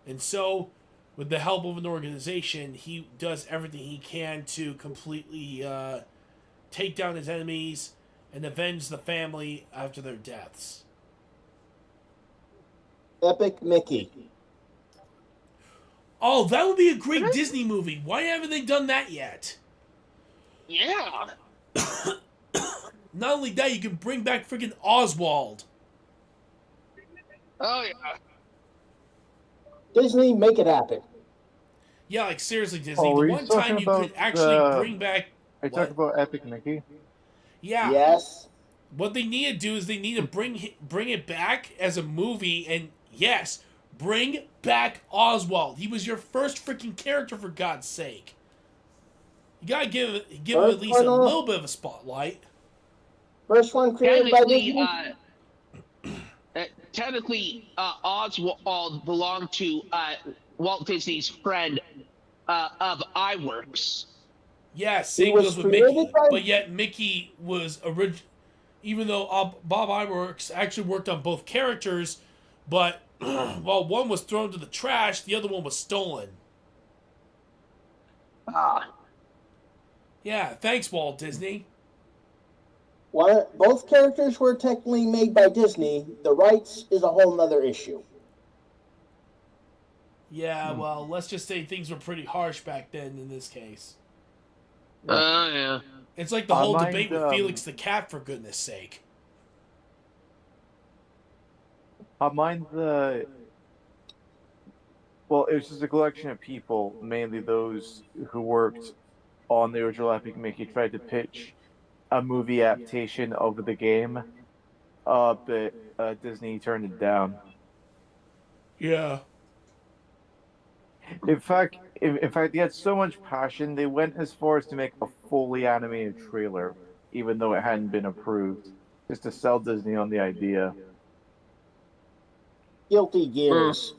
And so, with the help of an organization, he does everything he can to completely take down his enemies and avenge the family after their deaths. Epic Mickey. Oh, that would be a great Disney movie. Why haven't they done that yet? Yeah. Not only that, you can bring back freaking Oswald. Oh yeah. Disney, make it happen. Yeah, like seriously, Disney. Oh, The were you one time talking you could about actually bring back. Are you What? talking about Epic Mickey? Yeah. Yes. What they need to do is they need to bring it back as a movie, and yes, bring back Oswald. He was your first freaking character, for God's sake. You gotta give him at First least a one little off. bit of a spotlight. First one created by Technically, Disney. Oswald belonged to Walt Disney's friend of iWorks. Yeah, He same was goes with created Mickey, by. but yet Mickey was even though Bob Iwerks actually worked on both characters, but while one was thrown to the trash, the other one was stolen. Ah. Yeah, thanks, Walt Disney. Both characters were technically made by Disney. The rights is a whole nother issue. Yeah, well, let's just say things were pretty harsh back then in this case. Oh yeah. It's like the I whole mind, debate with Felix the Cat, for goodness sake. I mind the. Well, it was just a collection of people, mainly those who worked on the original Epic Mickey, tried to pitch a movie adaptation of the game, but Disney turned it down. Yeah. In fact, they had so much passion, they went as far as to make a fully animated trailer, even though it hadn't been approved, just to sell Disney on the idea. Guilty Gears.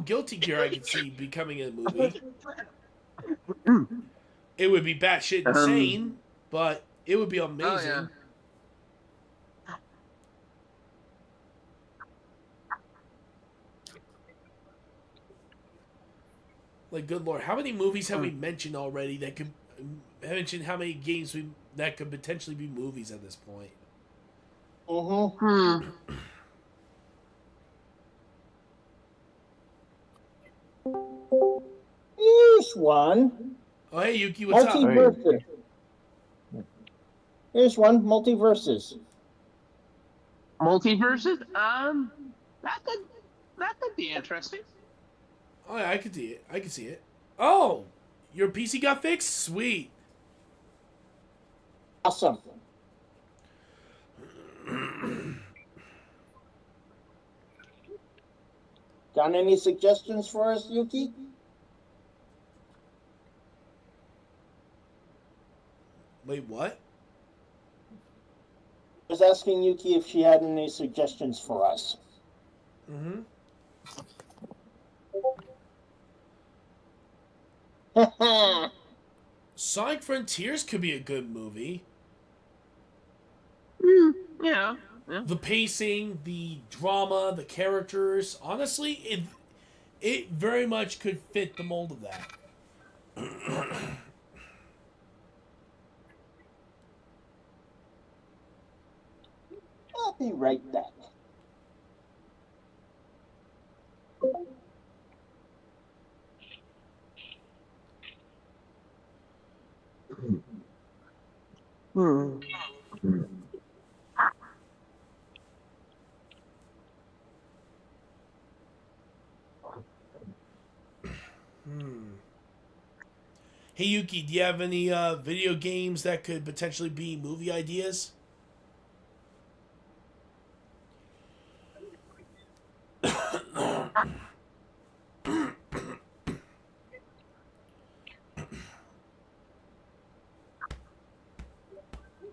Guilty Gear I could see becoming a movie. It would be batshit insane, but it would be amazing. Oh, yeah. Like, good lord, how many movies have we mentioned already that could mention how many games that could potentially be movies at this point? Mm-hmm. Here's one. Oh, hey, Yuki, what's up? Multiverses. Here's one. Multiverses. Multiverses? That could be interesting. Oh, yeah, I could see it. I could see it. Oh, your PC got fixed? Sweet. Awesome. Got any suggestions for us, Yuki? Wait, what? I was asking Yuki if she had any suggestions for us. Mm-hmm. Sonic Frontiers could be a good movie. Yeah. The pacing, the drama, the characters. Honestly, it very much could fit the mold of that. I'll be right back. Hmm. Hey Yuki, do you have any video games that could potentially be movie ideas?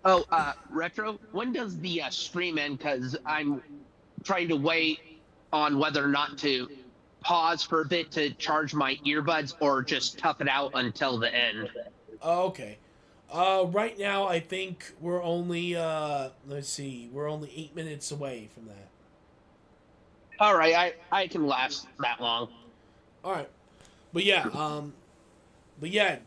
Oh, Retro, when does the stream end? Because I'm trying to wait on whether or not to pause for a bit to charge my earbuds or just tough it out until the end. Oh, okay. Right now I think we're only let's see, we're only 8 minutes away from that. All right, I can last that long. All right, but yeah,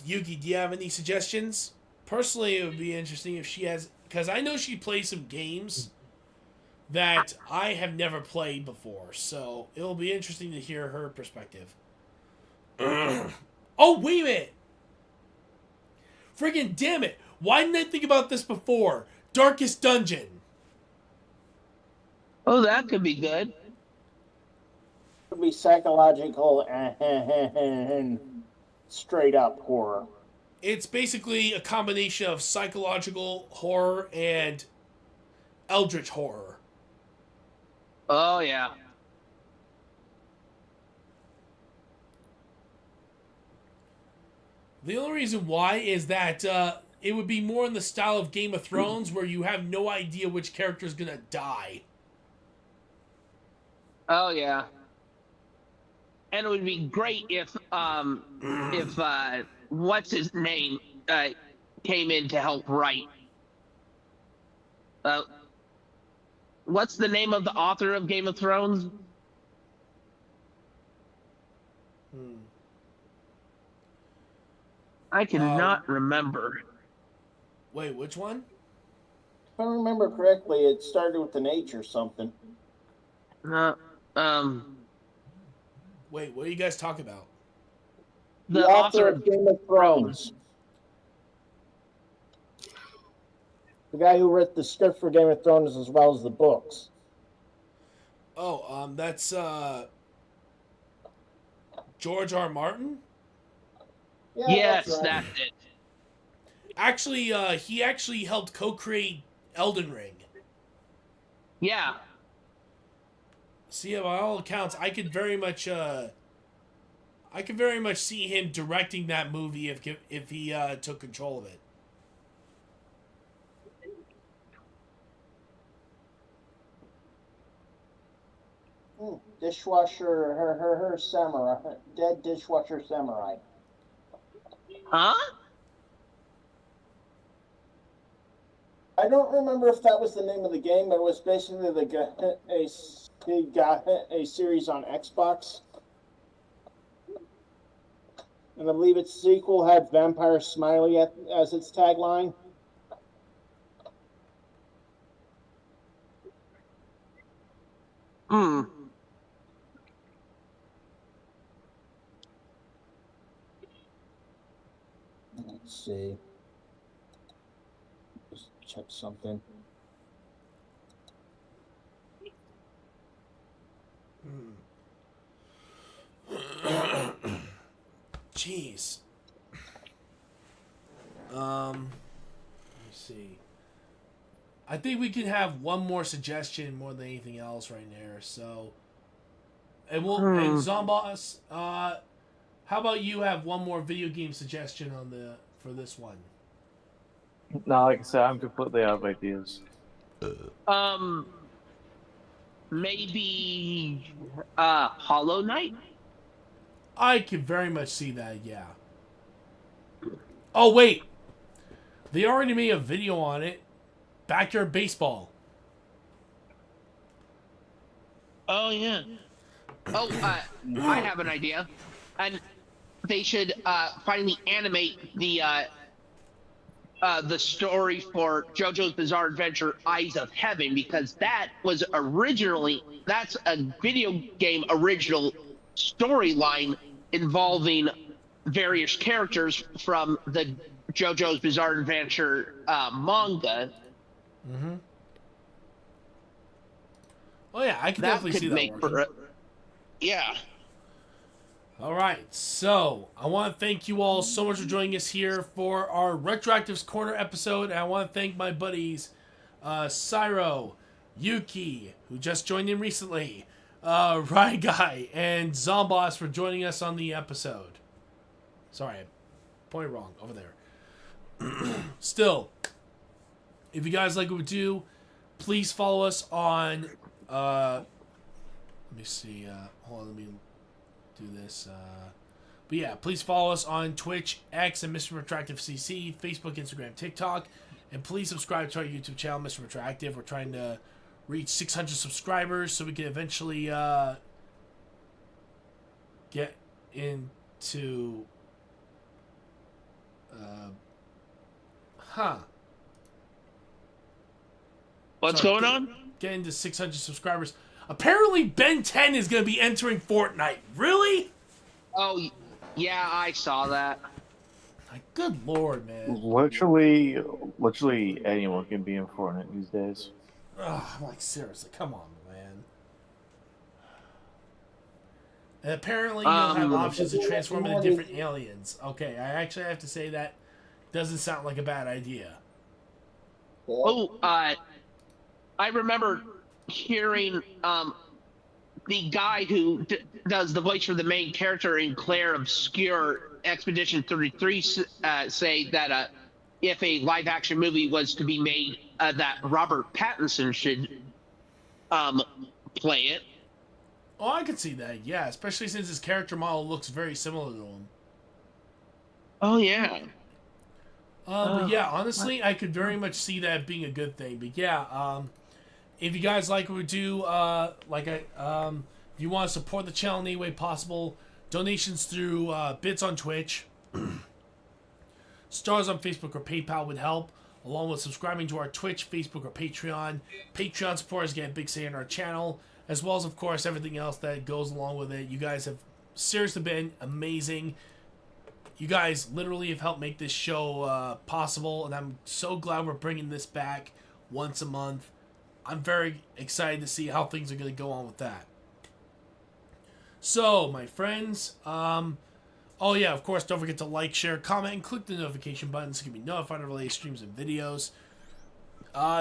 Yuki, do you have any suggestions? Personally, it would be interesting if she has, because I know she plays some games that I have never played before, so it'll be interesting to hear her perspective. Oh, wait a minute! Friggin' damn it! Why didn't I think about this before? Darkest Dungeon. Oh, that could be good. Could be psychological and straight up horror. It's basically a combination of psychological horror and eldritch horror. Oh yeah. The only reason why is that it would be more in the style of Game of Thrones, where you have no idea which character is gonna die. Oh yeah. And it would be great if what's his name came in to help write. What's the name of the author of Game of Thrones? I cannot remember. Wait, which one? If I remember correctly, it started with an H or something. Wait, what are you guys talking about? The author of Game of Thrones. The guy who wrote the script for Game of Thrones as well as the books. Oh, that's George R. Martin? Yeah, Yes, that's right. that's it. Actually, he actually helped co-create Elden Ring. Yeah. See, by all accounts, I could very much see him directing that movie if he took control of it. Dishwasher, her samurai, dead dishwasher samurai. Huh? I don't remember if that was the name of the game, but it was basically a series on Xbox. And I believe its sequel had Vampire Smiley as its tagline. Hmm. Let's see. Just check something. Jeez. Let me see. I think we can have one more suggestion more than anything else right there. So, and and Zomboss, how about you have one more video game suggestion for this one? No, like I said, I'm completely out of ideas. Maybe Hollow Knight? I could very much see that, yeah. Oh, wait. They already made a video on it. Backyard Baseball. Oh yeah. Oh, I have an idea. And they should finally animate the story for JoJo's Bizarre Adventure Eyes of Heaven, because that's a video game original storyline involving various characters from the JoJo's Bizarre Adventure manga. Mm-hmm. Oh yeah, I can That definitely could see that make working. for yeah. All right, so I want to thank you all so much for joining us here for our RetroActive's Corner episode. And I want to thank my buddies, Cyro, Yuki, who just joined in recently, Ryan Guy, and Zomboss for joining us on the episode. Sorry, I pointed wrong over there. Still, if you guys like what we do, please follow us on. Let me see. Hold on, let me do this. But yeah, please follow us on Twitch, X, and Mr. Retroactive CC, Facebook, Instagram, TikTok, and please subscribe to our YouTube channel, Mr. Retroactive. We're trying to reach 600 subscribers so we can eventually get into What's Sorry, going on? get into 600 subscribers. Apparently, Ben 10 is going to be entering Fortnite. Really? Oh, yeah, I saw that. Like, good lord, man. Literally anyone can be in Fortnite these days. Ugh, I'm like, seriously, come on, man. And apparently, you'll have options to transform into different aliens. Okay, I actually have to say that doesn't sound like a bad idea. Oh, I remember hearing the guy who does the voice for the main character in Claire Obscure Expedition 33 say that if a live action movie was to be made, that Robert Pattinson should play it. Oh, I could see that, yeah, especially since his character model looks very similar to him. Oh, yeah. But yeah, honestly, I could very much see that being a good thing. But yeah, if you guys like what we do, if you want to support the channel in any way possible, donations through bits on Twitch, stars on Facebook or PayPal would help, along with subscribing to our Twitch, Facebook, or Patreon. Patreon supporters get a big say in our channel, as well as, of course, everything else that goes along with it. You guys have seriously been amazing. You guys literally have helped make this show possible, and I'm so glad we're bringing this back once a month. I'm very excited to see how things are going to go on with that. So, my friends, oh yeah, of course, don't forget to like, share, comment, and click the notification button so you can be notified of the latest streams and videos.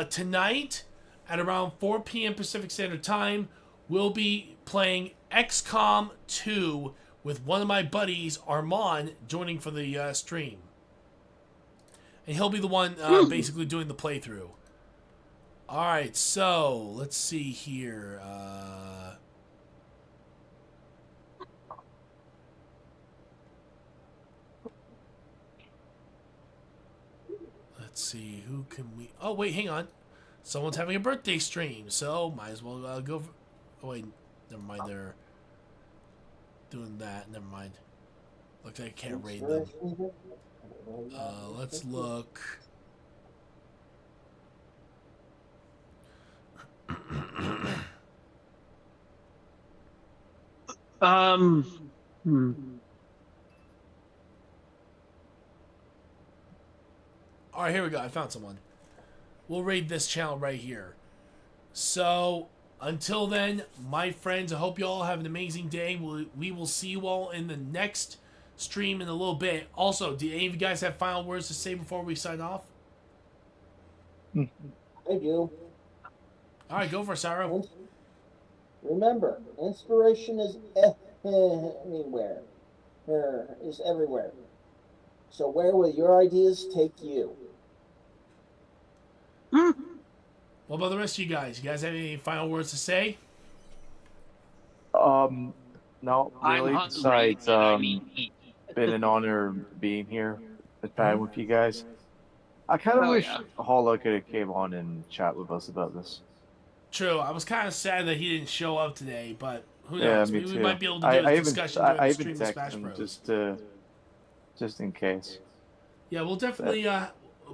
Tonight, at around 4 p.m. Pacific Standard Time, we'll be playing XCOM 2 with one of my buddies, Armand, joining for the stream. And he'll be the one basically doing the playthrough. Alright, so, let's see here. Let's see, who can we... Oh, wait, hang on. Someone's having a birthday stream, so might as well go... Oh, wait, never mind, they're doing that. Never mind. Looks like I can't raid them. Let's look... Alright, here we go. I found someone. We'll raid this channel right here. So, until then, my friends, I hope you all have an amazing day. We will see you all in the next stream in a little bit. Also, do any of you guys have final words to say before we sign off? I do. Alright, go for it, Sarah. Remember, inspiration is anywhere. Is everywhere. So where will your ideas take you? What about the rest of you guys? You guys have any final words to say? Not I'm really. hungry, Besides, and I need to eat. been an honor being here, chatting with you guys. I kind of wish Holla could have came on and chat with us about this. True. I was kind of sad that he didn't show up today, but who Yeah, knows? me We too. might be able to do a discussion during the stream of texted Smash him Bros. just in case. Yeah, we'll definitely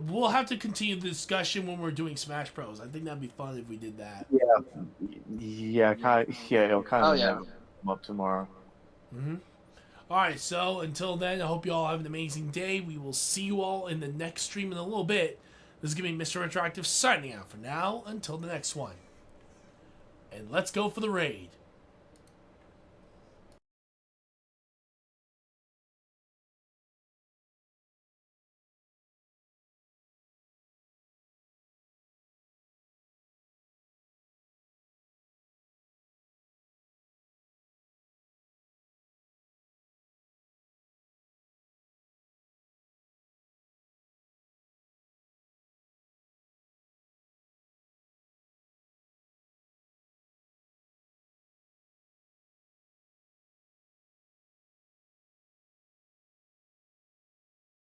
we'll have to continue the discussion when we're doing Smash Bros. I think that'd be fun if we did that. Yeah, it'll kind of come up tomorrow. Alright, so until then, I hope you all have an amazing day. We will see you all in the next stream in a little bit. This is going to be Mr. RetroActive signing out for now until the next one. And let's go for the raid.